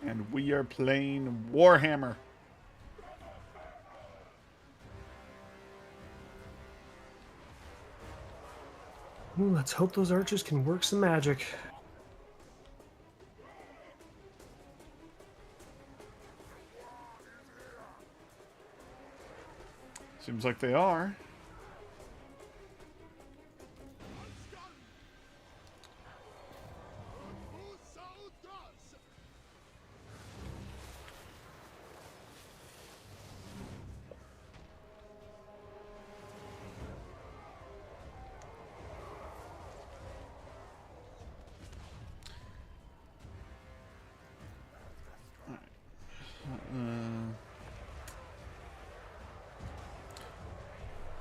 And we are playing Warhammer. Ooh, let's hope those archers can work some magic. Seems like they are.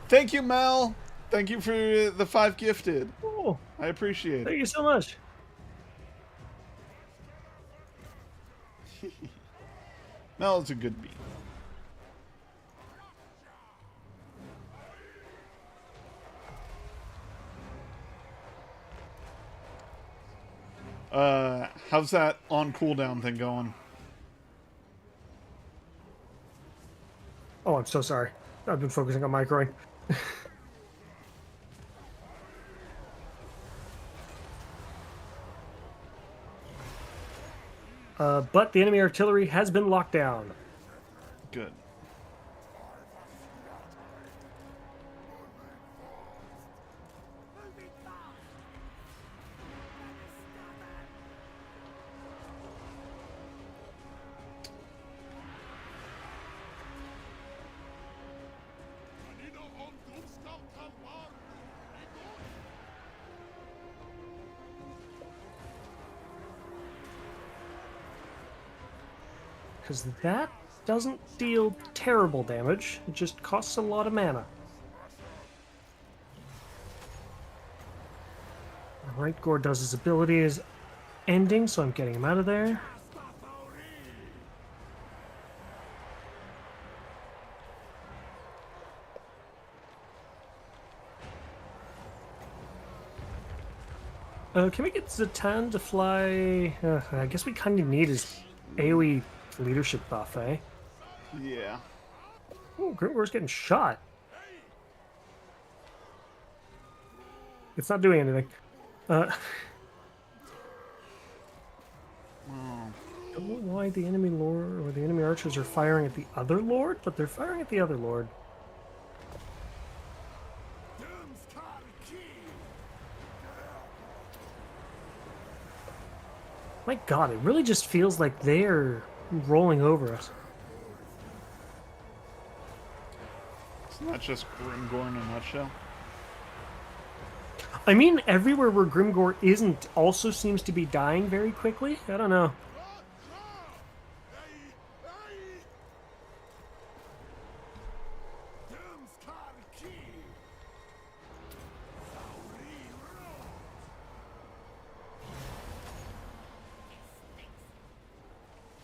Thank you, Mel. Thank you for the 5 gifted. Oh, I appreciate thank it. you so much. Mel's a good beat. How's that on cooldown thing going? Oh, I'm so sorry. I've been focusing on microing. But the enemy artillery has been locked down. Good. Because that doesn't deal terrible damage. It just costs a lot of mana. Right, Gore does his ability is ending, so I'm getting him out of there. Can we get Zatan to fly? I guess we kind of need his AoE leadership buff, eh? Yeah. Oh, Grimgore's getting shot. It's not doing anything. I don't know why the enemy lord or the enemy archers are firing at the other lord, but they're firing at the other lord. My god, it really just feels like they're rolling over us. Isn't that just Grimgor in a nutshell? I mean, everywhere where Grimgor isn't also seems to be dying very quickly. I don't know.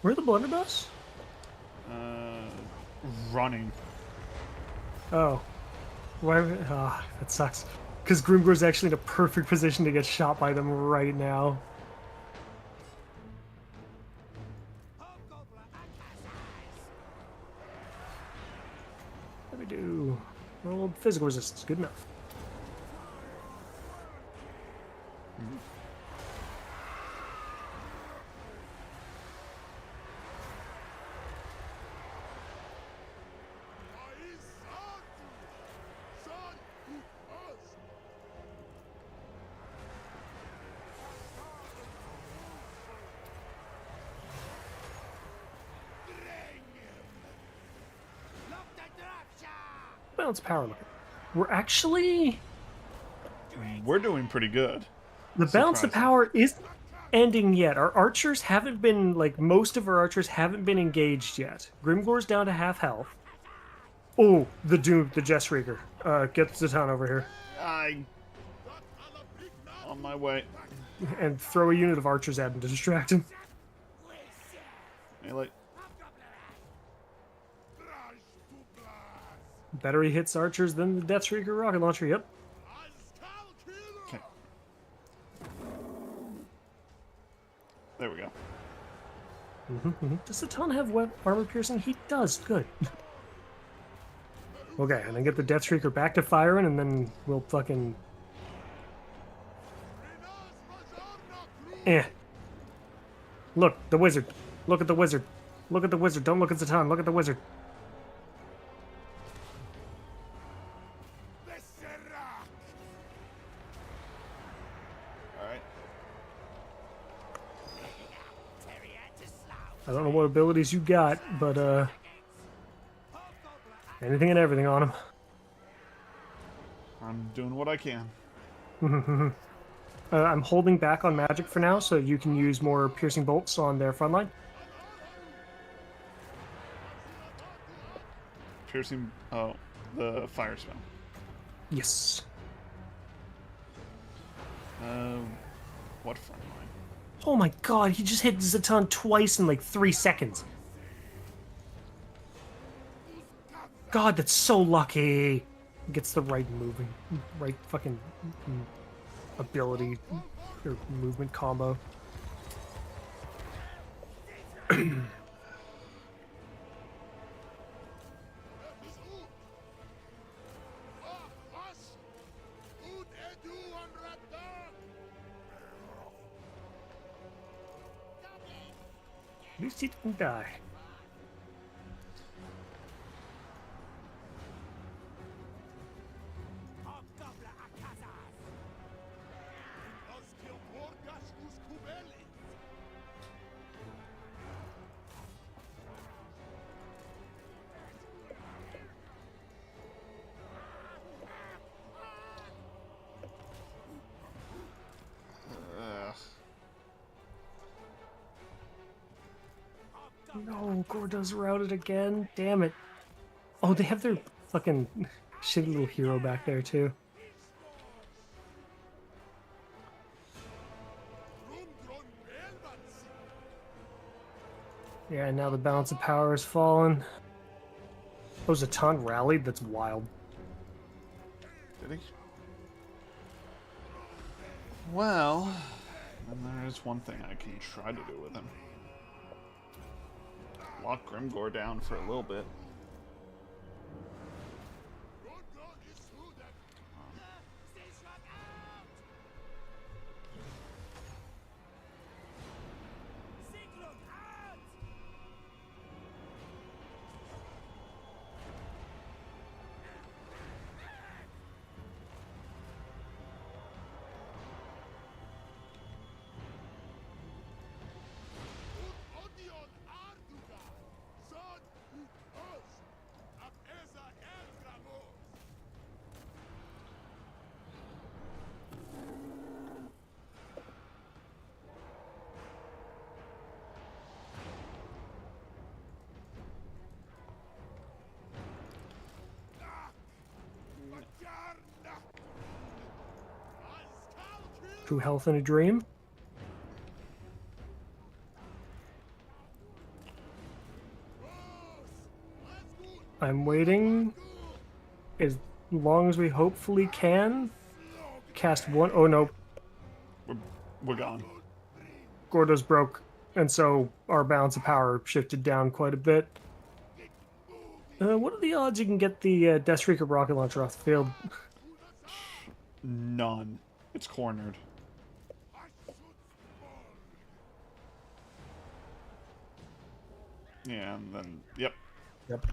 Where are the blunderbuss? Running. Oh. Why? Ah, that sucks. Because Grimgor's actually in a perfect position to get shot by them right now. What do we do? Roll physical resistance. Good enough. Balance power looking. We're actually... We're doing pretty good. The balance of Surprising. power isn't ending yet. Our archers haven't been, like, most of our archers haven't been engaged yet. Grimgor's down to half health. Oh, the Doom, the Jessreaker. Get Zatan over here. On my way. And throw a unit of archers at him to distract him. Melee. Better he hits archers than the Deathstreaker rocket launcher, yep. Okay. There we go. Does Zatan have web armor piercing? He does, good. Okay, and then get the Deathstreaker back to firing, and then we'll fucking... Look, the wizard. Look at the wizard. Look at the wizard. Don't look at Zatan. Look at the wizard. Alright. I don't know what abilities you got, but, anything and everything on him. I'm doing what I can. I'm holding back on magic for now, so you can use more piercing bolts on their front line. Piercing. Oh, the fire spell. Yes. What front line? Oh my god, he just hit Zatan twice in like 3 seconds. God, that's so lucky. Gets the right moving, right fucking ability or movement combo. At least he didn't die. No, Gordo's routed again. Damn it. Oh, they have their fucking shitty little hero back there, too. Yeah, now the balance of power has fallen. Oh, Zatan rallied? That's wild. Did he? Well, then there is one thing I can try to do with him. Lock Grimgor down for a little bit. True health in a dream. I'm waiting as long as we hopefully can. Cast one. Oh no, We're gone. Gordo's broke, and so our balance of power shifted down quite a bit. What are the odds you can get the Death Streaker rocket launcher off the field? None. It's cornered. Yeah, and then, yep. Yep.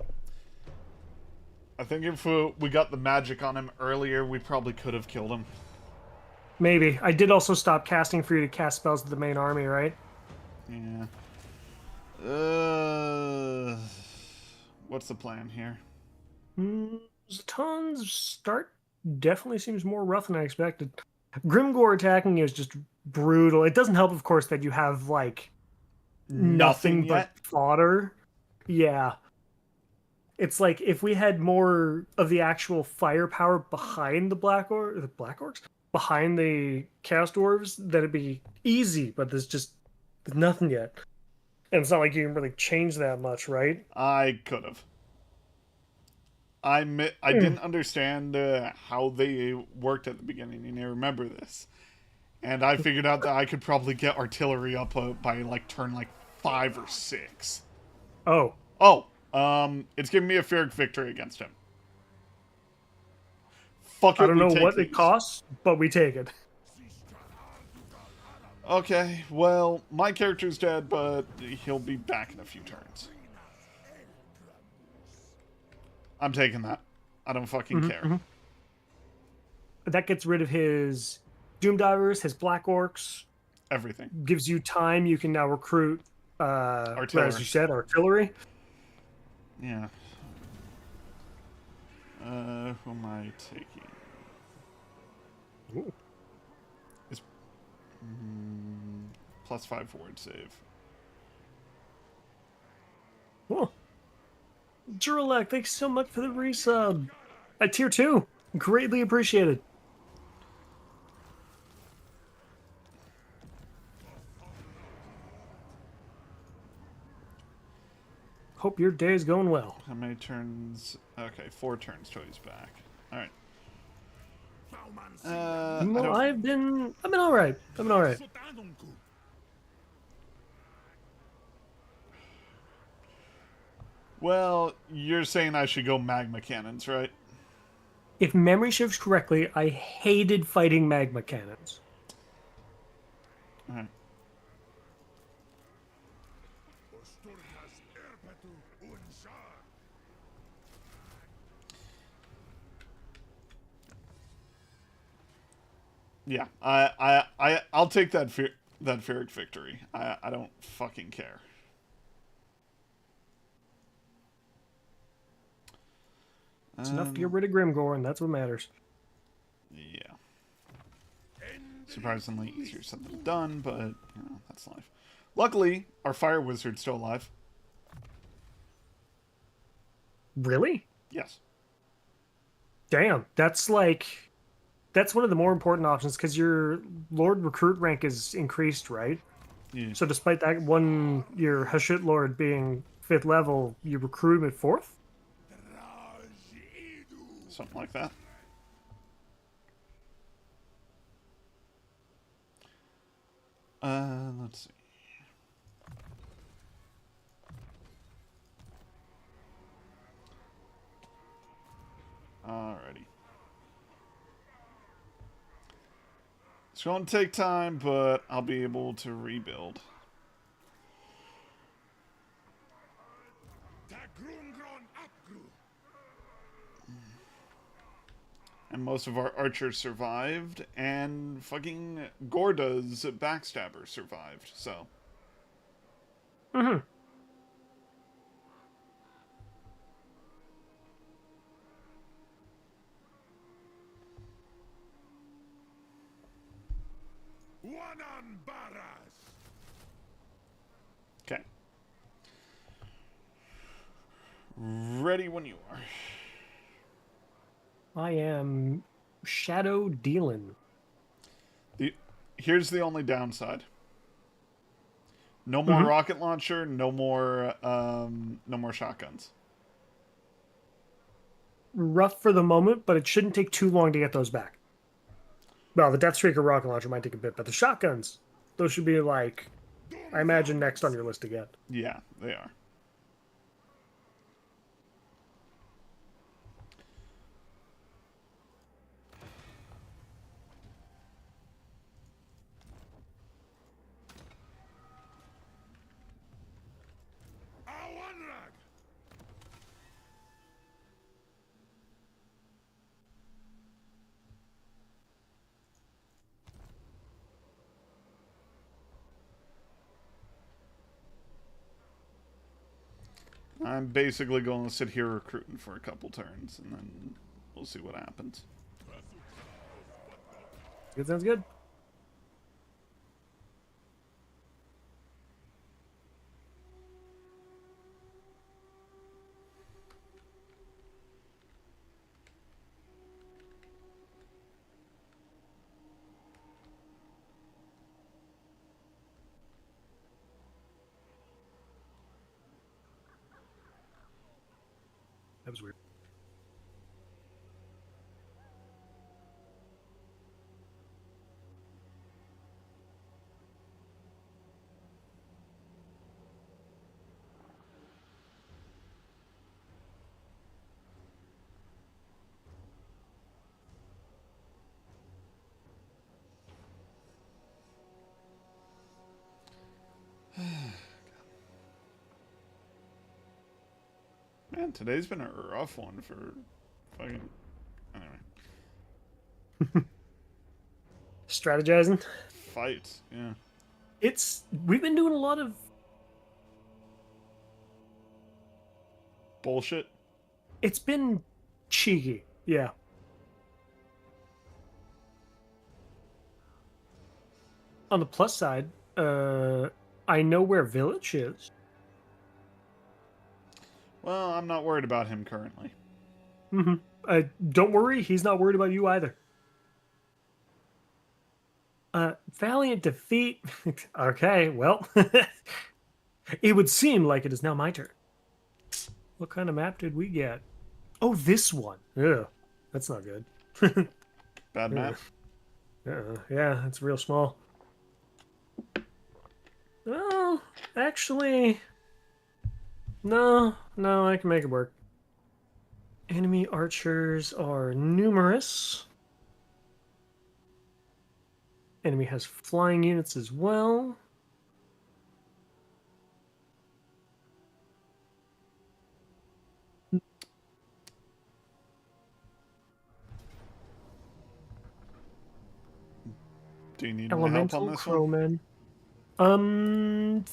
I think if we got the magic on him earlier, we probably could have killed him. Maybe. I did also stop casting for you to cast spells to the main army, right? Yeah. What's the plan here? Zatan's start definitely seems more rough than I expected. Grimgore attacking you is just brutal. It doesn't help, of course, that you have, like, nothing but yet? fodder. Yeah. It's like if we had more of the actual firepower behind the Black Orcs? Behind the Chaos Dwarves, then it'd be easy, but there's nothing yet. And it's not like you can really change that much, right? I could have. I didn't understand how they worked at the beginning, and I remember this. And I figured out that I could probably get artillery up by like turn 5 or 6. Oh. Oh, it's giving me a Pyrrhic victory against him. Fuck it, I don't know what these. it costs, but we take it. Okay, well, my character's dead, but he'll be back in a few turns. I'm taking that. I don't fucking care. That gets rid of his Doom Divers, his Black Orcs. Everything. Gives you time. You can now recruit, artillery. as you said, artillery. Yeah. Who am I taking? Ooh. It's +5 forward save. Cool. Juralek, thanks so much for the resub. At tier 2. Greatly appreciated. Hope your day is going well. How many turns? Okay, 4 turns till he's back. Alright. I've been alright. I've been alright. Well, you're saying I should go magma cannons, right? If memory serves correctly, I hated fighting magma cannons. Alright. Yeah, I'll take that Pyrrhic victory. I don't fucking care. It's enough to get rid of Grimgore, and that's what matters. Yeah. Surprisingly easier said than done, but, you know, that's life. Luckily, our fire wizard's still alive. Really? Yes. Damn, that's one of the more important options because your Lord recruit rank is increased, right? Yeah. So despite that your Hashut Lord being 5th level, you recruit him at 4th? Something like that. Let's see. Alrighty. It's going to take time, but I'll be able to rebuild. And most of our archers survived, and fucking Gorda's backstabber survived, so. Mm-hmm. Okay. Ready when you are. I am Shadow Dealin. Here's the only downside. No more rocket launcher, no more shotguns. Rough for the moment, but it shouldn't take too long to get those back. Well, the Deathstreaker rocket launcher might take a bit, but the shotguns, those should be like, I imagine, next on your list again. Yeah, they are. I'm basically going to sit here recruiting for a couple turns, and then we'll see what happens. Good, sounds good. That was weird. Man, today's been a rough one for fucking... Anyway. Strategizing. Fights, yeah. We've been doing a lot of Bullshit. it's been cheeky, yeah. On the plus side, I know where Village is. Well, I'm not worried about him currently. Don't worry, he's not worried about you either. Valiant defeat. Okay, well, it would seem like it is now my turn. What kind of map did we get? Oh, this one. Ugh, that's not good. Bad map. Yeah, it's real small. Well, actually, no, I can make it work. Enemy archers are numerous. Enemy has flying units as well. Do you need my help on Elemental this one? crowmen.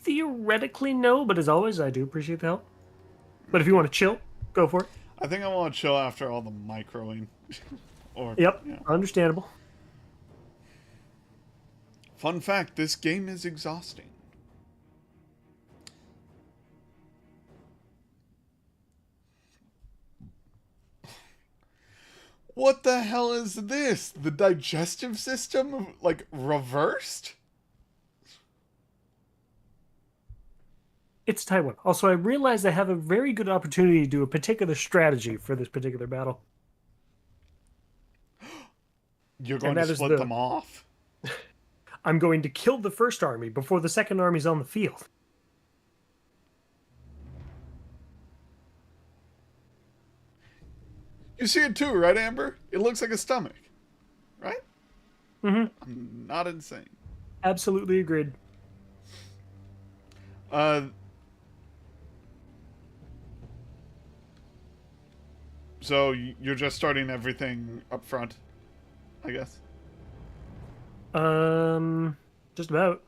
Theoretically, no, but as always, I do appreciate the help. But if you want to chill, go for it. I think I want to chill after all the microing. Or, Yep, yeah. understandable. Fun fact, this game is exhausting. What the hell is this? The digestive system, like, reversed? It's Taiwan. Also, I realize I have a very good opportunity to do a particular strategy for this particular battle. You're going to split them off? I'm going to kill the first army before the second army's on the field. You see it too, right, Amber? It looks like a stomach. Right? Mm-hmm. I'm not insane. Absolutely agreed. So you're just starting everything up front, I guess? Just about.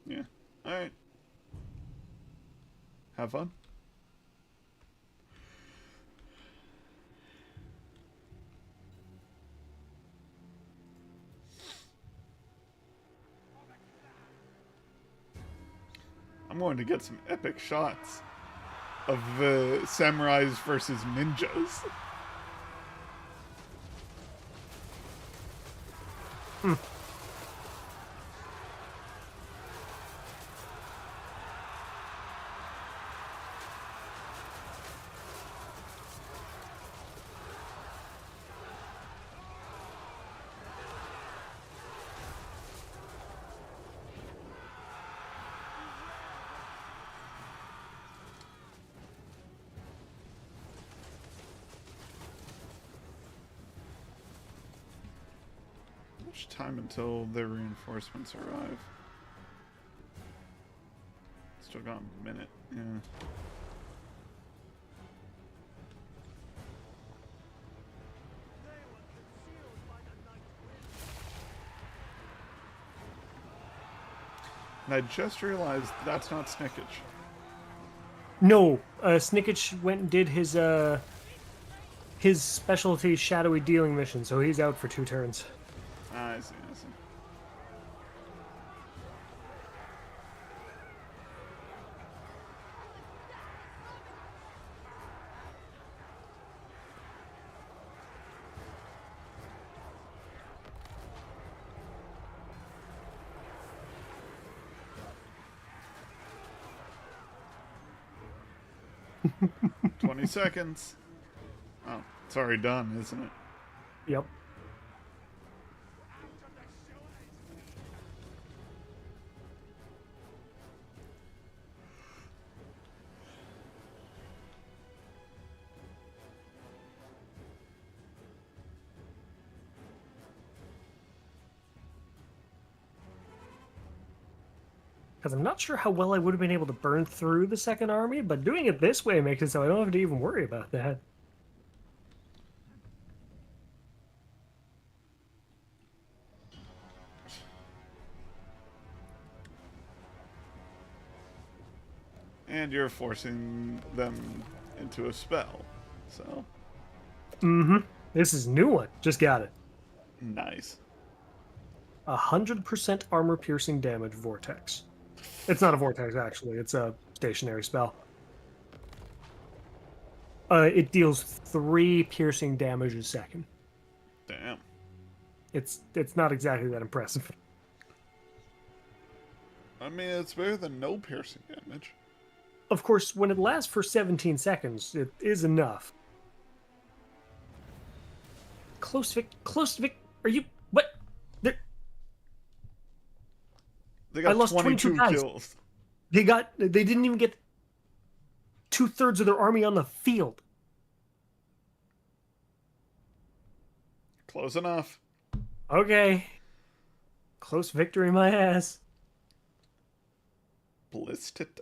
Yeah. Alright. Have fun. I'm going to get some epic shots of the samurais versus ninjas. much time until their reinforcements arrive? Still got a minute, yeah. And I just realized that's not Snickage. No, Snickage went and did his specialty shadowy dealing mission, so he's out for 2 turns. I see, I see. "20 seconds. Oh, it's already done, isn't it? Yep. Because I'm not sure how well I would have been able to burn through the second army, but doing it this way makes it so I don't have to even worry about that. And you're forcing them into a spell, so Mm-hmm. This is a new one. Just got it. nice. 100% armor-piercing damage vortex. It's not a vortex, actually. It's a stationary spell. It deals 3 piercing damage a second. Damn. It's not exactly that impressive. I mean, it's better than no piercing damage. Of course, when it lasts for 17 seconds, it is enough. Close Vic, are you... What? They I got lost 22 guys. kills. They didn't even get 2/3 of their army on the field. Close enough. Okay. Close victory, my ass. Blistit.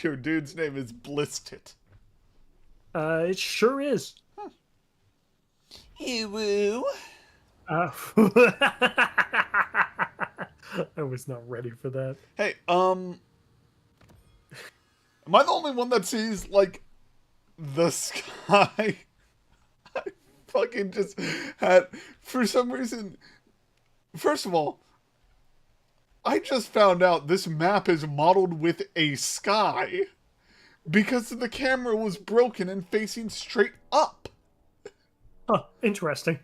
Your dude's name is Blistit. It sure is. Ew. I was not ready for that. Hey, am I the only one that sees, like, the sky? I fucking just had, for some reason, first of all, I just found out this map is modeled with a sky because the camera was broken and facing straight up. Huh, interesting.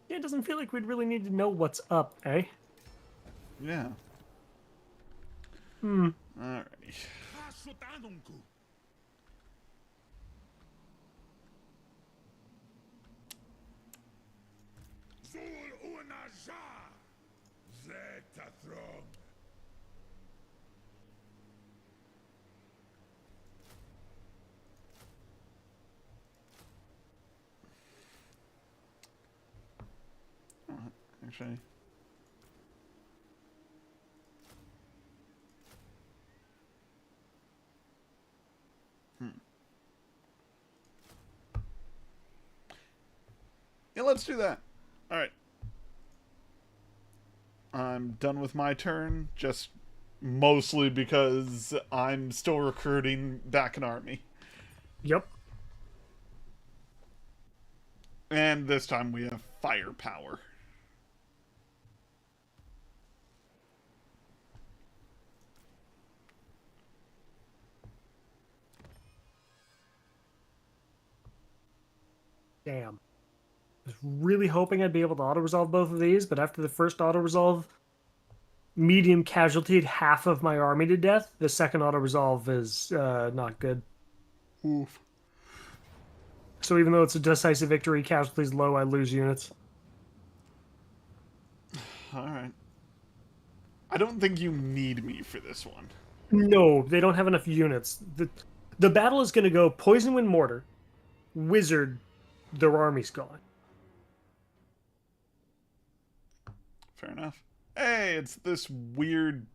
Yeah, it doesn't feel like we'd really need to know what's up, eh? Yeah. Hmm. Alrighty. Actually. Yeah, let's do that. Alright. I'm done with my turn, just mostly because I'm still recruiting back an army. Yep. And this time we have firepower. Damn. I was really hoping I'd be able to auto-resolve both of these, but after the first auto-resolve medium casualtied half of my army to death, the second auto-resolve is not good. Oof. So even though it's a decisive victory, casualties low, I lose units. Alright. I don't think you need me for this one. No, they don't have enough units. The battle is going to go poison wind mortar, wizard, their army's gone. Fair enough. Hey, it's this weird.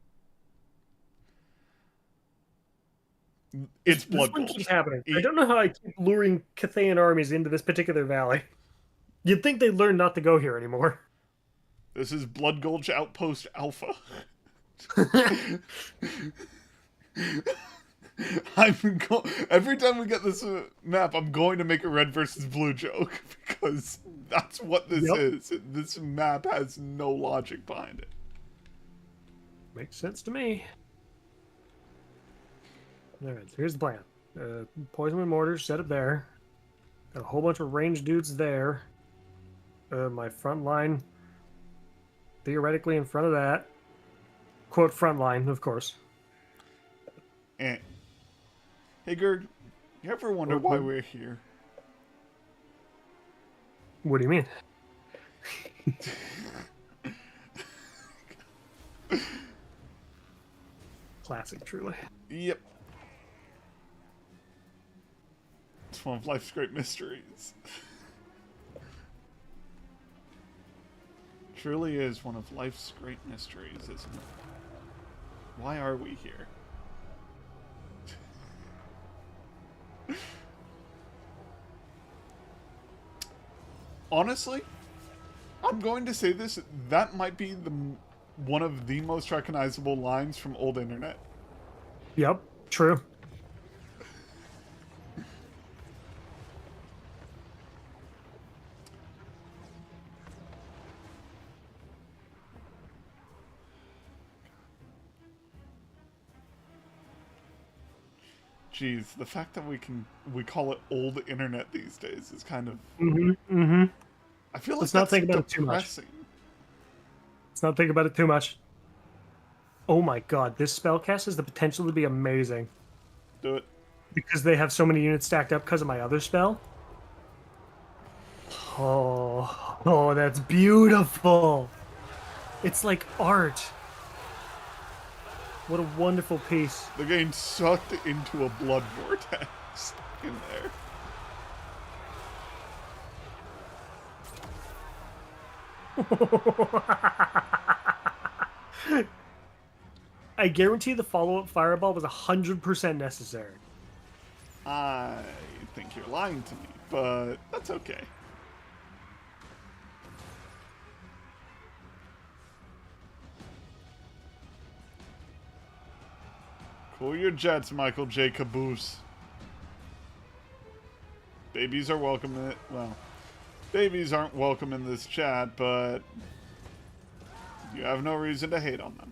It's This Blood one Gulch. keeps happening. I don't know how I keep luring Cathayan armies into this particular valley. You'd think they'd learn not to go here anymore. This is Blood Gulch Outpost Alpha. Every time we get this map, I'm going to make a red versus blue joke because that's what this is. This map has no logic behind it. Makes sense to me. Alright, so here's the plan. Poison wind mortars set up there. Got a whole bunch of ranged dudes there. My front line, theoretically in front of that. Quote, front line, of course. And hey, Gerg, you ever wonder why we're here? What do you mean? Classic, truly. Yep. It's one of life's great mysteries. Truly is one of life's great mysteries, isn't it? Why are we here? Honestly, I'm going to say this, that might be one of the most recognizable lines from old internet. Yep, true. Jeez, the fact that we call it old internet these days is kind of. I feel like Let's not think about it too much. Let's not think about it too much. Oh my god, this spellcast has the potential to be amazing. Do it. Because they have so many units stacked up because of my other spell. Oh, that's beautiful. It's like art. What a wonderful piece. They're getting sucked into a blood vortex in there. I guarantee the follow-up fireball was 100% necessary. I think you're lying to me, but that's okay. Cool your jets, Michael J. Caboose. Babies are welcome in it. Well, babies aren't welcome in this chat, but you have no reason to hate on them.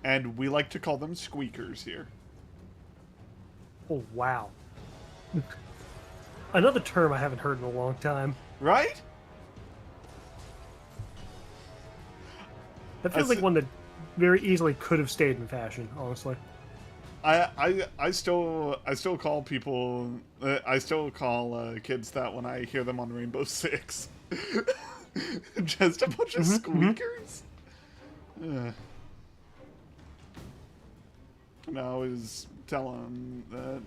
And we like to call them squeakers here. Oh, wow. Another term I haven't heard in a long time. Right? That feels like one that very easily could have stayed in fashion, honestly. I still call people I still call kids that when I hear them on Rainbow Six. Just a bunch of squeakers. And I always tell them that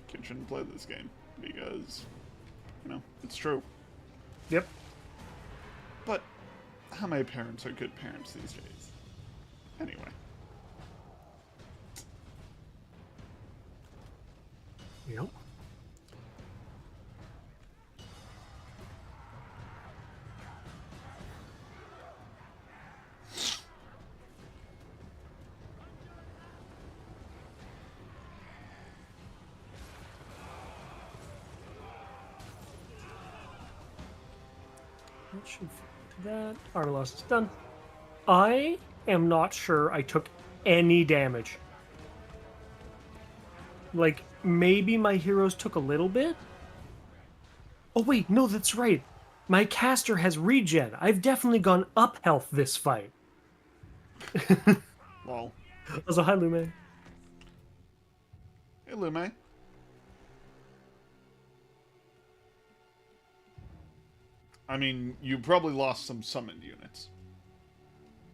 kids shouldn't play this game because it's true. Yep. But how many parents are good parents these days? Anyway. Yep. That should fit that. Armor loss is done. I am not sure I took any damage. Like, maybe my heroes took a little bit? Oh wait, no, that's right. My caster has regen. I've definitely gone up health this fight. Well. Also, hi, Lume. Hey, Lume. I mean, you probably lost some summoned units.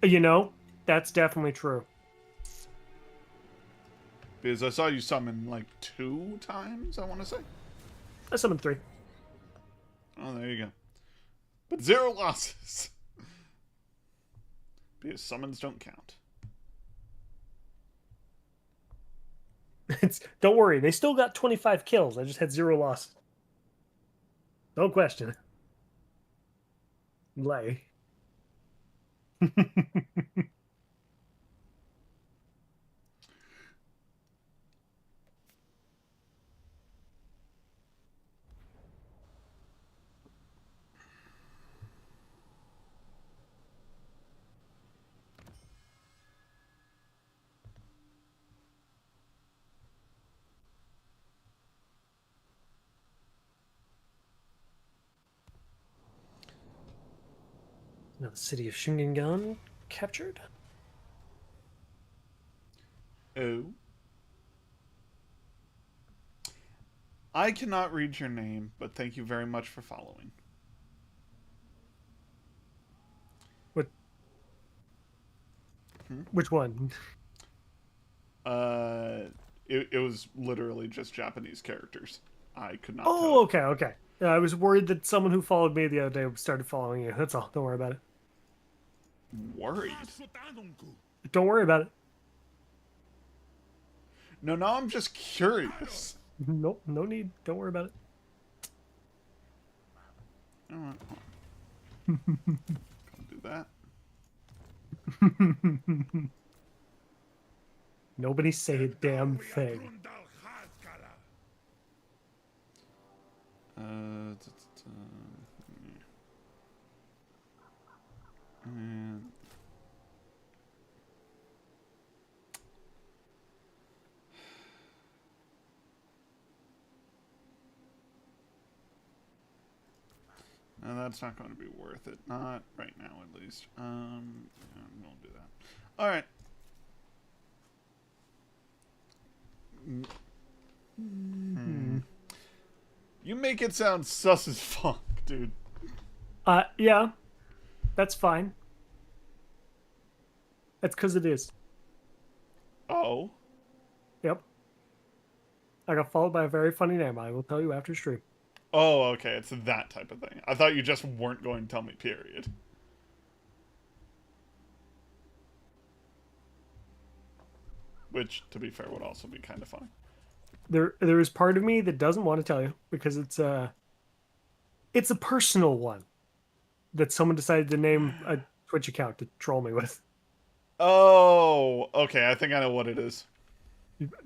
You know, that's definitely true. Because I saw you summon like 2 times, I want to say. I summoned 3. Oh, there you go. But 0 losses. Because summons don't count. Don't worry, they still got 25 kills. I just had 0 losses. Don't question it. Lay. Now the city of Shingangan captured. Oh. I cannot read your name, but thank you very much for following. What? Which one? It was literally just Japanese characters. I could not Oh, tell. okay, okay. I was worried that someone who followed me the other day started following you. That's all. Don't worry about it. Worried? Don't worry about it. No, now I'm just curious. Nope, no need. Don't worry about it. Alright. Don't do that. Nobody say a damn thing. And no, that's not going to be worth it. Not right now, at least. Yeah, won't do that. All right. You make it sound sus as fuck, dude. Yeah. That's fine. That's because it is. Oh. Yep. I got followed by a very funny name. I will tell you after stream. Oh, okay. It's that type of thing. I thought you just weren't going to tell me, period. Which, to be fair, would also be kind of funny. There is part of me that doesn't want to tell you because it's a personal one that someone decided to name a Twitch account to troll me with. Oh, okay. I think I know what it is.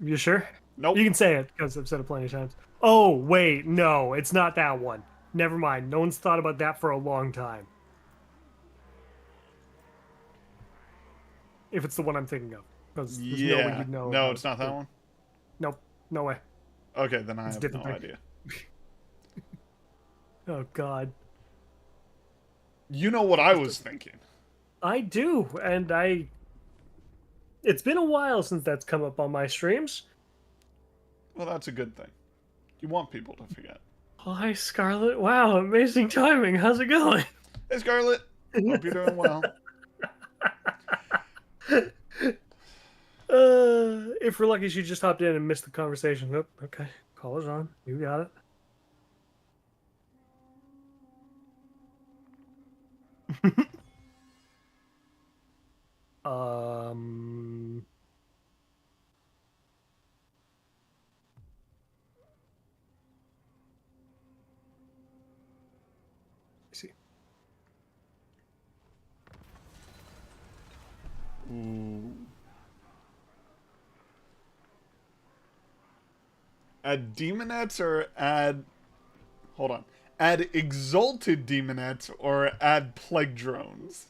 You sure? Nope. You can say it because I've said it plenty of times. Oh, wait, no, it's not that one. Never mind. No one's thought about that for a long time. If it's the one I'm thinking of. Because there's no way you'd know. No, it's not that one? Nope. No way. Okay, then I It's a have different no thing. idea. Oh, God. You know what I was thinking. I do, and it's been a while since that's come up on my streams. Well, that's a good thing. You want people to forget. Hi, Scarlett. Wow, amazing timing. How's it going? Hey, Scarlett. Hope you're doing well. If we're lucky, she just hopped in and missed the conversation. Nope. Okay. Caller's on. You got it. um... see. Ooh. Add demonettes or add... Hold on. Add exalted demonettes or add plague drones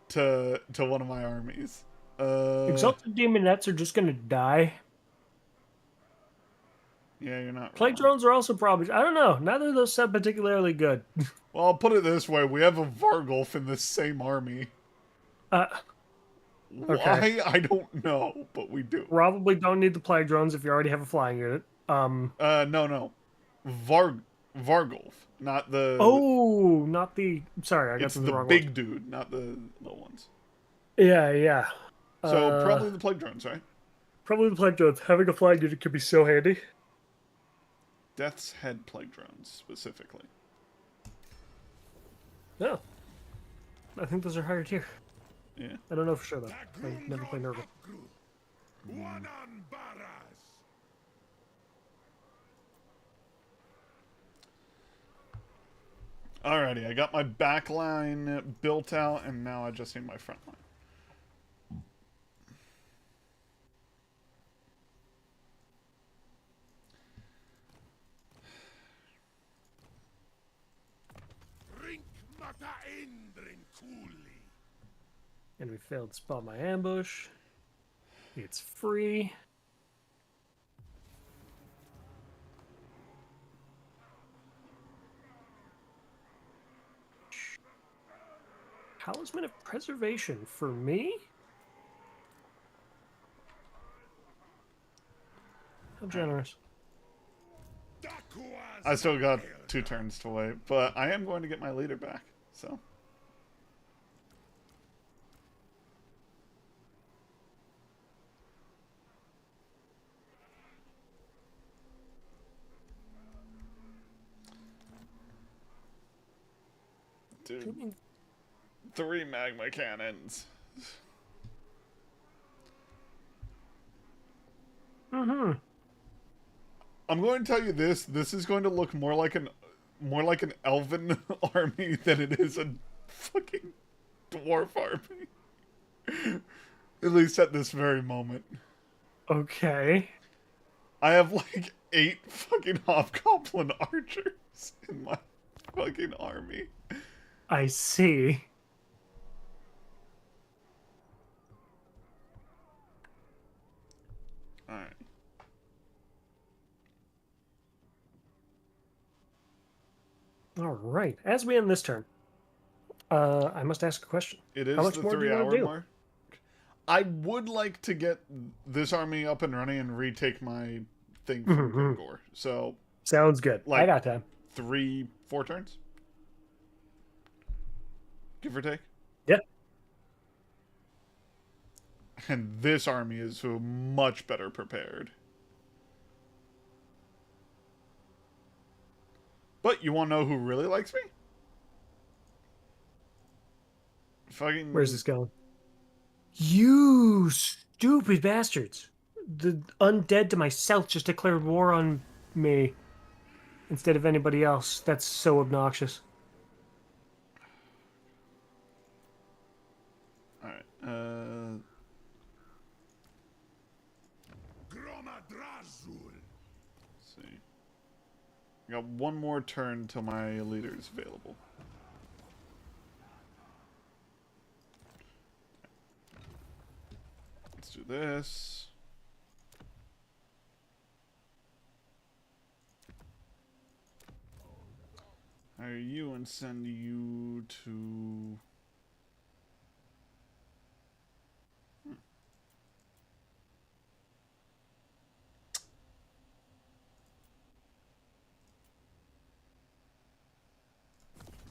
to one of my armies. Exalted Demonettes are just gonna die. Yeah, you're not Plague wrong. drones are also probably... I don't know. Neither of those sound particularly good. Well, I'll put it this way. We have a Vargulf in this same army. Okay. Why? I don't know, but we do. Probably don't need the plague drones if you already have a flying unit. No. Vargulf. Not the... Oh, not the... Sorry, I got It's them the the wrong big ones. dude, not the little ones. Yeah, yeah. So probably the plague drones, right? Probably the plague drones. Having a flying unit could be so handy. Death's Head plague drones, specifically. No. I think those are higher tier. Yeah. I don't know for sure, though. I never played Nurgle. Alrighty, I got my back line built out, and now I just need my front line. And we failed to spot my ambush. It's free. Talisman of Preservation for me? How generous. I still got 2 turns to wait, but I am going to get my leader back, so... Dude, 3 magma cannons. Mm-hmm. I'm going to tell you this. This is going to look more like an elven army than it is a fucking dwarf army. At least at this very moment. Okay. I have like 8 fucking hobgoblin archers in my fucking army. I see. Alright. All right. As we end this turn, I must ask a question. It is How much the more do you 3 wanna hour do? mark. I would like to get this army up and running and retake my thing from Grimgor. So Sounds good. Like- I got time. 3-4 turns? Give or take? Yeah. And this army is much better prepared. But you want to know who really likes me? Fucking... Where's this going? You stupid bastards. The undead to myself just declared war on me instead of anybody else. That's so obnoxious. Alright, let's see. I got one more turn till my leader is available. Let's do this. Hire you and send you to...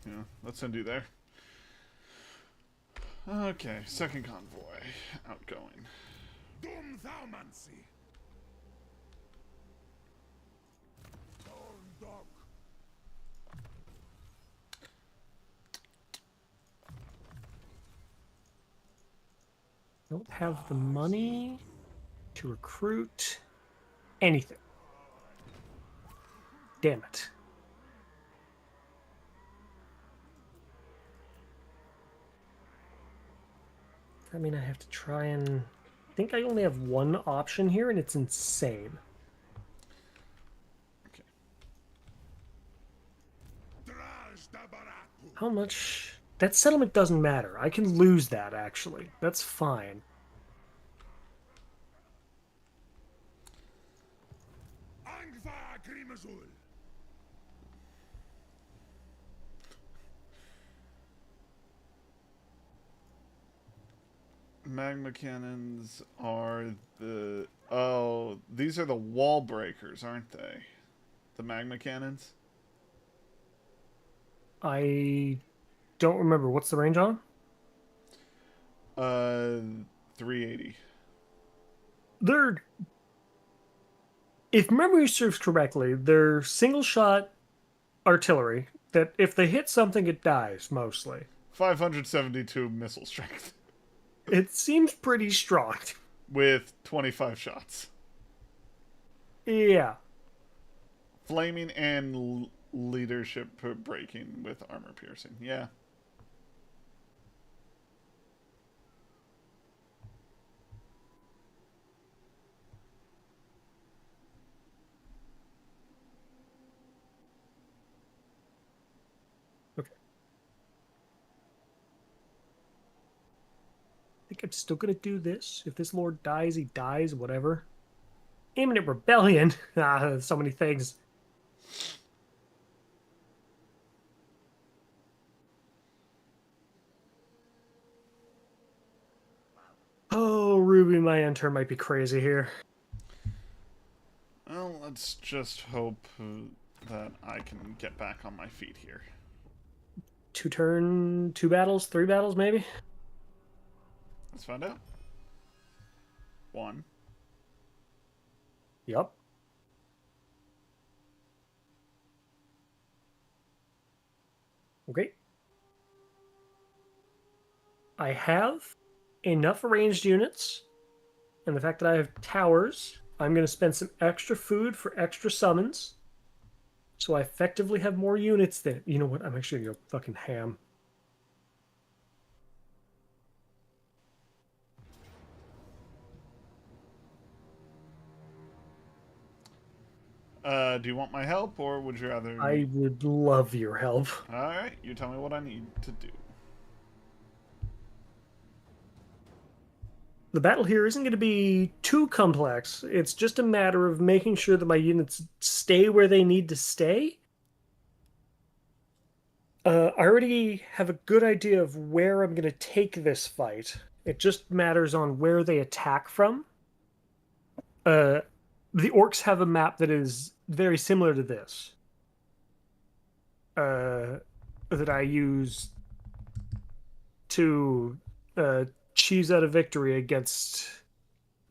Yeah, let's send you there. Okay, second convoy. Outgoing. Don't have the money to recruit anything. Damn it. I mean, I have to try and... I think I only have one option here, and it's insane. Okay. How much... That settlement doesn't matter. I can lose that, actually. That's fine. Magma cannons are the... Oh, these are the wall breakers, aren't they? The magma cannons? I don't remember. What's the range on? 380. They're, if memory serves correctly, they're single shot artillery that if they hit something, it dies mostly. 572 missile strength It seems pretty strong. with 25 shots. Yeah. Flaming and leadership breaking with armor piercing. Yeah. Okay. I think I'm still gonna do this. If this lord dies, he dies, whatever. Imminent rebellion. Ah, so many things. Oh, Ruby, my enter might be crazy here. Well, let's just hope that I can get back on my feet here. 2 battles, 3 battles, maybe? Let's find out. 1. Yup. Okay. I have enough ranged units, and the fact that I have towers, I'm going to spend some extra food for extra summons, so I effectively have more units than... You know what? I'm actually going to go fucking ham. Do you want my help, or would you rather... I would love your help. Alright, you tell me what I need to do. The battle here isn't going to be too complex. It's just a matter of making sure that my units stay where they need to stay. I already have a good idea of where I'm going to take this fight. It just matters on where they attack from. The orcs have a map that is very similar to this. That I use to cheese out a victory against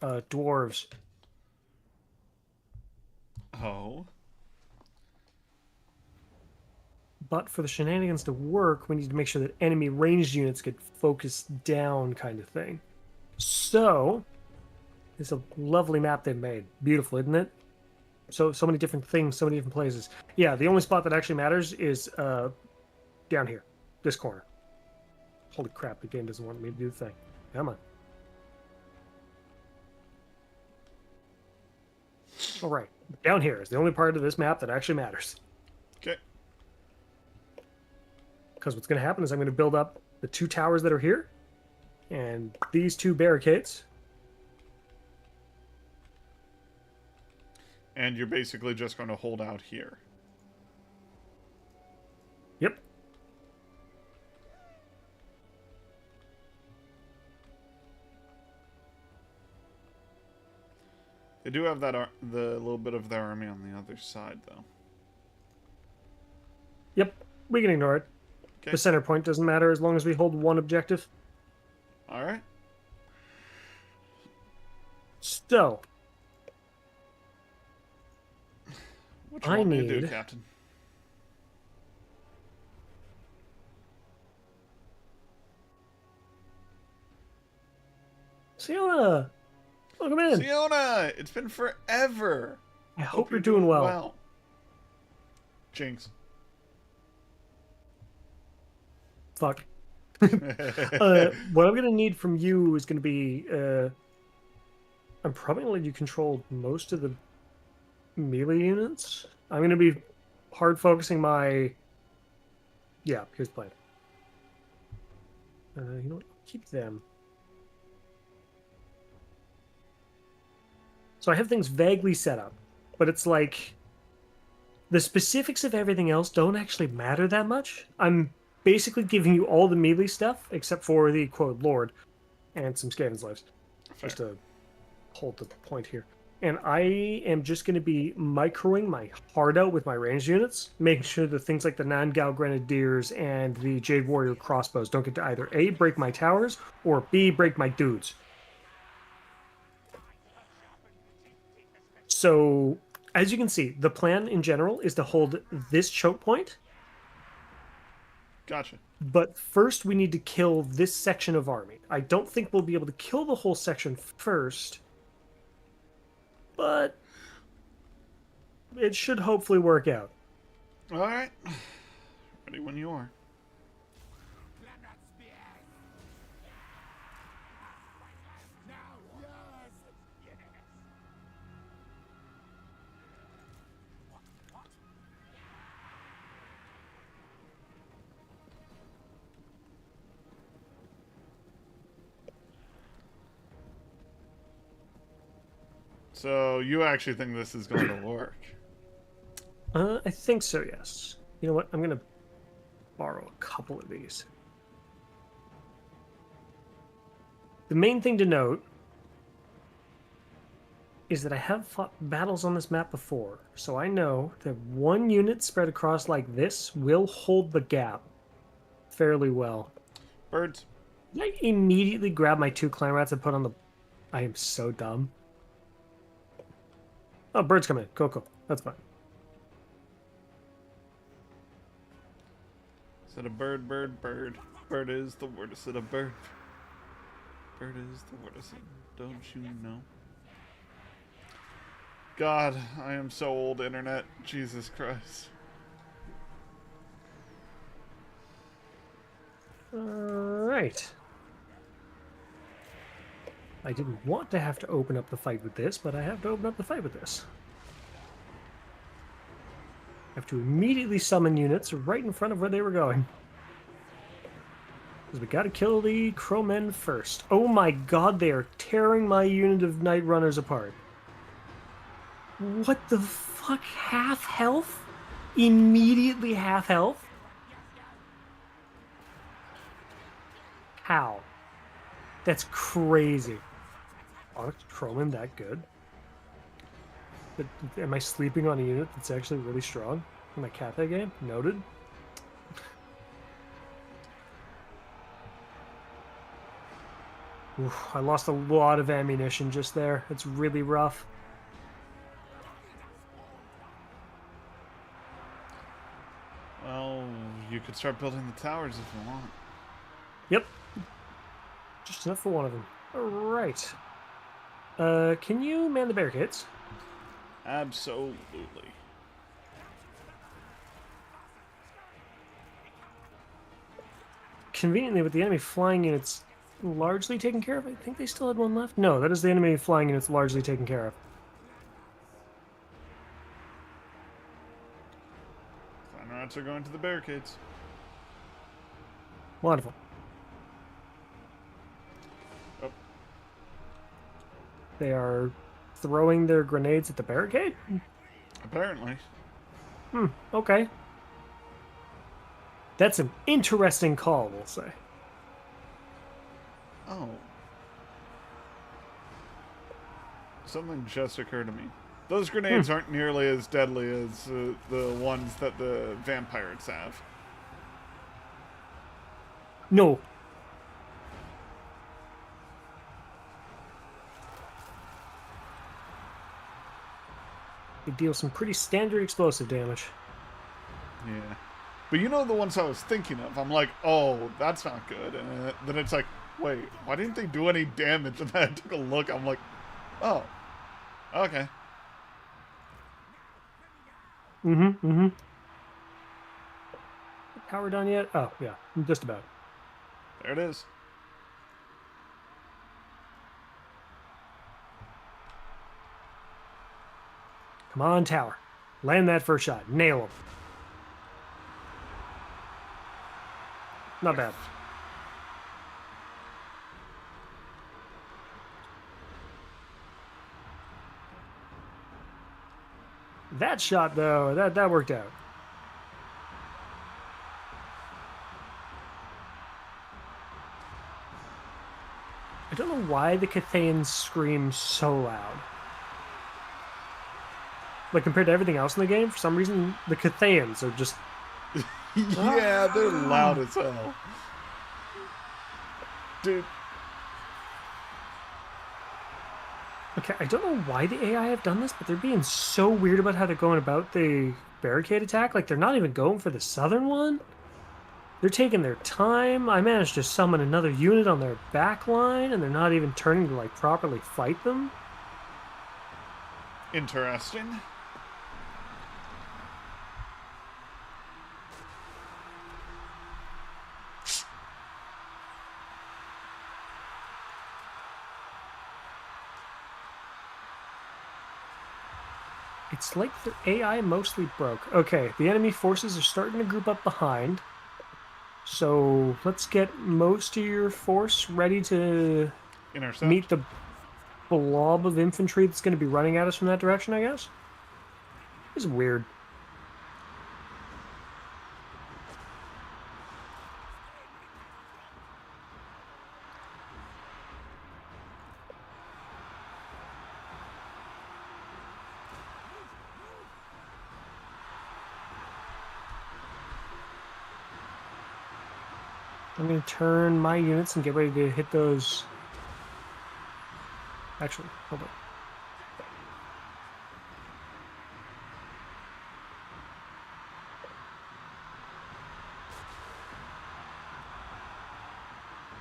dwarves. Oh. But for the shenanigans to work, we need to make sure that enemy ranged units get focused down, kind of thing. So, it's a lovely map they've made. Beautiful, isn't it? So many different things, so many different places. Yeah, the only spot that actually matters is down here, this corner. Holy crap, the game doesn't want me to do the thing. Come on. All right, down here is the only part of this map that actually matters. Okay. Because what's going to happen is I'm going to build up the 2 towers that are here, and these 2 barricades. And you're basically just going to hold out here. Yep. They do have that the little bit of their army on the other side, though. Yep, we can ignore it. Okay. The center point doesn't matter as long as we hold one objective. All right. So, What you want me to do, need- Captain? Siona, welcome in. Siona, it's been forever. I hope you're doing well. Jinx. Fuck. What I'm going to need from you is going to be... I'm probably going to let you control most of the melee units. I'm going to be hard focusing my... Yeah, here's the plan. You know what? Keep them. So I have things vaguely set up, but it's like... The specifics of everything else don't actually matter that much. I'm basically giving you all the melee stuff, except for the quote Lord and some Skaven slaves. Fair. Just to hold the point here. and I am just going to be microing my heart out with my ranged units, making sure that things like the Nangao Grenadiers and the Jade Warrior crossbows don't get to either A, break my towers, or B, break my dudes. So, as you can see, the plan in general is to hold this choke point. Gotcha. But first, we need to kill this section of army. I don't think we'll be able to kill the whole section first, but it should hopefully work out. All right. Ready when you are. So you actually think this is going to work? I think so, yes. You know what? I'm going to borrow a couple of these. The main thing to note is that I have fought battles on this map before, so I know that one unit spread across like this will hold the gap fairly well. Birds. I immediately grab my 2 clan rats and put on the... I am so dumb. Oh, birds come in. Cool. That's fine. Is it a bird, bird, bird? Bird is the word. Is it a bird? Bird is the word. Is it? Don't you know? God, I am so old, internet. Jesus Christ. Alright. I didn't want to have to open up the fight with this, but I have to open up the fight with this. I have to immediately summon units right in front of where they were going. Because we gotta kill the crowmen first. Oh my god, they are tearing my unit of night runners apart. What the fuck? Half health? Immediately half health? How? That's crazy. Aren't crowmen that good? But am I sleeping on a unit that's actually really strong in my Cathay game? Noted. Oof, I lost a lot of ammunition just there. It's really rough. Well, you could start building the towers if you want. Yep. Just enough for one of them. Alright. Can you man the barricades? Absolutely. Conveniently, with the enemy flying units largely taken care of, I think they still had one left. No, that is the enemy flying units largely taken care of. Clan rats are going to the barricades. Wonderful. Oh. They are throwing their grenades at the barricade? Apparently. Okay. That's an interesting call, we'll say. Oh. Something just occurred to me. Those grenades aren't nearly as deadly as the ones that the vampires have. No. They deal some pretty standard explosive damage. Yeah. But you know the ones I was thinking of? I'm like, oh, that's not good. And then it's like, wait, why didn't they do any damage? And then I took a look. I'm like, oh, okay. Power done yet? Oh, yeah, just about. There it is. Come on, tower. Land that first shot. Nail him. Not bad. That shot, though, that worked out. I don't know why the Cathayans scream so loud. like compared to everything else in the game, for some reason the Cathayans are just Yeah, they're loud as hell. Dude. okay. I don't know why the AI have done this, but they're being so weird about how they're going about the barricade attack. Like they're not even going for the southern one. They're taking their time. I managed to summon another unit on their back line, and they're not even turning to like properly fight them. Interesting. It's like their AI mostly broke. Okay, the enemy forces are starting to group up behind. So let's get most of your force ready to Intercept. meet the blob of infantry that's going to be running at us from that direction, I guess. This is weird. I'm going to turn my units and get ready to hit those. Actually, hold on.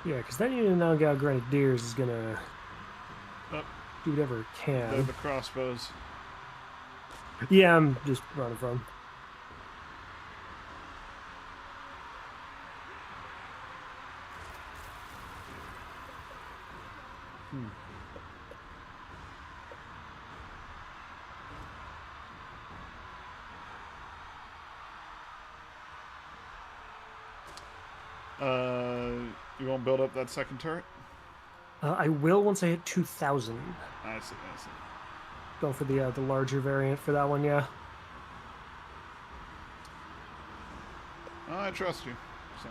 Yeah, because that unit now got Grenadiers is going to do whatever it They're can. the crossbows. Yeah, I'm just running from. You won't build up that second turret? I will once I hit 2,000. I see, I see. Go for the larger variant for that one, yeah. Oh, I trust you. So.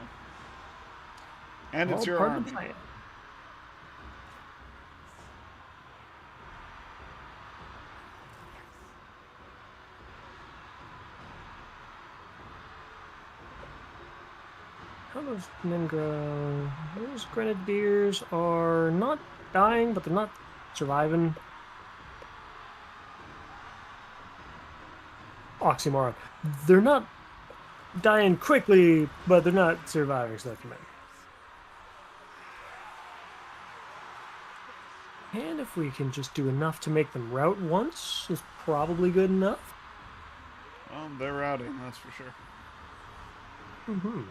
And it's All your part of the army. plan. How those Ningra... Those Grenadiers are not dying, but they're not surviving. Oxymoron. They're not dying quickly, but they're not surviving, so that's meant. And if we can just do enough to make them rout once, is probably good enough. Well, they're routing, that's for sure. Mm-hmm.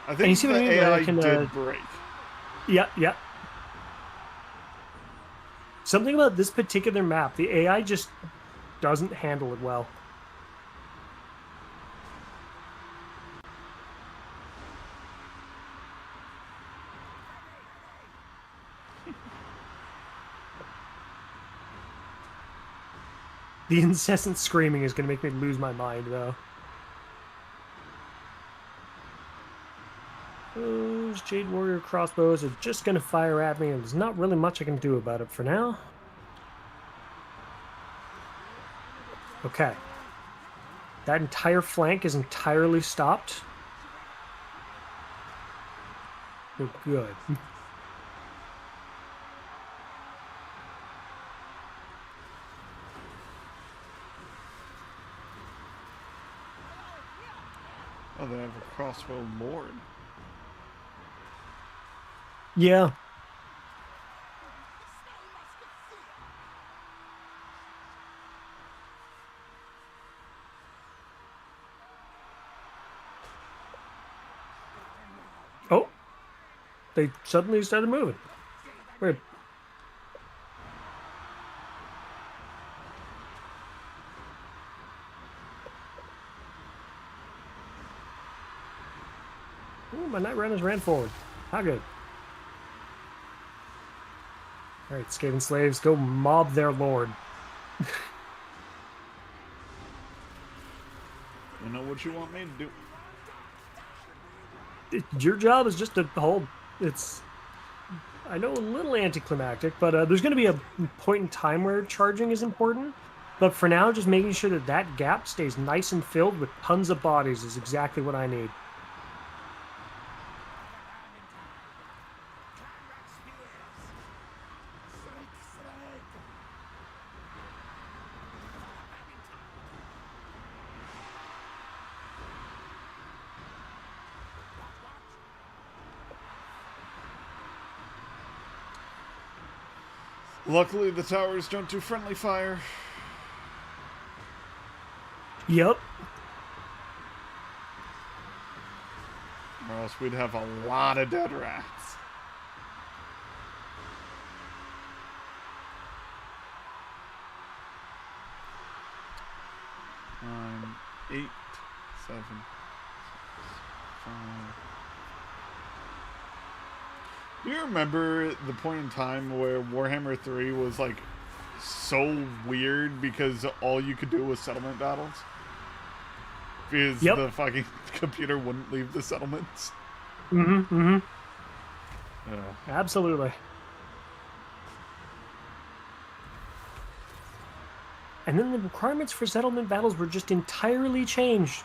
I And think you see the what I mean? AI I can, did break. Yeah, yeah. Something about this particular map, the AI just doesn't handle it well. The incessant screaming is going to make me lose my mind, though. Those Jade Warrior crossbows are just going to fire at me, and there's not really much I can do about it for now. Okay. That entire flank is entirely stopped. We're good. Oh, they have a crossbow lord. Yeah. Oh. They suddenly started moving. Weird. Ooh, my Night Runners ran forward. How good. Alright, Skaven slaves, go mob their lord. You know what you want me to do? Your job is just to hold. It's, I know, a little anticlimactic, but there's going to be a point in time where charging is important. But for now, just making sure that that gap stays nice and filled with tons of bodies is exactly what I need. Luckily, the towers don't do friendly fire. Yep. Or else we'd have a lot of dead rats. 9, 8, 7, 6, 5. Do you remember the point in time where Warhammer 3 was like so weird because all you could do was settlement battles? Because the fucking computer wouldn't leave the settlements. Mm-hmm. Yeah. Absolutely. And then the requirements for settlement battles were just entirely changed.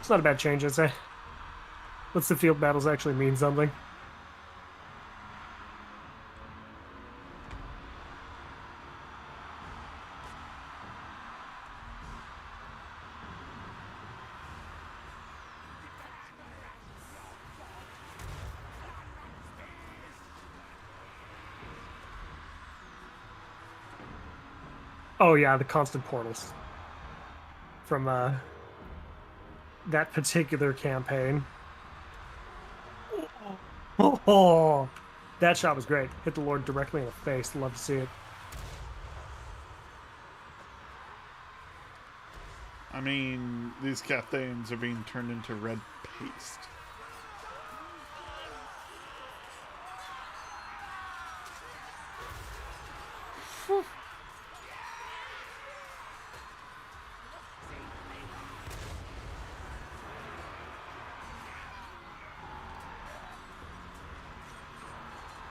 It's not a bad change, I'd say. Lets the field battles actually mean something. Oh yeah, the constant portals from that particular campaign. Oh, that shot was great. Hit the Lord directly in the face. Love to see it. I mean, these Cathayans are being turned into red paste.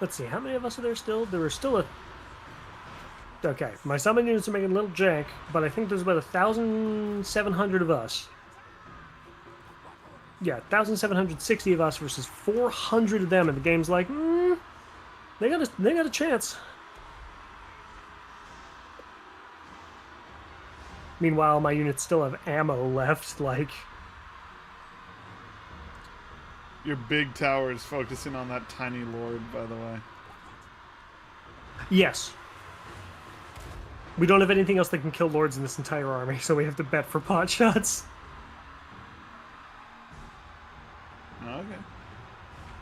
Let's see, how many of us are there still? There were still a... Okay, my summon units are making a little jank, but I think there's about 1,700 of us. Yeah, 1,760 of us versus 400 of them, and the game's like, they got a chance. Meanwhile, my units still have ammo left, like... Your big tower is focusing on that tiny lord, by the way. Yes. We don't have anything else that can kill lords in this entire army, so we have to bet for pot shots. Okay.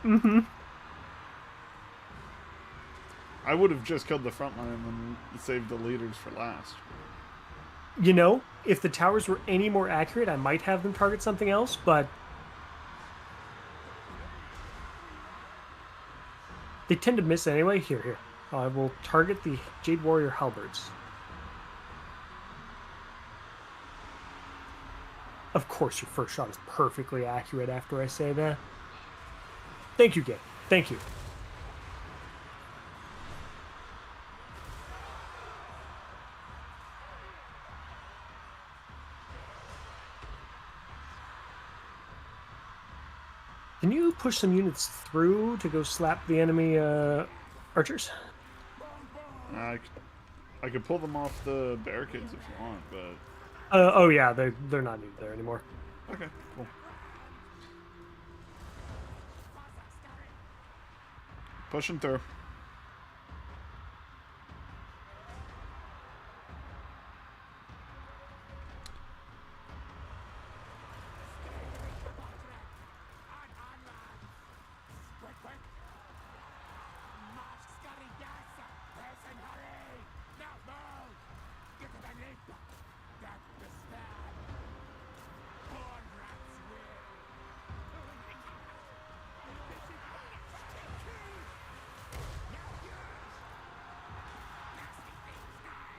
Mm-hmm. I would have just killed the front line and saved the leaders for last. You know, if the towers were any more accurate, I might have them target something else, but... they tend to miss anyway. Here. I will target the Jade Warrior Halberds. Of course, your first shot is perfectly accurate after I say that. Thank you, Gabe. Thank you. Can you push some units through to go slap the enemy archers? I could pull them off the barricades if you want, but... oh yeah, they're not needed there anymore. Okay, cool. Pushing through.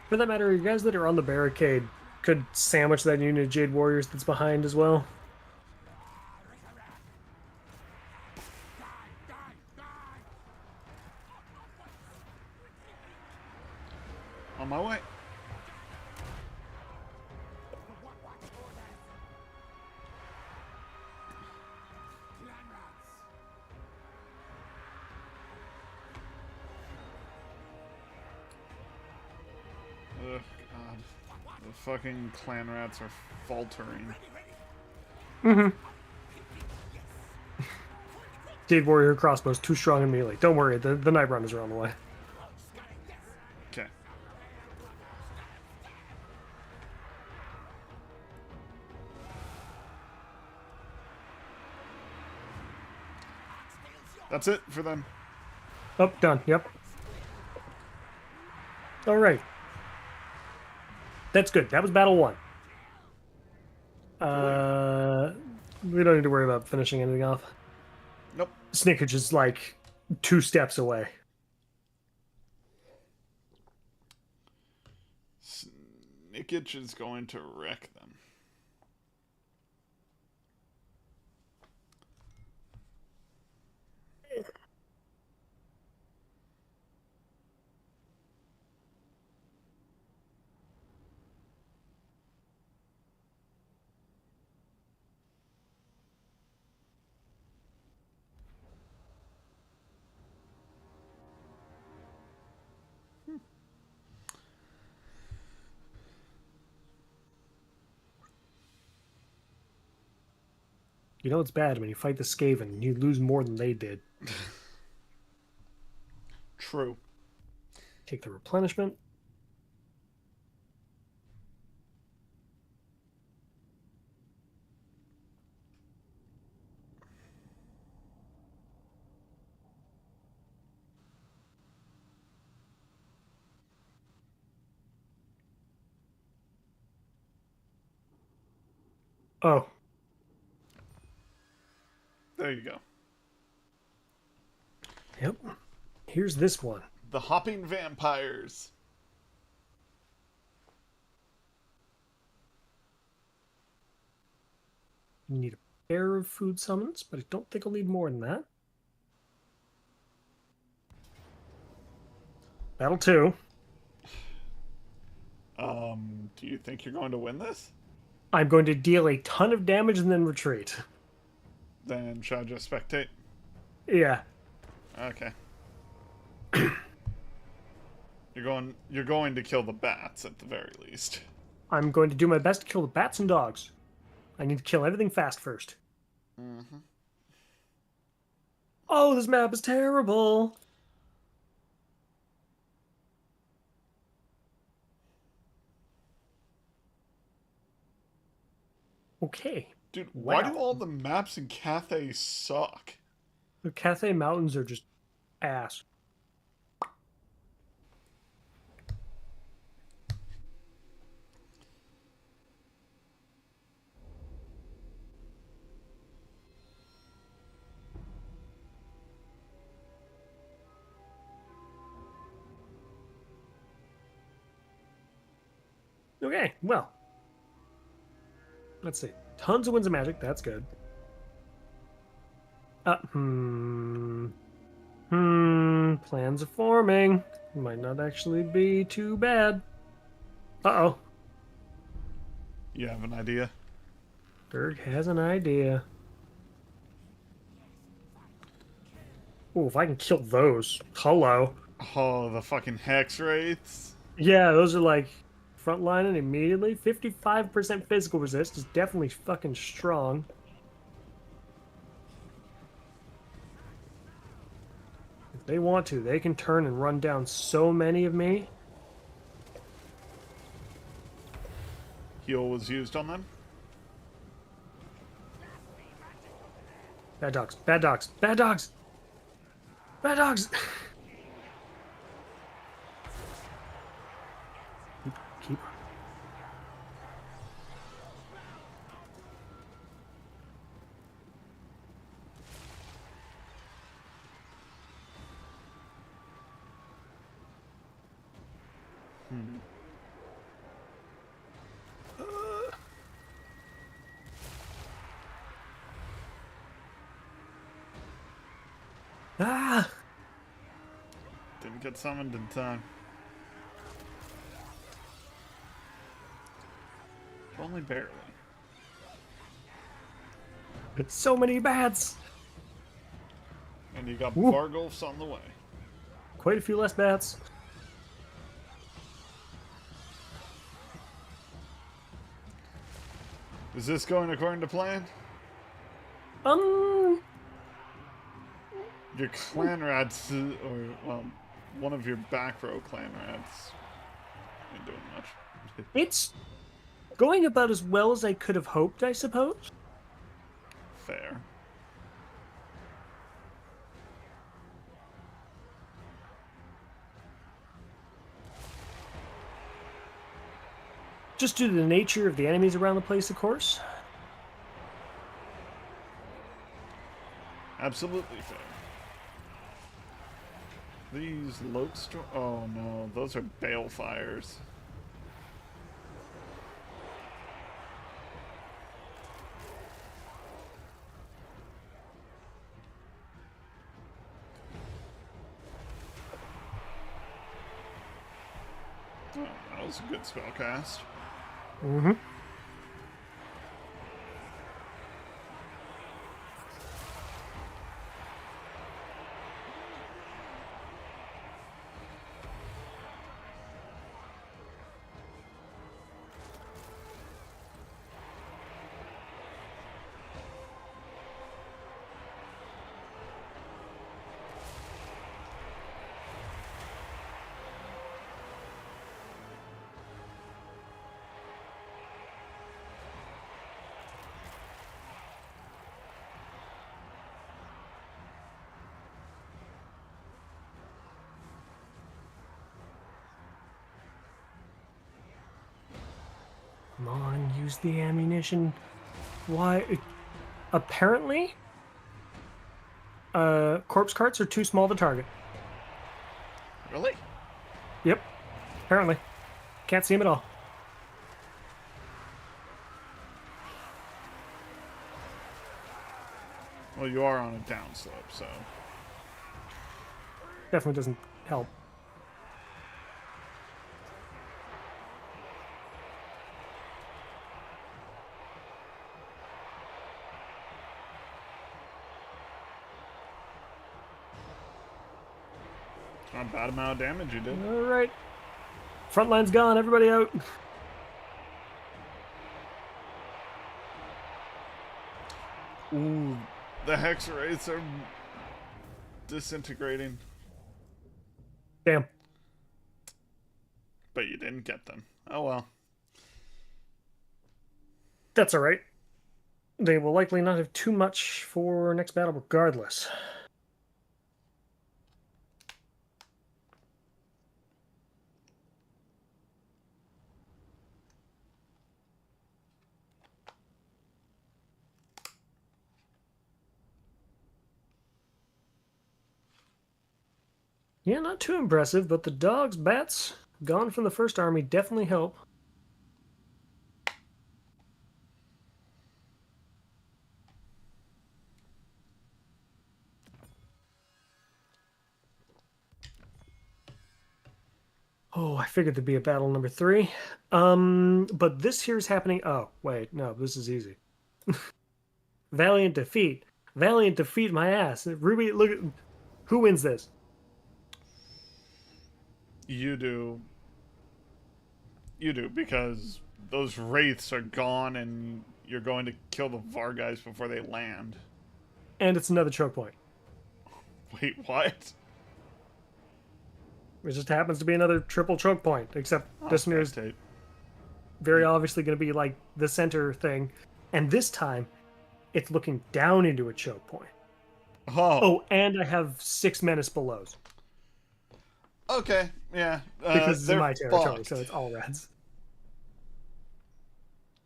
For that matter, you guys that are on the barricade could sandwich that unit of Jade Warriors that's behind as well. fucking clan rats are faltering. Mm-hmm. Jade Warrior crossbow's too strong in melee. Don't worry, the Night Runners are on the way. Okay. That's it for them. Oh, done. Yep. All right. That's good. That was battle 1. We don't need to worry about finishing anything off. Nope. Snickage is like 2 steps away. Snickage is going to wreck them. You know it's bad when you fight the Skaven and you lose more than they did. True. Take the replenishment. Oh. There you go. Yep. Here's this one. The hopping vampires. You need a pair of food summons, but I don't think I'll need more than that. Battle 2. Do you think you're going to win this? I'm going to deal a ton of damage and then retreat. Then should I just spectate? Yeah. Okay. You're going to kill the bats at the very least. I'm going to do my best to kill the bats and dogs. I need to kill everything fast first. Mm-hmm. Oh, this map is terrible. Okay. Dude, Wow. why do all the maps in Cathay suck? The Cathay Mountains are just ass. Okay, well. Let's see. Tons of winds of magic. That's good. Plans are forming. Might not actually be too bad. Uh-oh. You have an idea? Berg has an idea. Oh, if I can kill those. Hello. Oh, the fucking hex wraiths. Yeah, those are like frontlining immediately. 55% physical resist is definitely fucking strong. If they want to, they can turn and run down so many of me. Heal was used on them. Bad dogs. Bad dogs. Bad dogs. Bad dogs. Keep. Ah! Didn't get summoned in time. Only barely. It's so many bats. And you got Ooh. Vargulfs on the way. Quite a few less bats. Is this going according to plan? Your clan rats, or, well, one of your back row clan rats ain't doing much. It's going about as well as I could have hoped, I suppose. Fair. Just due to the nature of the enemies around the place, of course. Absolutely fair. These lodestorm. Oh no, those are balefires. Oh, that was a good spell cast. Mm-hmm. Come on, use the ammunition. Why? Apparently, corpse carts are too small to target. Really? Yep. Apparently. Can't see them at all. Well, you are on a downslope, so. Definitely doesn't help. Not a bad amount of damage you did. All right. Front line's gone. Everybody out. Ooh, the hex rates are disintegrating. Damn. But you didn't get them. Oh well. That's all right. They will likely not have too much for next battle regardless. Yeah, not too impressive, but the dogs, bats, gone from the first army definitely help. Oh, I figured there'd be a battle number 3. But this here's happening. Oh, wait, no, this is easy. Valiant defeat. Valiant defeat my ass. Ruby, look at who wins this? You do. You do, because those wraiths are gone and you're going to kill the Varguys before they land. And it's another choke point. Wait, what? It just happens to be another triple choke point, except this one is tape. very obviously going to be like the center thing. And this time, it's looking down into a choke point. Oh, and I have 6 menace belows. Okay, yeah. Because it's in my territory, fucked. so it's all reds.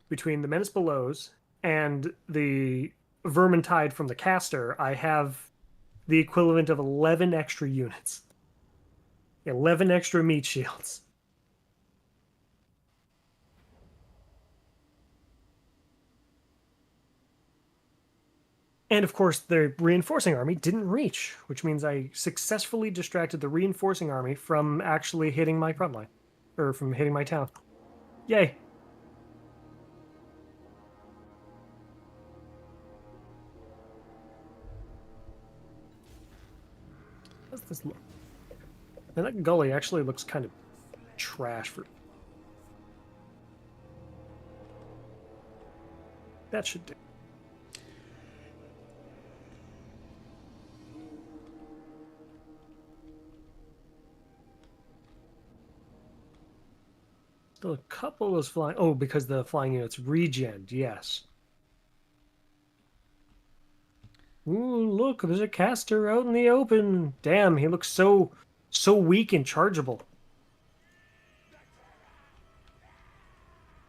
Between the menace belows and the vermintide from the caster, I have the equivalent of 11 extra units. 11 extra meat shields. And of course, the reinforcing army didn't reach, which means I successfully distracted the reinforcing army from actually hitting my front line, or from hitting my town. Yay! How's this look? And that gully actually looks kind of trash for. That should do. Still a couple of those flying. Oh, because the flying units regened. Yes. Ooh, look, there's a caster out in the open. Damn, he looks so weak and chargeable.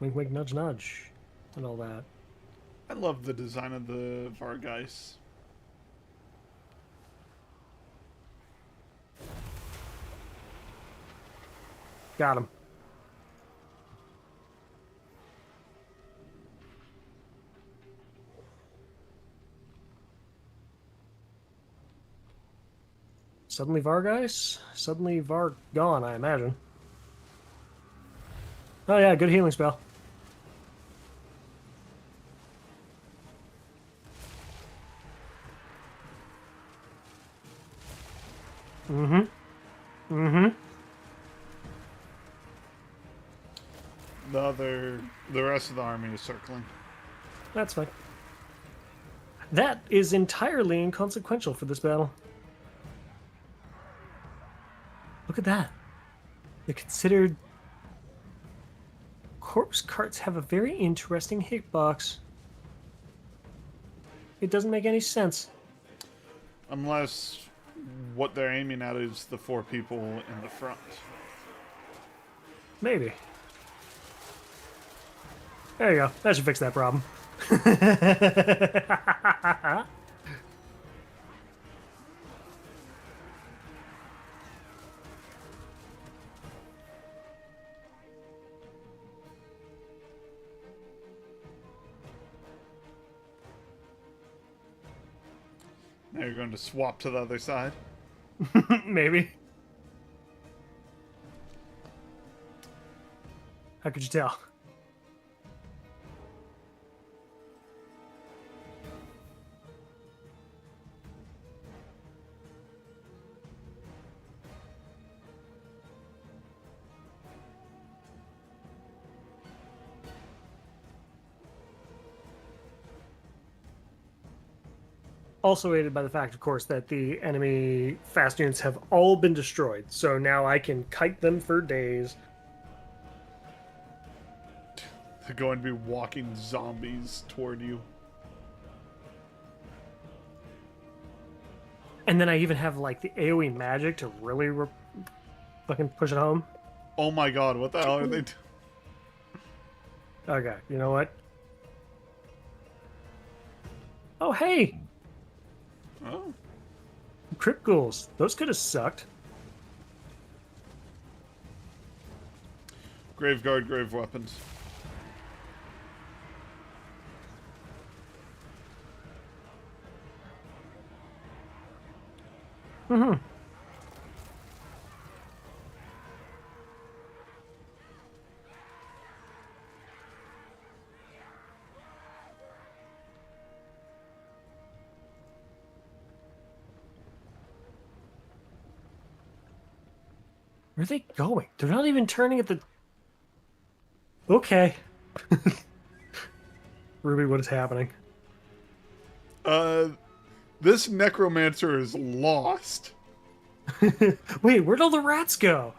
Wink, wink, nudge, nudge, and all that. I love the design of the Vargeis. Got him. Suddenly Vargeis? Suddenly Var gone, I imagine. Oh yeah, good healing spell. Mm-hmm. Mm-hmm. The rest of the army is circling. That's fine. That is entirely inconsequential for this battle. Look at that. They're considered... Corpse carts have a very interesting hitbox. It doesn't make any sense. Unless what they're aiming at is the 4 people in the front. Maybe. There you go. That should fix that problem. Now you're going to swap to the other side. Maybe. How could you tell? Also aided by the fact, of course, that the enemy fast units have all been destroyed. So now I can kite them for days. They're going to be walking zombies toward you. And then I even have, like, the AoE magic to really fucking push it home. Oh my god, what the hell are they doing? Okay, you know what? Oh, hey! Oh. Crypt ghouls. Those could have sucked. Graveguard, grave weapons. Mm-hmm. Where are they going? They're not even turning at the... Okay. Ruby, what is happening? This necromancer is lost. Wait, where'd all the rats go?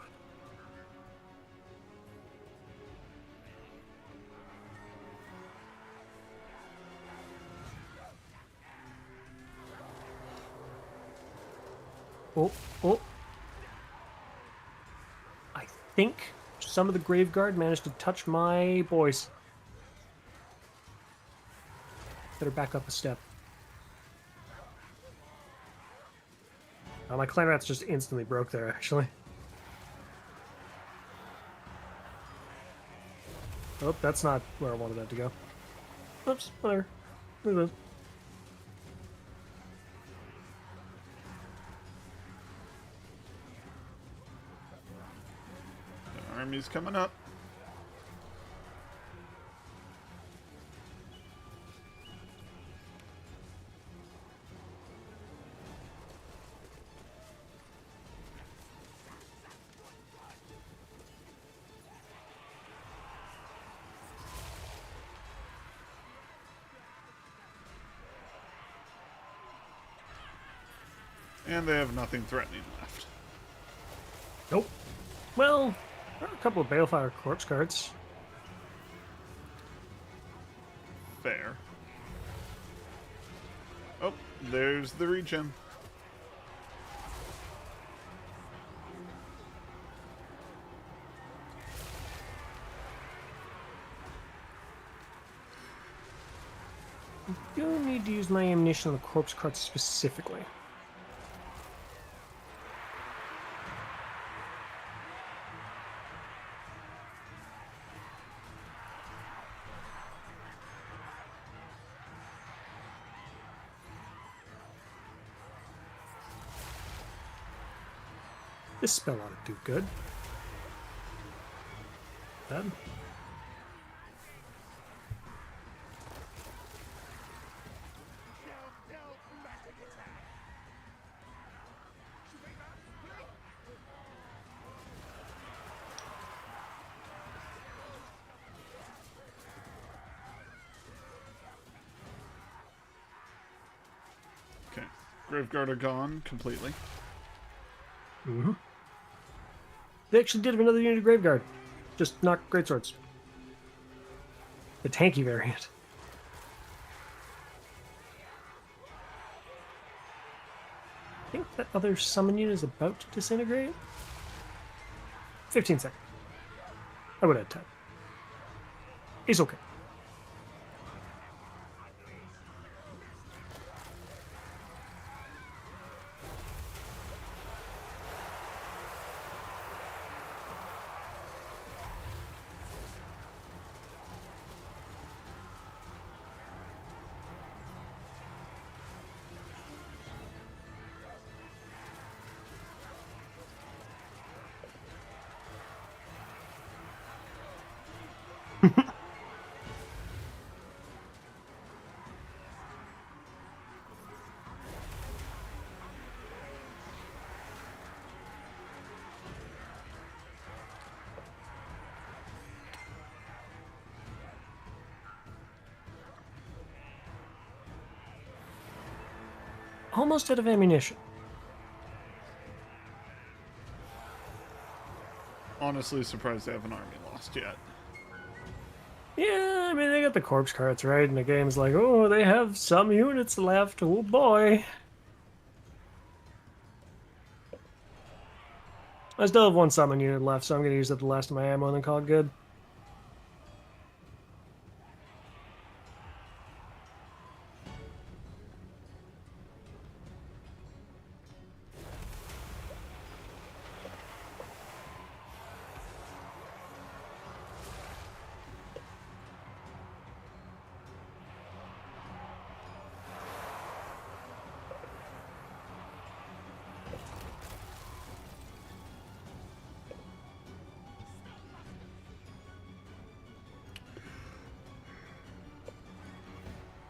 Oh, oh. I think some of the Graveguard managed to touch my boys. Better back up a step. Oh, my clan rats just instantly broke there, actually. Oh, that's not where I wanted that to go. Oops, whatever. Look at this. The army's coming up. And they have nothing threatening left. Nope. Well, there are a couple of Balefire corpse cards. Fair. Oh, there's the regen. I do need to use my ammunition on the corpse cards specifically. This spell ought to do good. Bad. Okay. Graveguard are gone completely. Mm-hmm. They actually did have another unit of Graveguard. Just not greatswords. The tanky variant. I think that other summon unit is about to disintegrate. 15 seconds. I would add time. It's okay. Almost out of ammunition. Honestly surprised they haven't army lost yet. Yeah, I mean, they got the corpse cards, right? And the game's like, oh, they have some units left. Oh, boy. I still have one summon unit left, so I'm going to use up the last of my ammo and then call it good.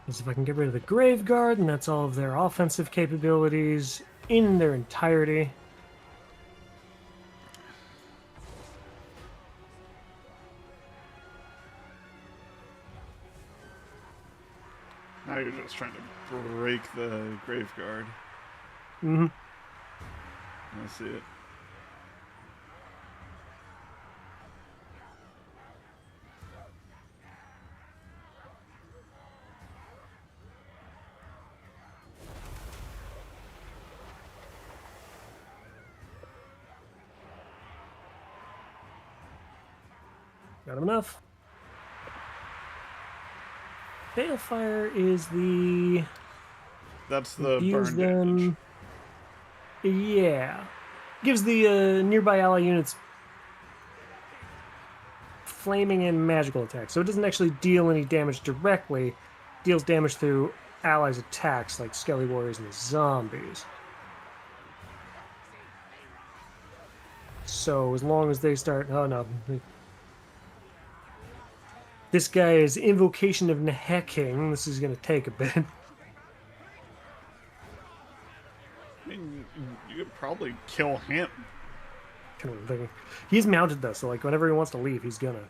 Because if I can get rid of the Graveguard, and that's all of their offensive capabilities in their entirety. Now you're just trying to break the Graveguard. Mm-hmm. I see it. Got him enough. Balefire is the... That's the Use burn damage. them... Yeah. Gives the nearby ally units flaming and magical attacks. So it doesn't actually deal any damage directly. It deals damage through allies' attacks, like Skelly Warriors and the zombies. So as long as they start... Oh, no. This guy is Invocation of Nehecking. This is going to take a bit. I mean, you could probably kill him. Kind of what I'm thinking. He's mounted, though, so like whenever he wants to leave, he's gonna.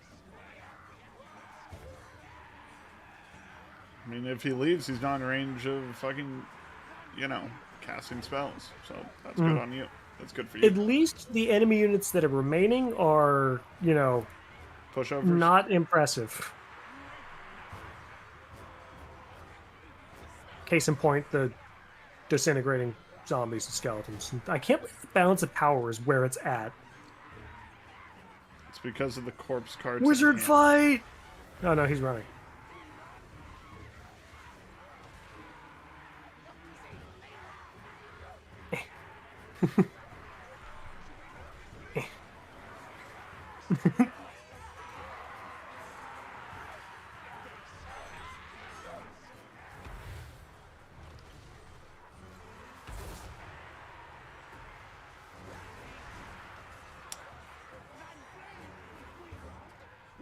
I mean, if he leaves, he's not in range of fucking, you know, casting spells. So that's good on you. That's good for At you. least the enemy units that are remaining are, Pushovers. not impressive. Case in point, the disintegrating zombies and skeletons. I can't believe the balance of power is where it's at. It's because of the corpse cards. Wizard fight! Oh no, he's running.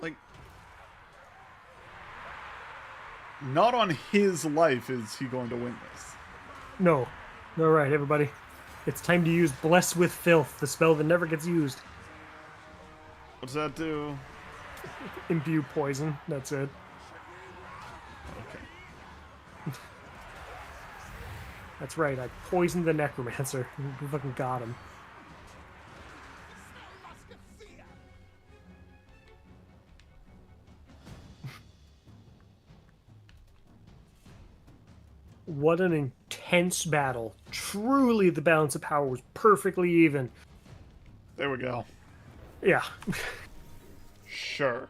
Like, not on his life is he going to win this. No. All right, everybody. It's time to use Bless with Filth, the spell that never gets used. What does that do? Imbue poison. That's it. Okay. That's right. I poisoned the necromancer. We fucking got him. What an intense battle. Truly, the balance of power was perfectly even. There we go. Yeah. Sure.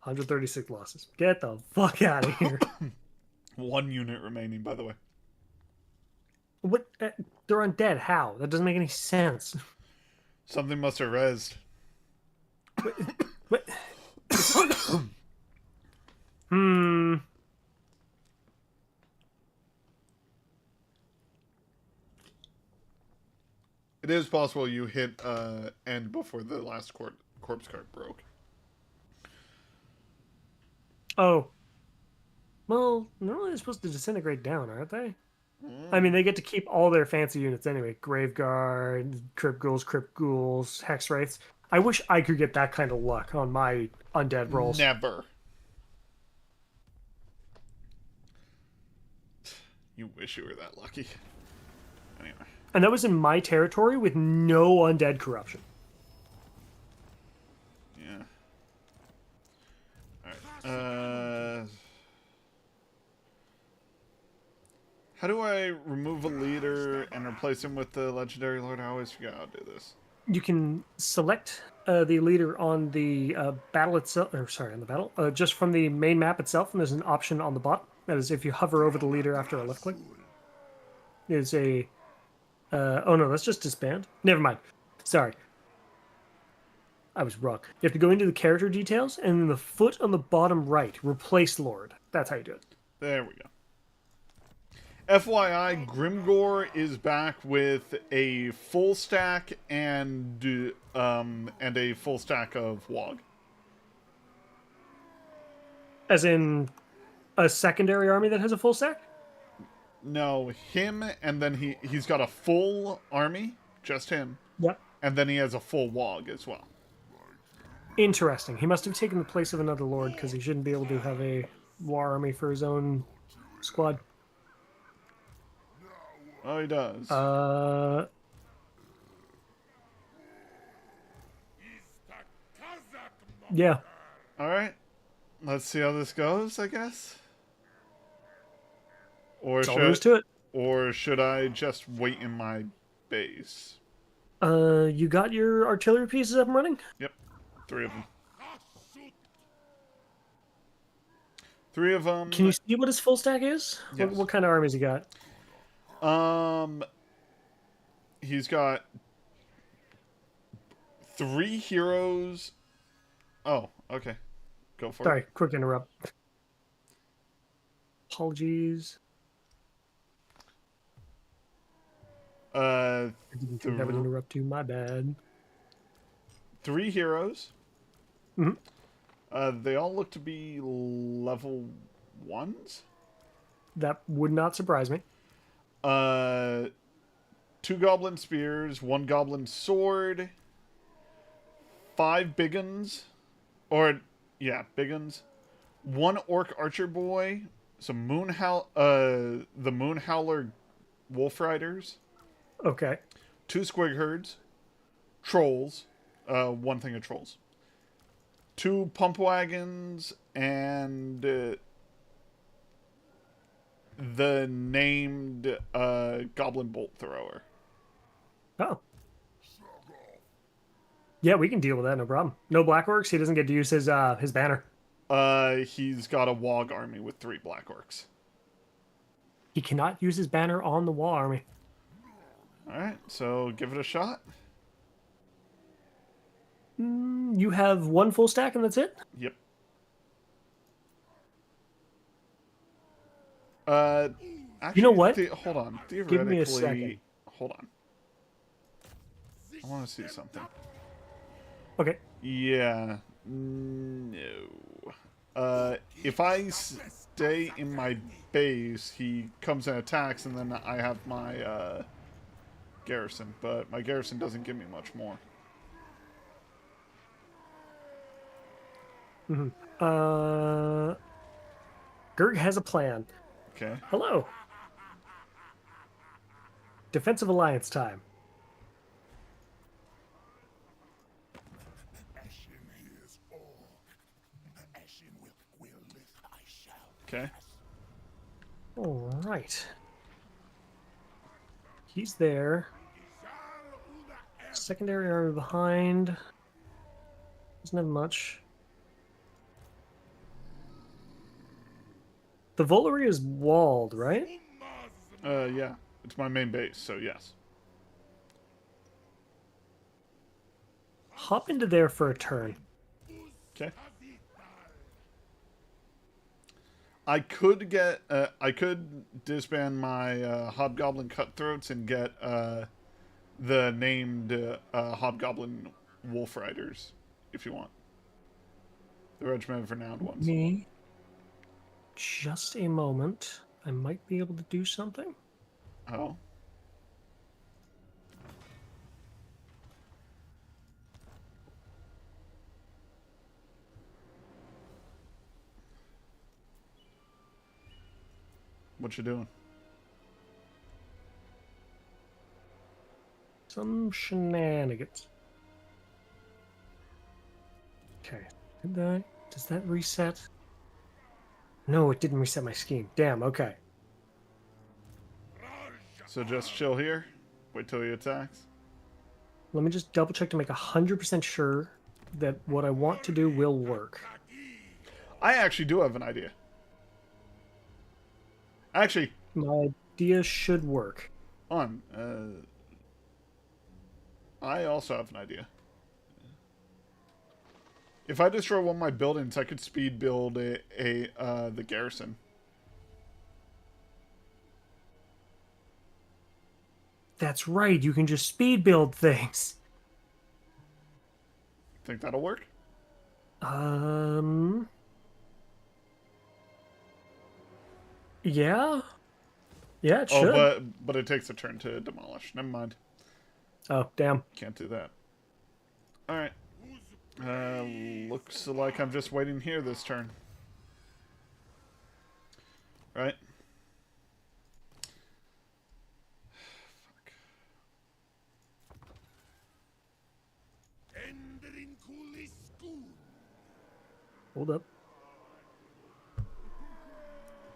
136 losses. Get the fuck out of here. 1 unit remaining, by the way. What? They're undead. How? That doesn't make any sense. Something must have rezzed. What? Hmm. It is possible you hit end before the last corpse card broke. Oh. Well, no, they're supposed to disintegrate down, aren't they? I mean, they get to keep all their fancy units anyway. Graveguard, Crypt Ghouls, Hex Wraiths. I wish I could get that kind of luck on my undead rolls. Never. You wish you were that lucky. Anyway. And that was in my territory with no undead corruption. Yeah. Alright. How do I remove a leader and replace him with the legendary lord? I always forget how to do this. You can select the leader on the battle itself, or sorry, on the battle, just from the main map itself, and there's an option on the bottom. That is, if you hover over the leader after a left click. There's a... oh no, that's just disband. Never mind. Sorry. I was wrong. You have to go into the character details, and then the foot on the bottom right, replace Lord. That's how you do it. There we go. FYI, Grimgor is back with a full stack and a full stack of Wog. As in a secondary army that has a full stack? No, him, and then he's got a full army, just him. Yep. And then he has a full Wog as well. Interesting. He must have taken the place of another lord because he shouldn't be able to have a war army for his own squad. Oh, he does. Yeah. All right. Let's see how this goes, I guess. Or That's all there is to it. Or should I just wait in my base? You got your artillery pieces up and running? Yep. 3 of them. 3 of them. Can you see what his full stack is? Yes. What kind of armies he got? He's got 3 heroes. Oh, okay. Go for it. Sorry, quick interrupt. Apologies. I didn't think that would interrupt you. My bad. 3 heroes. Mm-hmm. They all look to be level 1s. That would not surprise me. 2 goblin spears, 1 goblin sword, 5 big uns, or yeah, big uns, 1 orc archer boy, So the Moon Howler Wolf Riders, Okay. 2 Squig Herds, Trolls, 1 thing of Trolls, 2 Pump Wagons, and the named Goblin Bolt Thrower. Oh. Yeah, we can deal with that, no problem. No Black Orcs, he doesn't get to use his banner. He's got a Wog army with 3 Black Orcs. He cannot use his banner on the wall army. Alright, so give it a shot. You have 1 full stack and that's it? Yep. Actually, You know what? Hold on. Give me a second. Hold on. I want to see something. Okay. Yeah. No. If I stay in my base, he comes and attacks, and then I have my garrison. But my garrison doesn't give me much more. Grg has a plan. Okay. Hello. Defensive alliance time. Okay. All right. He's there. Secondary army behind. Doesn't have much. The Volary is walled, right? Yeah. It's my main base, so yes. Hop into there for a turn. Okay. I could get, I could disband my Hobgoblin Cutthroats and get the named Hobgoblin Wolf Riders, if you want. The Regiment of Renowned ones. Me. Just a moment. I might be able to do something. Oh. What you doing? Some shenanigans. Okay. Does that reset? No, it didn't reset my scheme. Damn, okay. So just chill here. Wait till he attacks. Let me just double check to make 100% sure that what I want to do will work. I actually do have an idea. Actually, My idea should work. on. I also have an idea. If I destroy one of my buildings, I could speed build the garrison. That's right, you can just speed build things. Think that'll work? Yeah. Yeah, it should. Oh, but it takes a turn to demolish. Never mind. Oh, damn. Can't do that. All right. Looks like I'm just waiting here this turn. Right? Fuck. Hold up.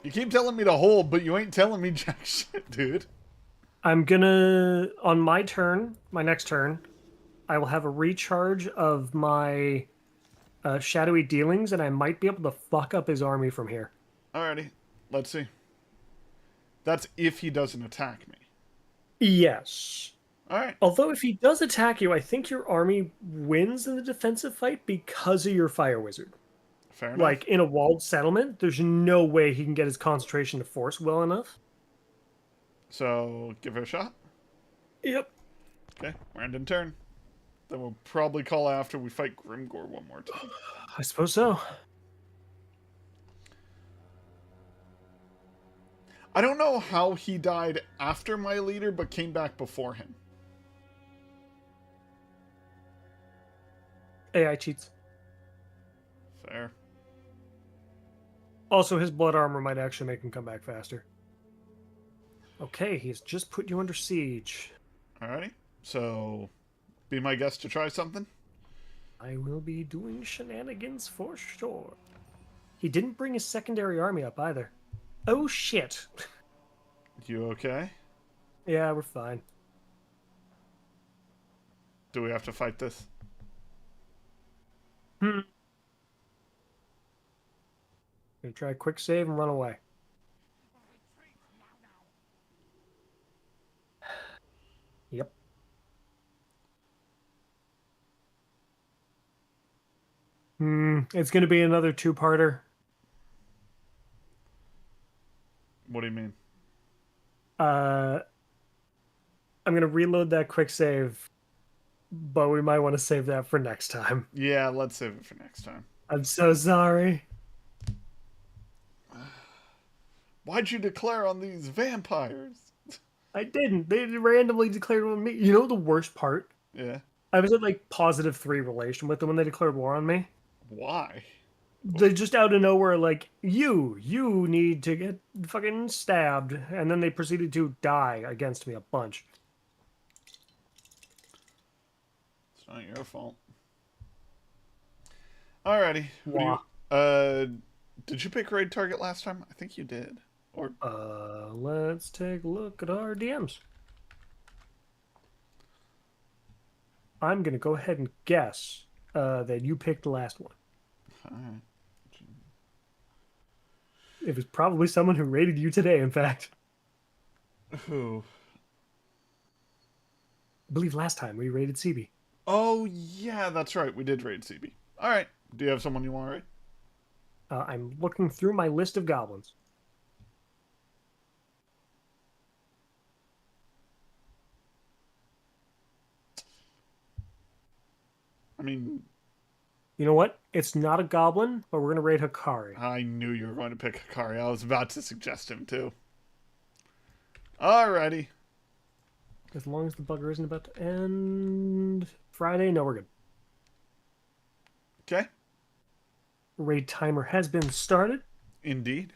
You keep telling me to hold, but you ain't telling me jack shit, dude. I'm gonna, on my turn, my next turn, I will have a recharge of my shadowy dealings, and I might be able to fuck up his army from here. Alrighty. Let's see. That's if he doesn't attack me. Yes. Alright. Although if he does attack you, I think your army wins in the defensive fight because of your fire wizard. Fair enough. Like, in a walled settlement, there's no way he can get his concentration to force well enough. So, give it a shot. Yep. Okay, random turn. Then we'll probably call after we fight Grimgor one more time. I suppose so. I don't know how he died after my leader, but came back before him. AI cheats. Fair. Also, his blood armor might actually make him come back faster. Okay, he's just put you under siege. Alrighty. So, be my guest to try something? I will be doing shenanigans for sure. He didn't bring his secondary army up either. Oh shit. You okay? Yeah, we're fine. Do we have to fight this? Gonna try a quick save and run away. Yep. It's gonna be another two-parter. What do you mean? I'm gonna reload that quick save, but we might want to save that for next time. Yeah, let's save it for next time. I'm so sorry. Why'd you declare on these vampires? I didn't. They randomly declared on me. You know the worst part? Yeah. I was at like +3 relation with them when they declared war on me. Why? They just out of nowhere like, you need to get fucking stabbed. And then they proceeded to die against me a bunch. It's not your fault. Alrighty. Wah. Did you pick raid target last time? I think you did. Or Let's take a look at our DMs. I'm gonna go ahead and guess that you picked the last one. alright. It was probably someone who raided you today, in fact. Who? I believe last time we raided CB. Oh yeah, that's right. We did raid CB. Alright. Do you have someone you want to raid? I'm looking through my list of goblins. I mean, You know what? It's not a goblin, but we're going to raid Hikari. I knew you were going to pick Hikari. I was about to suggest him too. Alrighty. As long as the bugger isn't about to end Friday, no, we're good. Okay. Raid timer has been started. Indeed.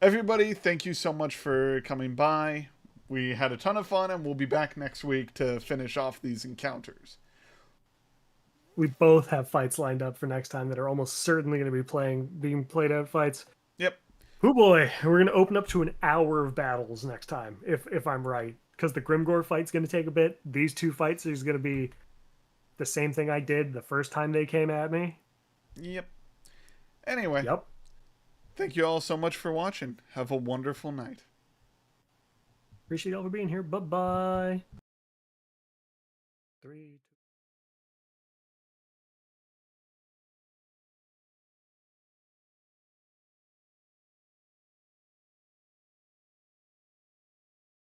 Everybody, thank you so much for coming by. We had a ton of fun, and we'll be back next week to finish off these encounters. We both have fights lined up for next time that are almost certainly going to be being played out fights. Yep. Oh boy, we're going to open up to an hour of battles next time, if I'm right. Because the Grimgore fight's going to take a bit. These two fights is going to be the same thing I did the first time they came at me. Yep. Anyway. Yep. Thank you all so much for watching. Have a wonderful night. Appreciate y'all for being here. Bye-bye. 3, 2...